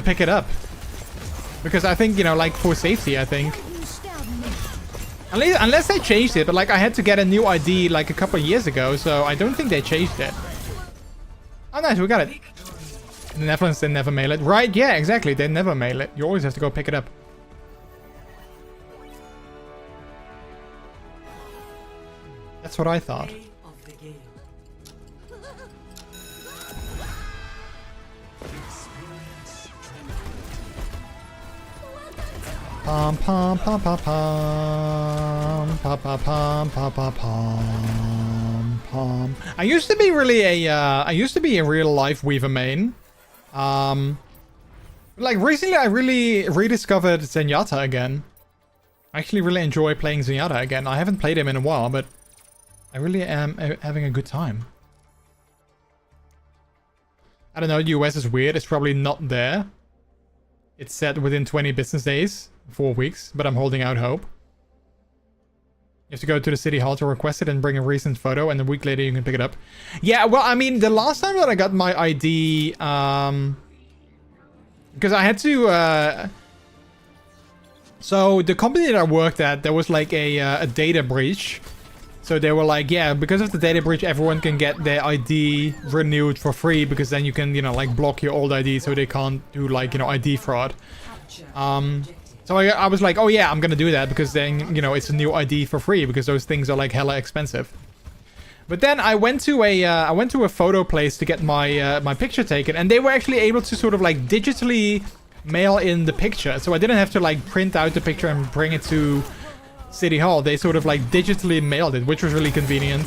pick it up. Because I think, you know, like, for safety, I think. Unless they changed it, but, like, I had to get a new ID, like, a couple of years ago, so I don't think they changed it. Oh, nice, we got it. In the Netherlands, they never mail it. Right, yeah, exactly, they never mail it. You always have to go pick it up. That's what I thought. Pom pom pom pom pom pom pom pom pom pom pom pom. I used to be really a real life Weaver main. Like recently I really rediscovered Zenyatta again. I actually really enjoy playing Zenyatta again. I haven't played him in a while, but I really am having a good time. I don't know, the US is weird. It's probably not there. It's set within 20 business days. 4 weeks, but I'm holding out hope. You have to go to the city hall to request it and bring a recent photo, and a week later you can pick it up. Yeah, well, I mean, the last time that I got my ID, because I had to, so the company that I worked at, there was like a data breach. So they were like, yeah, because of the data breach, everyone can get their ID renewed for free, because then you can, you know, like block your old ID so they can't do like, you know, ID fraud. So I was like, oh yeah, I'm gonna do that, because then, you know, it's a new ID for free, because those things are like hella expensive. But then I went to a photo place to get my my picture taken, and they were actually able to sort of like digitally mail in the picture. So I didn't have to like print out the picture and bring it to City Hall. They sort of like digitally mailed it, which was really convenient.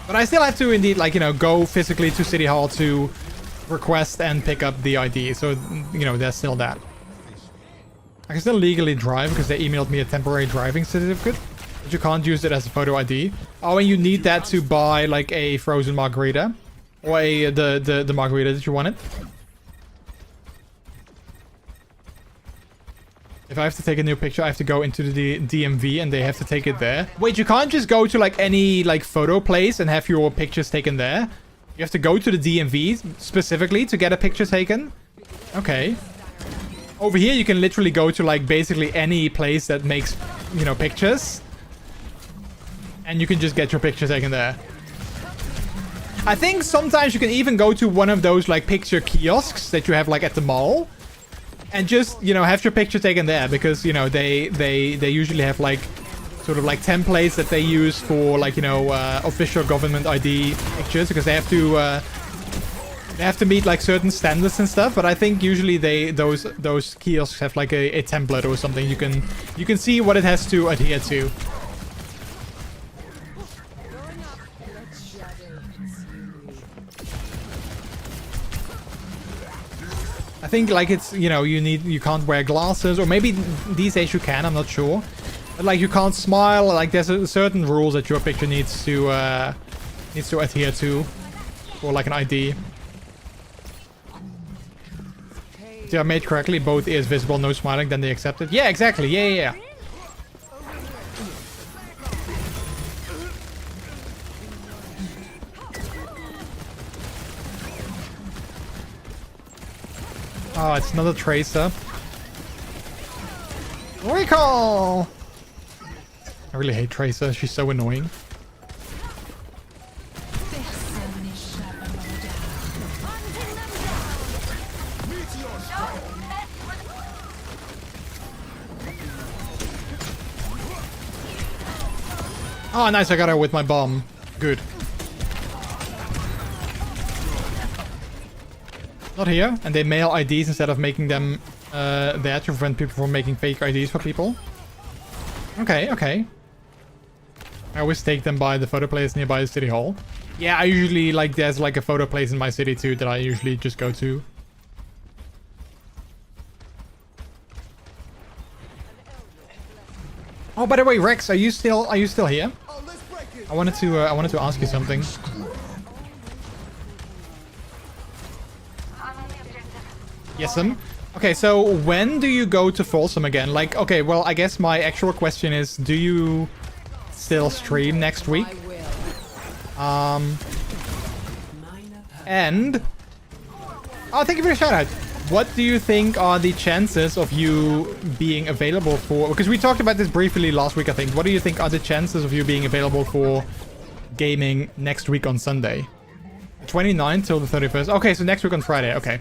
But I still have to indeed, like, you know, go physically to City Hall to request and pick up the ID. So, you know, there's still that. I can still legally drive because they emailed me a temporary driving certificate, but you can't use it as a photo ID. Oh, and you need that to buy like a frozen margarita, or the margarita that you wanted. If I have to take a new picture, I have to go into the DMV and they have to take it there. Wait, you can't just go to like any like photo place and have your pictures taken there? You have to go to the DMV specifically to get a picture taken? Okay. Over here, you can literally go to like basically any place that makes, you know, pictures. And you can just get your picture taken there. I think sometimes you can even go to one of those like picture kiosks that you have like at the mall. And just, you know, have your picture taken there, because, you know, they usually have like sort of like templates that they use for like, you know, official government ID pictures, because they have to meet like certain standards and stuff. But I think usually those kiosks have like a template or something. You can see what it has to adhere to. I think like it's, you know, you can't wear glasses, or maybe these days you can, I'm not sure. But like you can't smile, like there's certain rules that your picture needs to adhere to for like an ID. If they are made correctly, both ears visible, no smiling, then they accept it. Yeah, exactly. Yeah. Oh, it's another tracer. Recall! I really hate Tracer. She's so annoying. Oh, nice. I got her with my bomb. Good. Not here, and they mail IDs instead of making them there to prevent people from making fake IDs for people. Okay. I always take them by the photo place nearby the city hall. Yeah, I usually, like, there's like a photo place in my city too that I usually just go to. Oh, by the way, Rex, are you still here? I wanted to ask you something. Yes'm. Okay, so when do you go to Folsom again? Like, okay, well, I guess my actual question is, do you still stream next week? And... oh, thank you for the shout out. What do you think are the chances of you being available for... because we talked about this briefly last week, I think. What do you think are the chances of you being available for gaming next week on Sunday? 29th till the 31st. Okay, so next week on Friday. Okay.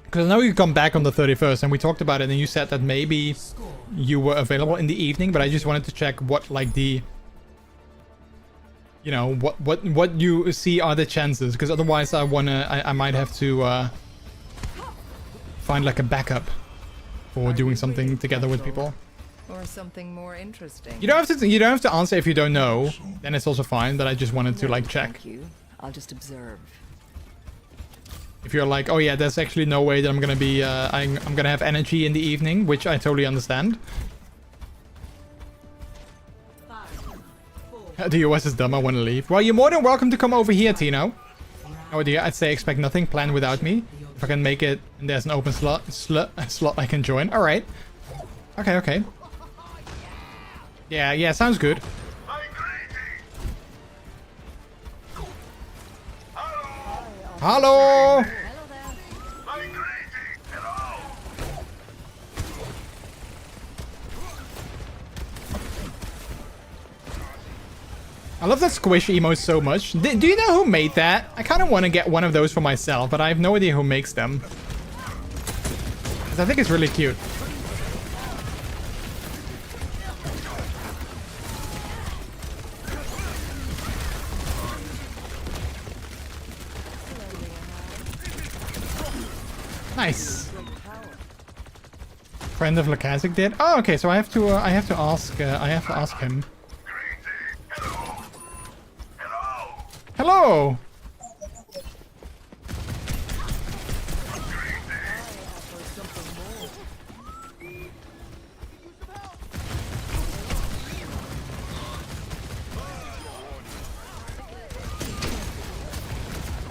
Because I know you come back on the 31st, and we talked about it, and you said that maybe you were available in the evening, but I just wanted to check what, like, the... you know, what you see are the chances, because otherwise I might have to find, like, a backup for doing something together with people. Or something more interesting. You don't have to answer if you don't know, then it's also fine, but I just wanted to, like, check. Thank you. I'll just observe. If you're like, oh yeah, there's actually no way that I'm gonna be, I'm gonna have energy in the evening, which I totally understand. The US is dumb, I wanna leave. Well, you're more than welcome to come over here, Tino. Oh dear, I'd say expect nothing, plan without me. if I can make it and there's an open slot I can join. All right. Okay, okay. Yeah, sounds good. Hello. I love that squish emote so much. Do you know who made that? I kind of want to get one of those for myself, but I have no idea who makes them. 'Cause I think it's really cute. Nice. Friend of Lakazik did. Oh, okay. So I have to ask him. Hello.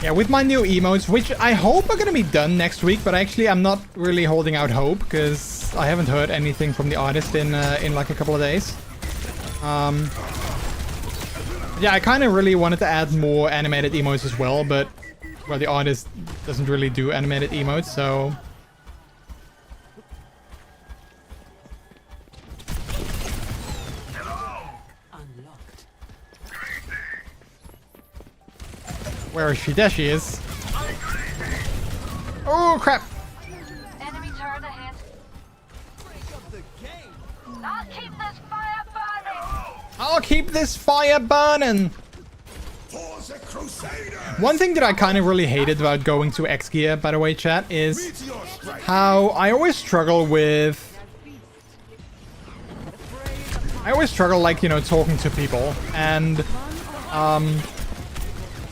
Yeah, with my new emotes, which I hope are gonna be done next week, but actually I'm not really holding out hope because I haven't heard anything from the artist in like a couple of days. Yeah, I kind of really wanted to add more animated emotes as well, but well, the artist doesn't really do animated emotes, so where is she? There she is. Oh crap! Enemy turret ahead. I'll keep this fire burning. I'll keep this fire burning. One thing that I kind of really hated about going to XGEAR, by the way, chat, is how I always struggle with... like, you know, talking to people. And,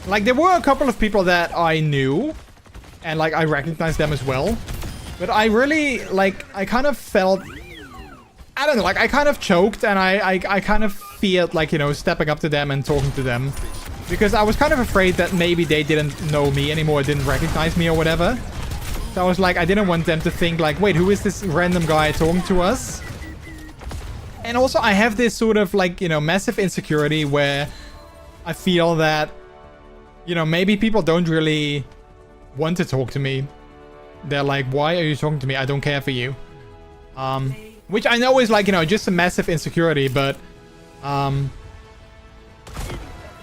like, there were a couple of people that I knew. And, like, I recognized them as well. But I really, like, I kind of felt... I don't know, like, I kind of choked and I kind of feared, like, you know, stepping up to them and talking to them. Because I was kind of afraid that maybe they didn't know me anymore, didn't recognize me or whatever. So I was like, I didn't want them to think, like, wait, who is this random guy talking to us? And also, I have this sort of, like, you know, massive insecurity where I feel that, you know, maybe people don't really want to talk to me. They're like, why are you talking to me? I don't care for you. Which I know is, like, you know, just a massive insecurity, but,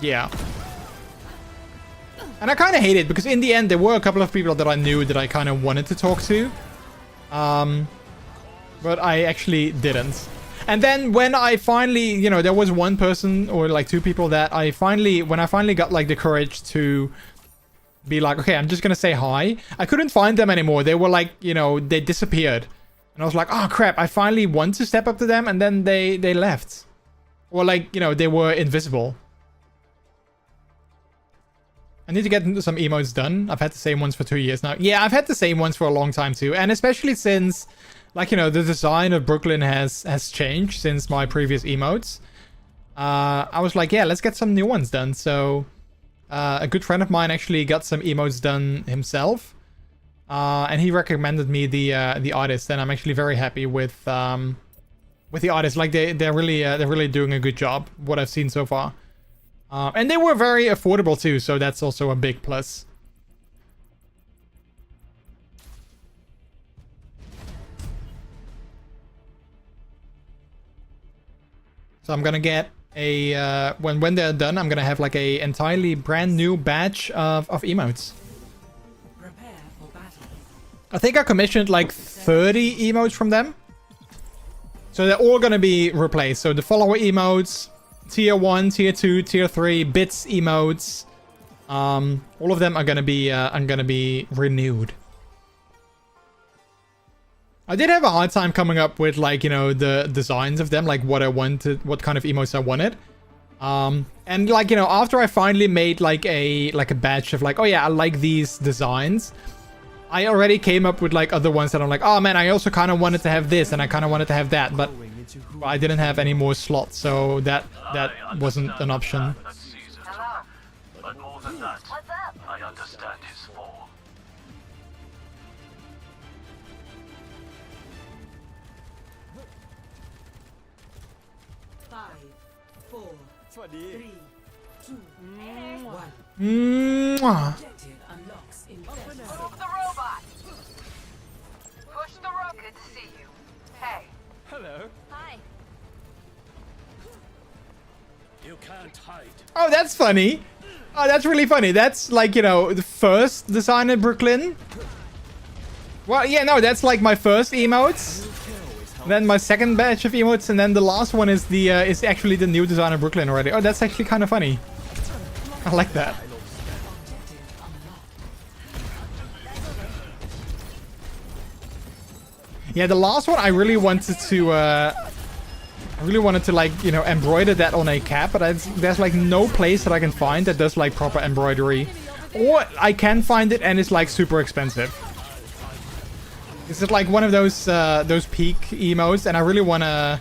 yeah. And I kind of hate it because in the end, there were a couple of people that I knew that I kind of wanted to talk to. But I actually didn't. And then when I finally, you know, there was one person or like two people that when I finally got like the courage to be like, okay, I'm just going to say hi. I couldn't find them anymore. They were like, you know, they disappeared. And I was like, oh crap, I finally want to step up to them. And then they left. Or like, you know, they were invisible. I need to get some emotes done. I've had the same ones for 2 years now. Yeah, I've had the same ones for a long time too. And especially since, like, you know, the design of Brooklyn has changed since my previous emotes. I was like, yeah, let's get some new ones done. So, a good friend of mine actually got some emotes done himself. And he recommended me the artist. And I'm actually very happy with the artist. Like, they're really doing a good job, what I've seen so far. And they were very affordable too, so that's also a big plus. So I'm gonna get a when they're done, I'm gonna have like a entirely brand new batch of emotes. Prepare for battle. I think I commissioned like 30 emotes from them. So they're all gonna be replaced. So the follower emotes, Tier 1, Tier 2, Tier 3, bits emotes. All of them are gonna be renewed. I did have a hard time coming up with, like, you know, the designs of them, like what I wanted, what kind of emotes I wanted. And like, you know, after I finally made like a batch of like, oh yeah, I like these designs, I already came up with like other ones that I'm like, oh man, I also kind of wanted to have this and I kind of wanted to have that, but I didn't have any more slots, so that wasn't an option. Hello. But more than that, What's up? I understand his form. 5, 4, 3, 2, 1. Mwah. Objective unlocks in 30 seconds. Move the robot. Push the robot. Good to see you. Hey. Hello. Hi. You can't hide. Oh, that's funny. Oh, that's really funny. That's like, you know, the first design in Brooklyn. Well, yeah, no, that's like my first emotes. Then my second batch of emotes, and then the last one is the is actually the new design in Brooklyn already. Oh, that's actually kind of funny. I like that. Yeah, the last one I really wanted to like, you know, embroider that on a cap, but there's like no place that I can find that does like proper embroidery, or I can find it and it's like super expensive. This is like one of those peak emotes, and I really wanna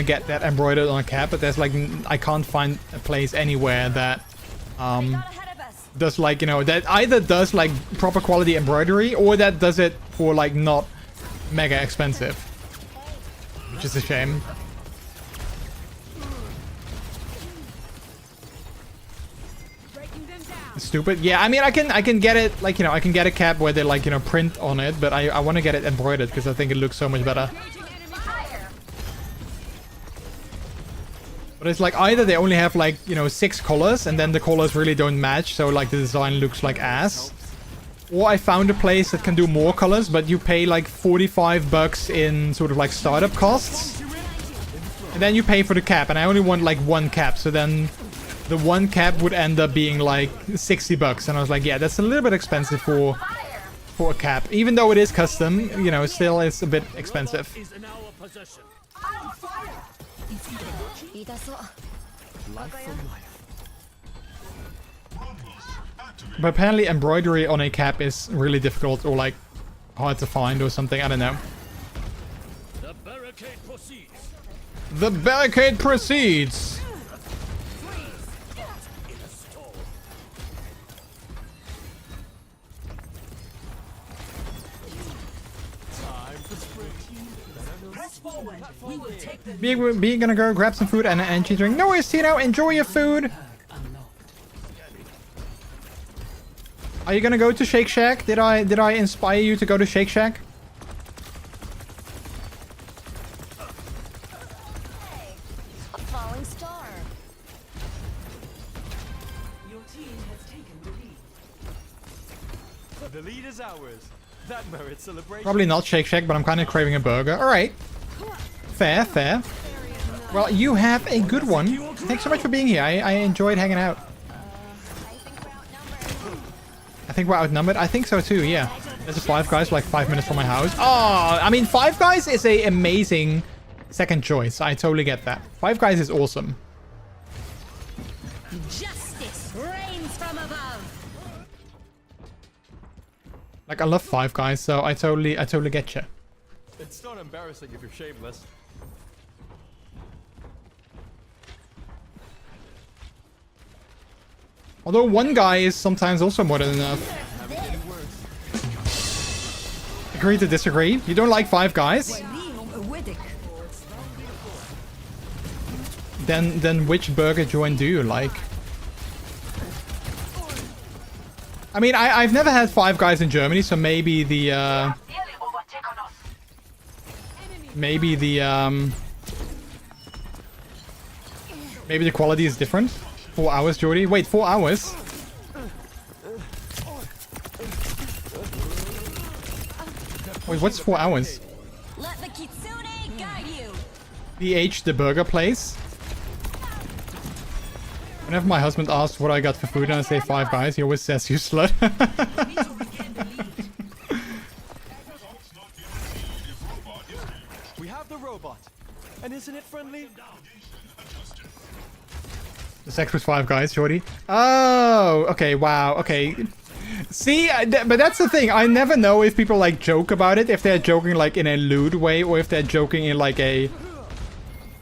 get that embroidered on a cap, but there's like I can't find a place anywhere that does like, you know, that either does like proper quality embroidery or that does it for like not mega expensive, which is a shame. Stupid. Yeah, I mean, I can get it, like, you know, I can get a cap where they like, you know, print on it, but I want to get it embroidered because I think it looks so much better. But it's like either they only have like, you know, 6 colors and then the colors really don't match, so like the design looks like ass. Or I found a place that can do more colors, but you pay like $45 in sort of like startup costs. And then you pay for the cap, and I only want like 1 cap, so then the 1 cap would end up being like $60. And I was like, yeah, that's a little bit expensive for a cap. Even though it is custom, you know, still it's a bit expensive. But apparently embroidery on a cap is really difficult or like hard to find or something. I don't know. The barricade proceeds. The barricade proceeds. Be gonna go grab some food and an energy drink. No worries, Tino. Enjoy your food. Are you gonna go to Shake Shack? Did I inspire you to go to Shake Shack? A falling star. Your team has taken the lead. The lead is ours. That merits celebration. Probably not Shake Shack, but I'm kind of craving a burger. All right. Fair, fair. Well, you have a good one. Thanks so much for being here. I enjoyed hanging out. I think we're outnumbered. I think so too, yeah. There's a Five Guys like 5 minutes from my house. Oh, I mean, Five Guys is an amazing second choice. I totally get that. Five Guys is awesome. Justice reigns from above. Like, I love Five Guys, so I totally get you. It's not embarrassing if you're shameless. Although one guy is sometimes also more than enough. Agree to disagree. You don't like Five Guys? Then which burger joint do you like? I mean, I've never had Five Guys in Germany, so maybe the maybe the quality is different. 4 hours, Jordy. Wait, 4 hours? Wait, what's 4 hours? Let the kitsune guide you. BH, the burger place. Whenever my husband asks what I got for food and I say Five Guys, he always says, you slut. We have the robot. And isn't it friendly? The sex with Five Guys, Jordy. Oh, okay, wow, okay. See, but that's the thing. I never know if people like joke about it, if they're joking like in a lewd way, or if they're joking in like a,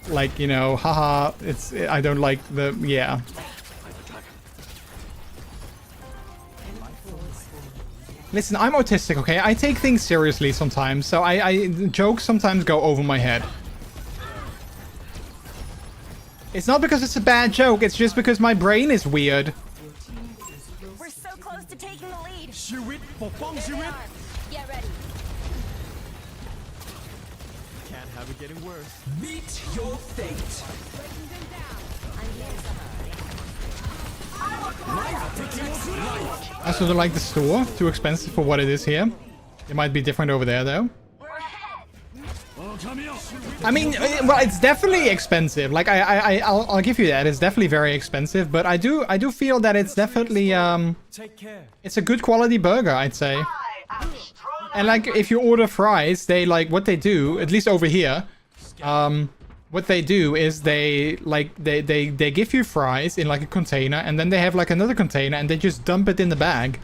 like, you know, haha, it's, I don't like the, yeah. Listen, I'm autistic, okay? I take things seriously sometimes, so I jokes sometimes go over my head. It's not because it's a bad joke, it's just because my brain is weird. We're so close to taking the lead. Get ready. Can't have it getting worse. Meet your fate. I sort of like the store. Too expensive for what it is here. It might be different over there though. I mean, well, it's definitely expensive. Like I'll give you that. It's definitely very expensive, but I do feel that it's definitely Take care. it's a good quality burger, I'd say. And like if you order fries, they like what they do, at least over here. What they do is they give you fries in like a container, and then they have like another container, and they just dump it in the bag.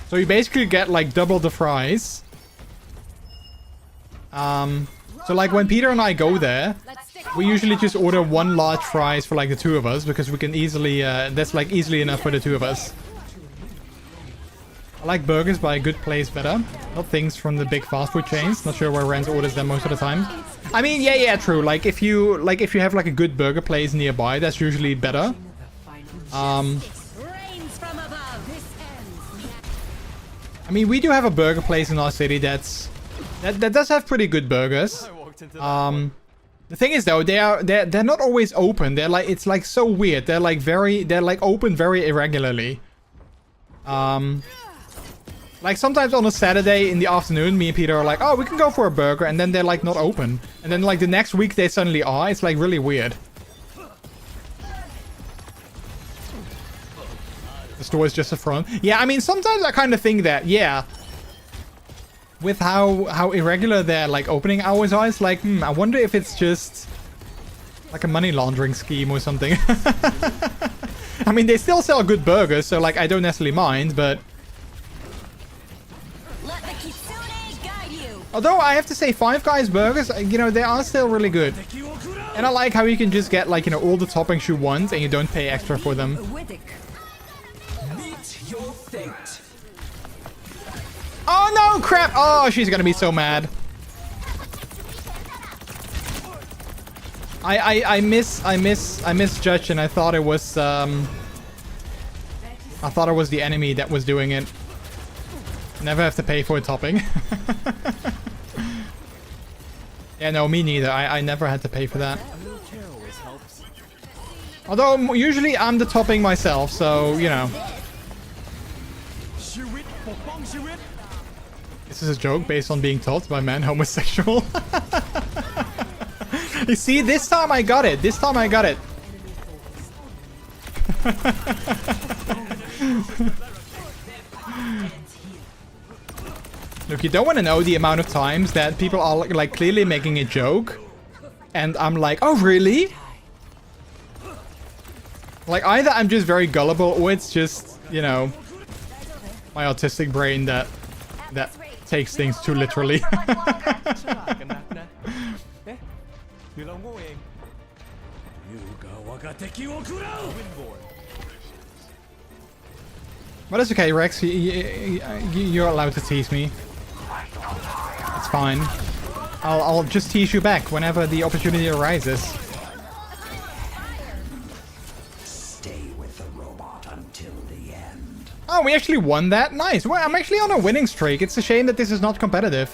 So you basically get like double the fries. So like when Peter and I go there, we usually just order one large fries for like the two of us, because we can easily, that's like easily enough for the two of us. I like burgers by a good place better, not things from the big fast food chains. Not sure where Rance orders them most of the time. I mean, yeah, true. Like if you have like a good burger place nearby, that's usually better. I mean, we do have a burger place in our city that does have pretty good burgers. The thing is though, they're not always open. They're like, it's like so weird. They're like open very irregularly. Like sometimes on a Saturday in the afternoon, me and Peter are like, oh, we can go for a burger, and then they're like not open. And then like the next week they suddenly are. It's like really weird. The store is just a front. Yeah, I mean, sometimes I kind of think that, yeah. With how irregular their like opening hours are, it's like, I wonder if it's just like a money laundering scheme or something. I mean, they still sell good burgers, so like I don't necessarily mind, but Let the Kitsune guide you. although I have to say, Five Guys burgers, you know, they are still really good. And I like how you can just get like, you know, all the toppings you want and you don't pay extra for them. Meet your fate. Oh no, crap! Oh, she's gonna be so mad. I misjudged, and I thought it was the enemy that was doing it. Never have to pay for a topping. Yeah, no, me neither. I never had to pay for that. Although usually I'm the topping myself, so you know. This is a joke based on being told by men homosexual. You see, this time I got it. This time I got it. Look, you don't want to know the amount of times that people are like clearly making a joke, and I'm like, oh really? Like either I'm just very gullible, or it's just, you know, my autistic brain that takes things too literally. But it's okay, Rex. You're allowed to tease me. It's fine. I'll just tease you back whenever the opportunity arises. Stay with the robot until the end. Oh, we actually won that? Nice. Well, I'm actually on a winning streak. It's a shame that this is not competitive.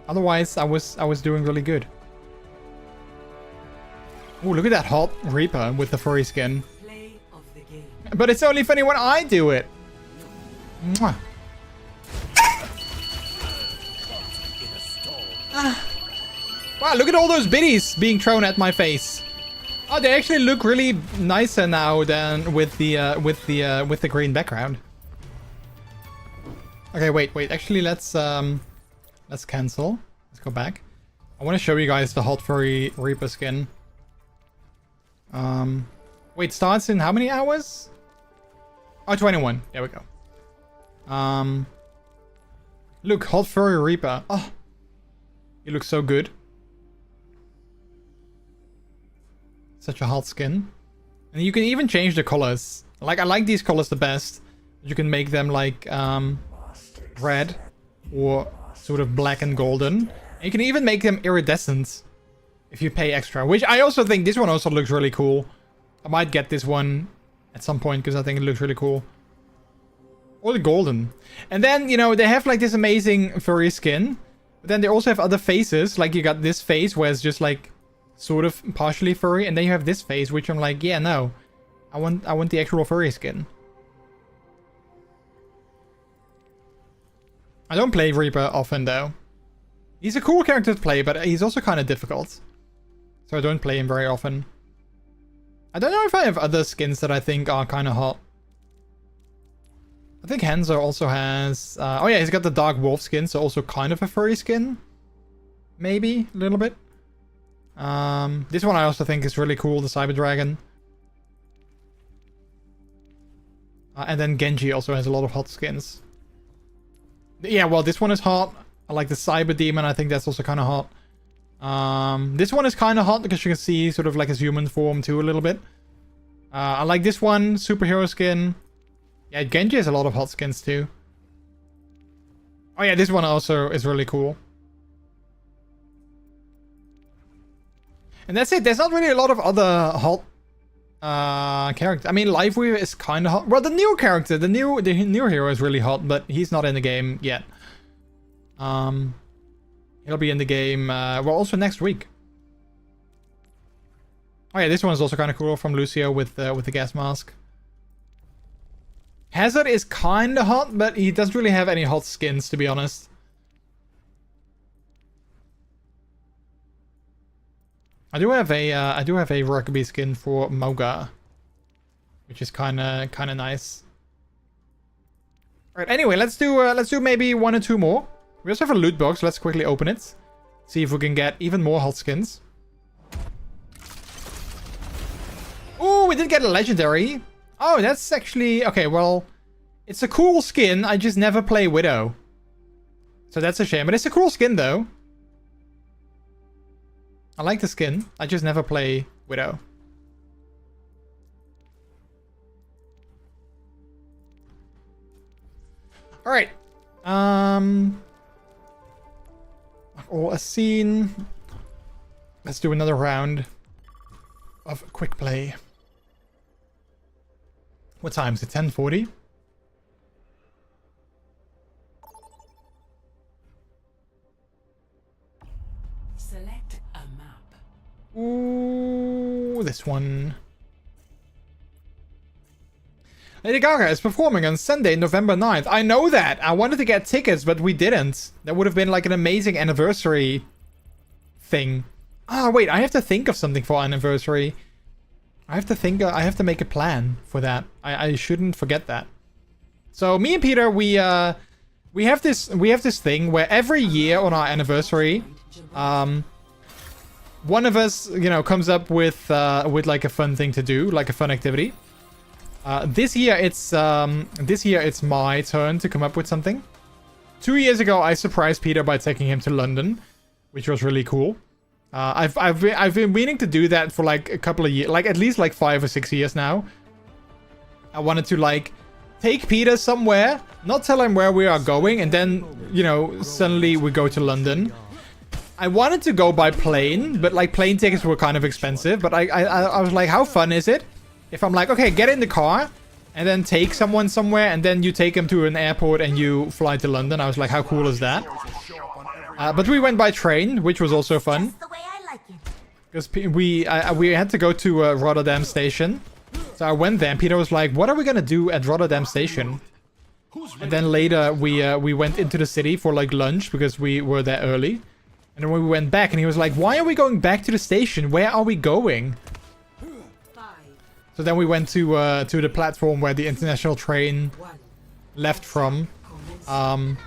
Otherwise, I was doing really good. Oh, look at that hot Reaper with the furry skin. Play of the game. But it's only funny when I do it. Mwah. Wow, look at all those biddies being thrown at my face. Oh, they actually look really nicer now than with the green background. Okay, wait. Actually, let's cancel. Let's go back. I want to show you guys the hot furry Reaper skin. Wait, starts in how many hours? Oh, 21. There we go. Look, hot furry Reaper. Oh, you look so good. Such a hot skin. And you can even change the colors. Like, I like these colors the best. You can make them like red or sort of black and golden. And you can even make them iridescent if you pay extra. Which I also think this one also looks really cool. I might get this one at some point because I think it looks really cool. Or the golden. And then, you know, they have like this amazing furry skin. But then they also have other faces. Like you got this face where it's just like sort of partially furry. And then you have this face, which I'm like, yeah, no. I want the actual furry skin. I don't play Reaper often though. He's a cool character to play, but he's also kind of difficult. So I don't play him very often. I don't know if I have other skins that I think are kind of hot. I think Hanzo also has... oh yeah, he's got the Dark Wolf skin, so also kind of a furry skin. Maybe, a little bit. This one I also think is really cool, the Cyber Dragon. And then Genji also has a lot of hot skins. Yeah, well, this one is hot. I like the Cyber Demon, I think that's also kind of hot. This one is kind of hot because you can see sort of like his human form too a little bit. I like this one, superhero skin. Yeah, Genji has a lot of hot skins too. Oh yeah, this one also is really cool. And that's it. There's not really a lot of other hot characters. I mean, Liveweaver is kind of hot. Well, the new character, the new hero is really hot, but he's not in the game yet. He'll be in the game, well, also next week. Oh yeah, this one is also kind of cool from Lucio with the gas mask. Hazard is kind of hot, but he doesn't really have any hot skins, to be honest. I do have a rugby skin for Moga, which is kind of nice. All right. Anyway, let's do maybe 1 or 2 more. We also have a loot box. Let's quickly open it. See if we can get even more hot skins. Oh, we did get a legendary. Oh, that's actually... Okay, well... It's a cool skin. I just never play Widow. So that's a shame. But it's a cool skin, though. I like the skin. I just never play Widow. Alright. Or a scene. Let's do another round of quick play. What time is it? 10:40? Select a map. Ooh, this one. Lady Gaga is performing on Sunday, November 9th. I know that. I wanted to get tickets, but we didn't. That would have been like an amazing anniversary thing. Ah, wait, I have to think of something for anniversary. I have to make a plan for that. I shouldn't forget that. So me and Peter, we have this thing where every year on our anniversary, one of us, you know, comes up with like a fun thing to do, like a fun activity. This year it's my turn to come up with something. 2 years ago, I surprised Peter by taking him to London, which was really cool. I've been meaning to do that for like a couple of years, like at least like 5 or 6 years now. I wanted to like take Peter somewhere, not tell him where we are going, and then, you know, suddenly we go to London. I wanted to go by plane, but like plane tickets were kind of expensive. But I was like, how fun is it if I'm like, okay, get in the car and then take someone somewhere, and then you take them to an airport and you fly to London. I was like, how cool is that? But we went by train, which was also fun. Because we had to go to Rotterdam Station. So I went there and Peter was like, what are we going to do at Rotterdam Station? And then later we went into the city for like lunch because we were there early. And then when we went back and he was like, why are we going back to the station? Where are we going? So then we went to the platform where the international train left from. And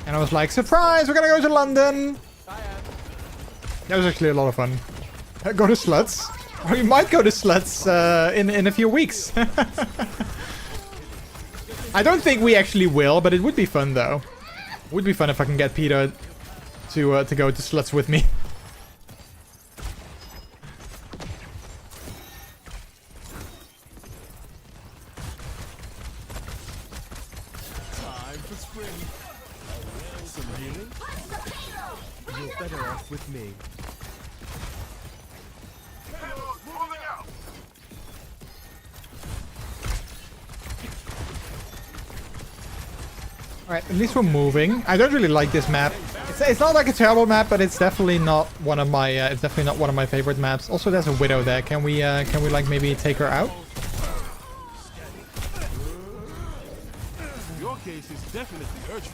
I was like, surprise, we're gonna go to London. That was actually a lot of fun. Go to Sluts. Or we might go to Sluts in a few weeks. I don't think we actually will, but it would be fun though. It would be fun if I can get Peter to go to Sluts with me. Time for spring. Some healing? You're better off with me. Alright, at least we're moving. I don't really like this map. It's not like a terrible map, but it's definitely not one of my favorite maps. Also, there's a Widow there. Can we like maybe take her out? Your case is definitely urgent.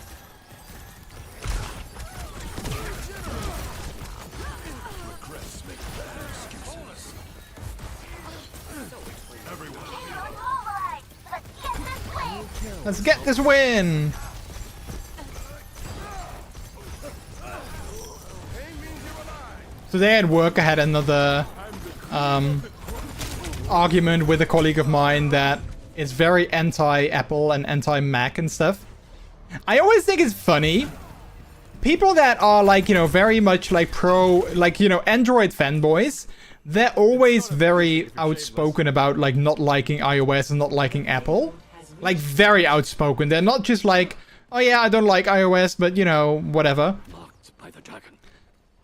Let's get this win! Today at work I had another argument with a colleague of mine that is very anti-Apple and anti-Mac and stuff. I always think it's funny. People that are like, you know, very much like like, you know, Android fanboys, they're always very outspoken about like not liking iOS and not liking Apple. Like very outspoken. They're not just like, oh yeah, I don't like iOS, but you know, whatever.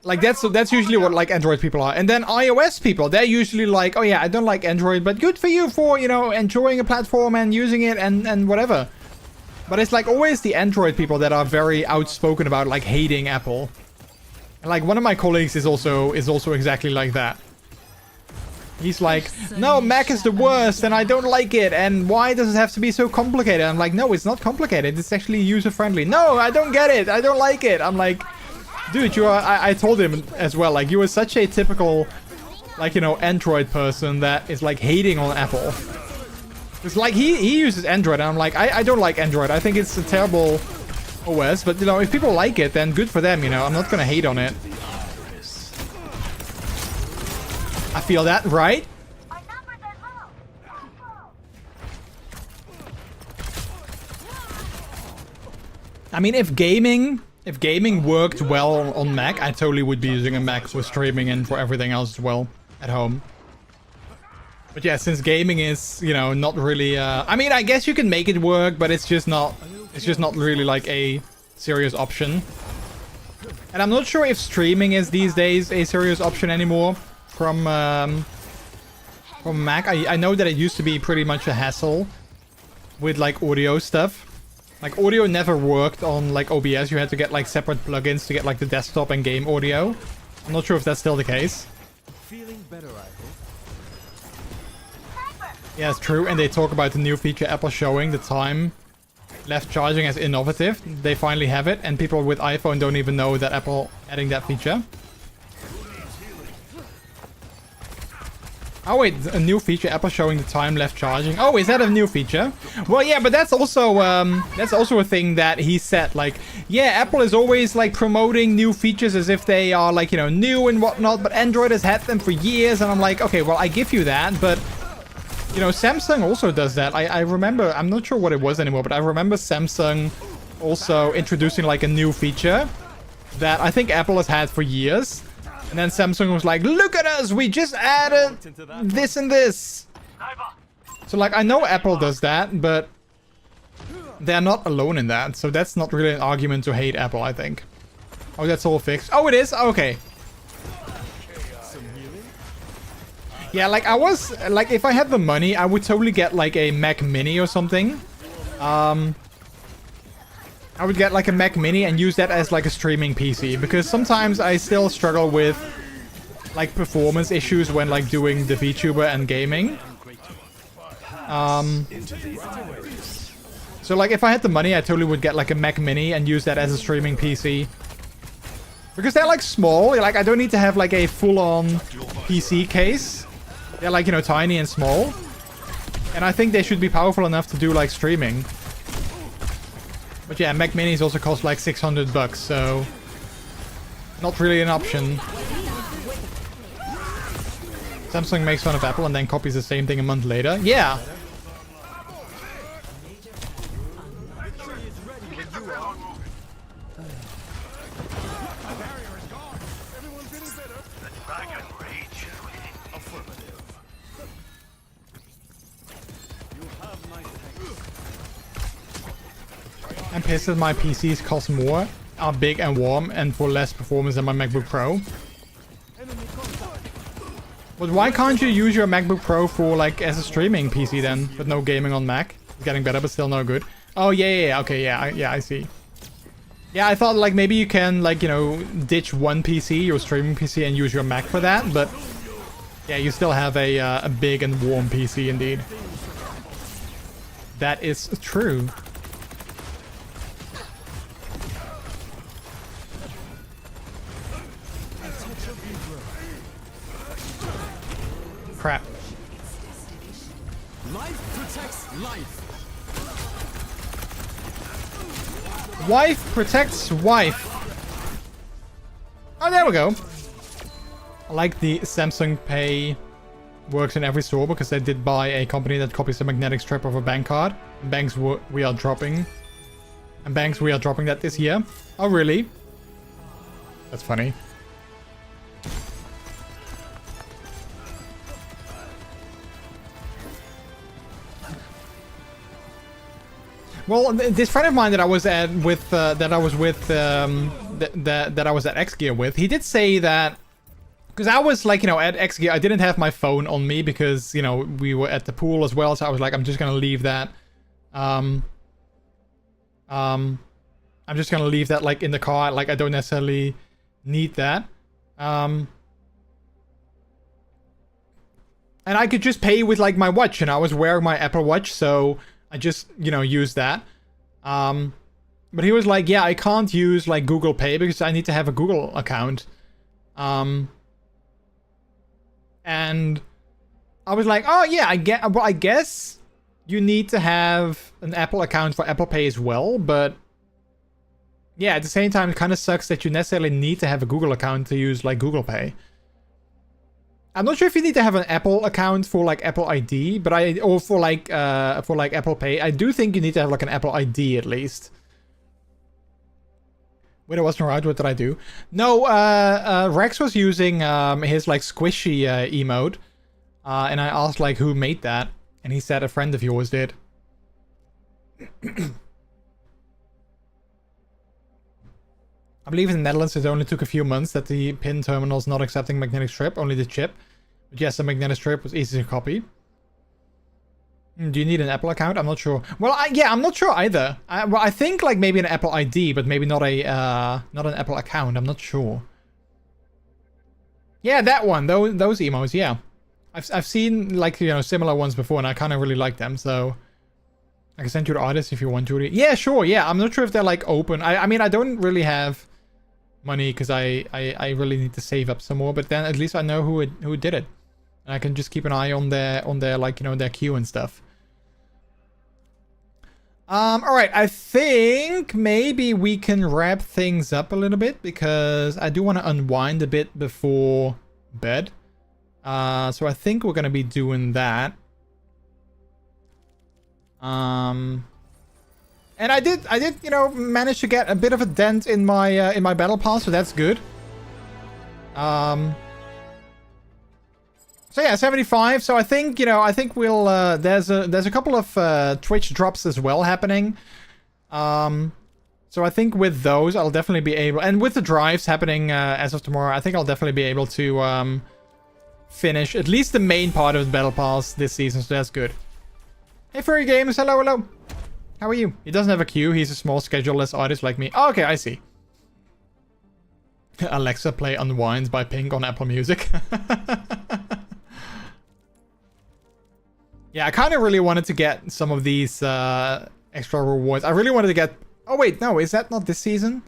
Like that's usually what like Android people are. And then iOS people, they're usually like, oh yeah, I don't like Android, but good for you for, you know, enjoying a platform and using it and whatever. But it's like always the Android people that are very outspoken about like hating Apple. And like one of my colleagues is also exactly like that. He's like, no, Mac is the worst and I don't like it. And why does it have to be so complicated? I'm like, no, it's not complicated. It's actually user-friendly. No, I don't get it. I don't like it. I'm like, dude, you are... I told him as well, like, you are such a typical, like, you know, Android person that is, like, hating on Apple. It's like, he uses Android and I'm like, I don't like Android. I think it's a terrible OS. But, you know, if people like it, then good for them, you know. I'm not gonna hate on it. I feel that, right? I mean, if gaming worked well on Mac, I totally would be using a Mac for streaming and for everything else as well at home. But yeah, since gaming is, you know, not really I mean, I guess you can make it work, but it's just not really like a serious option. And I'm not sure if streaming is these days a serious option anymore. From Mac. I know that it used to be pretty much a hassle with like audio stuff. Like audio never worked on like OBS. You had to get like separate plugins to get like the desktop and game audio. I'm not sure if that's still the case. Feeling better, I hope. Yeah, it's true. And they talk about the new feature Apple showing the time left charging as innovative. They finally have it, and people with iPhone don't even know that Apple adding that feature. Oh wait, a new feature, Apple showing the time left charging. Oh, is that a new feature? Well, yeah, but that's also a thing that he said. Like, yeah, Apple is always like promoting new features as if they are like, you know, new and whatnot. But Android has had them for years, and I'm like, okay, well, I give you that, but you know, Samsung also does that. I remember, I'm not sure what it was anymore, but I remember Samsung also introducing like a new feature that I think Apple has had for years. And then Samsung was like, look at us, we just added this and this. So like, I know Apple does that, but they're not alone in that. So that's not really an argument to hate Apple, I think. Oh, that's all fixed. Oh, it is? Okay. Yeah, like I was, like if I had the money, I would totally get like a Mac Mini or something. I would get like a Mac Mini and use that as like a streaming PC, because sometimes I still struggle with like performance issues when like doing the VTuber and gaming. So like if I had the money, I totally would get like a Mac Mini and use that as a streaming PC. Because they're like small, like I don't need to have like a full-on PC case. They're like, you know, tiny and small. And I think they should be powerful enough to do like streaming. But yeah, Mac Minis also cost like $600, so not really an option. Samsung makes fun of Apple and then copies the same thing a month later. Yeah. I'm pissed that my PCs cost more, are big and warm, and for less performance than my MacBook Pro. But why can't you use your MacBook Pro for like as a streaming PC then, but no gaming on Mac? It's getting better, but still no good. Oh, yeah. Okay, yeah, I see. Yeah, I thought like maybe you can like, you know, ditch one PC, your streaming PC, and use your Mac for that, but yeah, you still have a big and warm PC indeed. That is true. Crap. Life protects life. Wife protects wife. Oh, there we go. I like the Samsung Pay works in every store because they did buy a company that copies the magnetic strip of a bank card. Banks we are dropping. And banks we are dropping that this year. Oh, really? That's funny. Well, this friend of mine that I was at with, that I was at XGEAR with, he did say that, because I was like, you know, at XGEAR, I didn't have my phone on me because, you know, we were at the pool as well, so I was like, I'm just gonna leave that, I'm just gonna leave that like in the car, like I don't necessarily need that, and I could just pay with like my watch, and I was wearing my Apple Watch, so I just, you know, use that. But he was like, yeah, I can't use like Google Pay because I need to have a Google account. And I was like, oh yeah, I guess you need to have an Apple account for Apple Pay as well, but yeah, at the same time, it kind of sucks that you necessarily need to have a Google account to use like Google Pay. I'm not sure if you need to have an Apple account for like Apple ID, but or for like Apple Pay. I do think you need to have like an Apple ID at least. Wait, I wasn't right. What did I do? No, Rex was using his like squishy emote, and I asked like who made that, and he said a friend of yours did. I believe in the Netherlands it only took a few months that the PIN terminal's not accepting magnetic strip, only the chip. But yes, the magnetic strip was easy to copy. Do you need an Apple account? I'm not sure. Well, yeah, I'm not sure either. Well, I think like maybe an Apple ID, but maybe not not an Apple account. I'm not sure. Yeah, that one. Those emotes. Yeah, I've seen like, you know, similar ones before, and I kind of really like them. So I can send you the artist if you want to. Yeah, sure. Yeah, I'm not sure if they're like open. I mean, I don't really have money because I really need to save up some more, but then at least I know who did it, and I can just keep an eye on their like, you know, their queue and stuff. All right, I think maybe we can wrap things up a little bit because I do want to unwind a bit before bed. So I think we're gonna be doing that. And I did, you know, manage to get a bit of a dent in my battle pass, so that's good. So yeah, 75. So I think, you know, we'll there's a couple of Twitch drops as well happening. So I think with those I'll definitely be able, and with the drives happening as of tomorrow, I think I'll definitely be able to finish at least the main part of the battle pass this season. So that's good. Hey Furry Games, hello. How are you? He doesn't have a queue. He's a small scheduleless artist like me. Oh, okay, I see. Alexa, play Unwind by Pink on Apple Music. Yeah, I kind of really wanted to get some of these extra rewards. I really wanted to get... Oh, wait, no, is that not this season?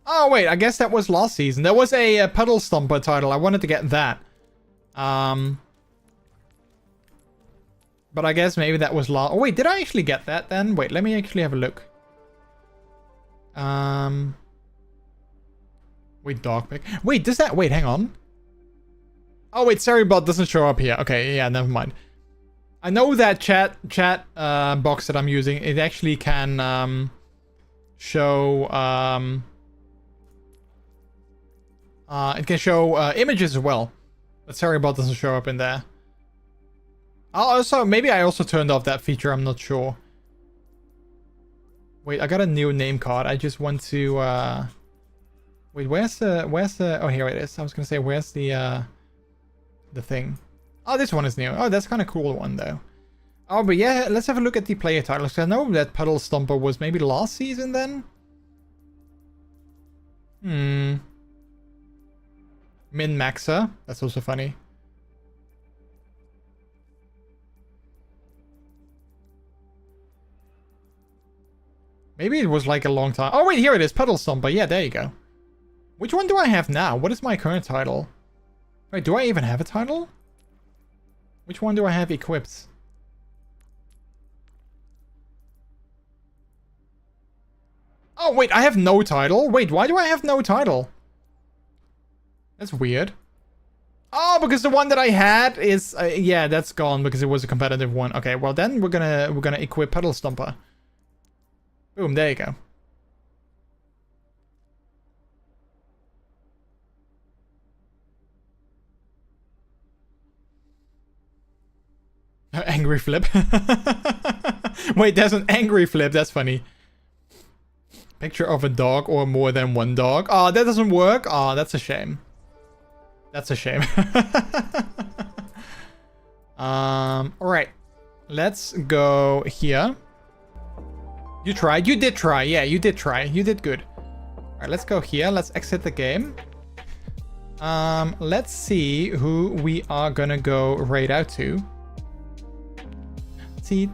Oh, wait, I guess that was last season. There was a Puddle Stomper title. I wanted to get that. But I guess maybe that was last... Oh, wait, did I actually get that then? Wait, let me actually have a look. Wait, Dogpick. Wait, does that... Wait, hang on. Oh, wait, Seribot doesn't show up here. Okay, yeah, never mind. I know that chat box that I'm using, it actually can show... it can show images as well. But Seribot doesn't show up in there. Maybe I also turned off that feature, I'm not sure. Wait, I got a new name card. I just want to wait, where's the oh, here it is. I was gonna say, where's the thing? Oh, this one is new. Oh, that's kind of cool one though. Oh, but yeah, let's have a look at the player titles. I know that Puddle Stomper was maybe last season then. Min Maxer. That's also funny. Maybe it was like a long time. Oh, wait, here it is. Puddle Stomper. Yeah, there you go. Which one do I have now? What is my current title? Wait, do I even have a title? Which one do I have equipped? Oh, wait, I have no title? Wait, why do I have no title? That's weird. Oh, because the one that I had is... yeah, that's gone because it was a competitive one. Okay, well then we're gonna equip Puddle Stomper. Boom, there you go. Angry flip. Wait, there's an angry flip. That's funny. Picture of a dog or more than one dog. Oh, that doesn't work. Oh, that's a shame. That's a shame. All right. Let's go here. You tried. You did try. Yeah, you did try. You did good. All right, let's go here. Let's exit the game. Let's see who we are gonna go raid out to. I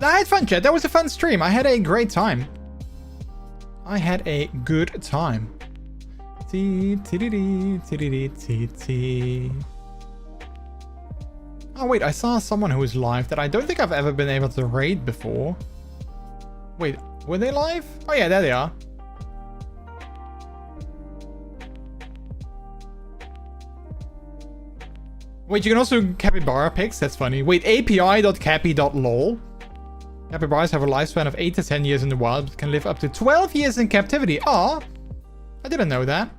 had fun, chat. That was a fun stream. I had a great time. I had a good time. Oh wait, I saw someone who was live that I don't think I've ever been able to raid before. Wait, were they live? Oh yeah, there they are. Wait, you can also capybara pics? That's funny. Wait, api.cappy.lol. Capybaras have a lifespan of 8 to 10 years in the wild, but can live up to 12 years in captivity. Aw, I didn't know that.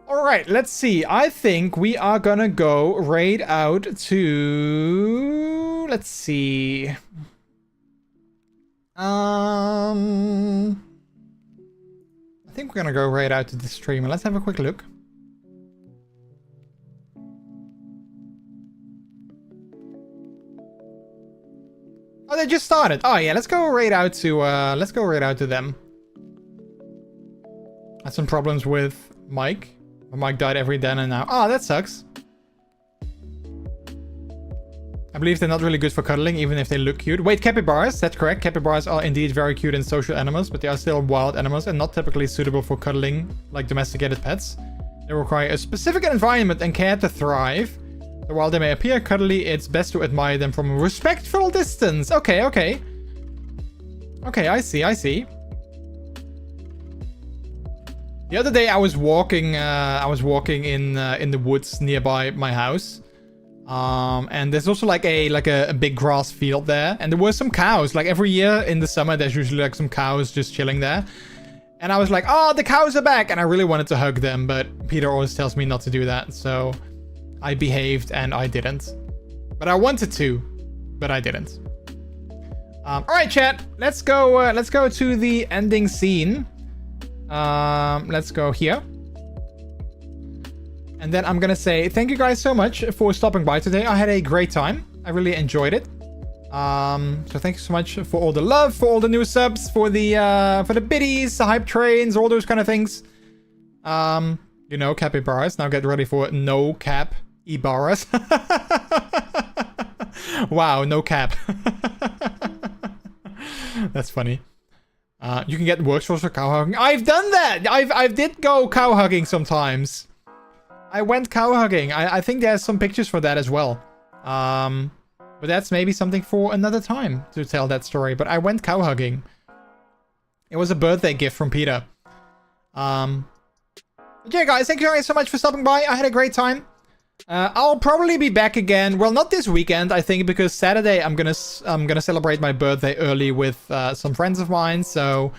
Alright, let's see. I think we are gonna go raid out to... Let's see. I think we're gonna go raid out to the streamer. Let's have a quick look. Oh, they just started. Oh yeah, let's go raid out to them. Had some problems with Mike. Mike died every then and now. Oh, that sucks. I believe they're not really good for cuddling, even if they look cute. Wait, capybaras? That's correct. Capybaras are indeed very cute and social animals, but they are still wild animals and not typically suitable for cuddling like domesticated pets. They require a specific environment and care to thrive. So while they may appear cuddly, it's best to admire them from a respectful distance. Okay, okay. Okay, I see, I see. The other day I was walking in the woods nearby my house. And there's also like a big grass field there. And there were some cows. Like every year in the summer, there's usually like some cows just chilling there. And I was like, oh, the cows are back. And I really wanted to hug them, but Peter always tells me not to do that. So I behaved and I didn't. But I wanted to, but I didn't. All right, chat. Let's go to the ending scene. Let's go here. And then I'm gonna say thank you guys so much for stopping by today. I had a great time. I really enjoyed it. So thank you so much for all the love, for all the new subs, for the biddies, the hype trains, all those kind of things. You know, capybaras. Now get ready for no cap Ibaras. Wow, no cap. That's funny. You can get workshops for cow hugging. I've done that. I did go cow hugging sometimes. I went cow hugging. I think there's some pictures for that as well. But that's maybe something for another time to tell that story. But I went cow hugging. It was a birthday gift from Peter. Yeah, guys, thank you guys so much for stopping by. I had a great time. I'll probably be back again. Well, not this weekend, I think, because Saturday I'm gonna celebrate my birthday early with some friends of mine. So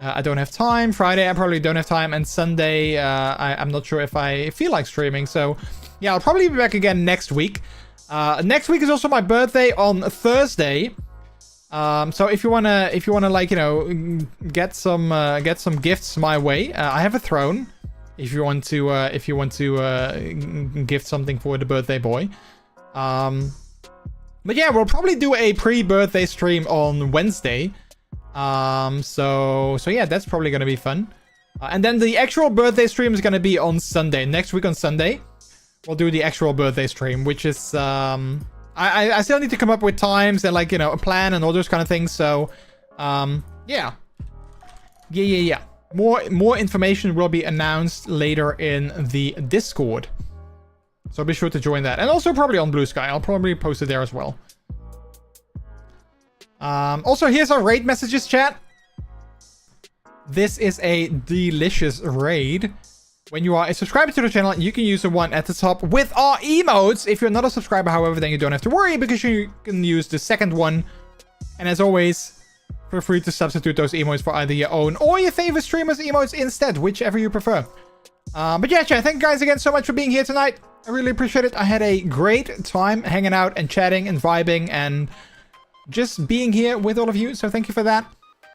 I don't have time. Friday I probably don't have time, and Sunday I'm not sure if I feel like streaming. So yeah, I'll probably be back again next week. Next week is also my birthday on Thursday. So if you wanna like, you know, get some gifts my way, I have a throne. If you want to gift something for the birthday boy. But yeah, we'll probably do a pre-birthday stream on Wednesday. So yeah, that's probably gonna be fun. And then the actual birthday stream is gonna be on Sunday. Next week on Sunday, we'll do the actual birthday stream, which is I still need to come up with times and, like, you know, a plan and all those kind of things. So yeah. More information will be announced later in the Discord. So be sure to join that. And also probably on Blue Sky. I'll probably post it there as well. Also, here's our raid messages, chat. This is a delicious raid. When you are a subscriber to the channel, you can use the one at the top with our emotes. If you're not a subscriber, however, then you don't have to worry, because you can use the second one. And as always, feel free to substitute those emotes for either your own or your favorite streamer's emotes instead, whichever you prefer. But yeah, chat, thank you guys again so much for being here tonight. I really appreciate it. I had a great time hanging out and chatting and vibing and just being here with all of you. So thank you for that.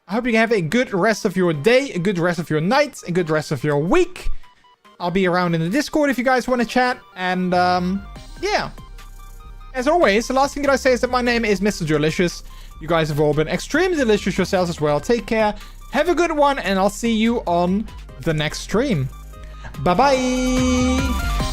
I hope you have a good rest of your day, a good rest of your night, a good rest of your week. I'll be around in the Discord if you guys want to chat. And yeah, as always, the last thing that I say is that my name is MrJordilicious. You guys have all been extremely delicious yourselves as well. Take care, have a good one, and I'll see you on the next stream. Bye bye.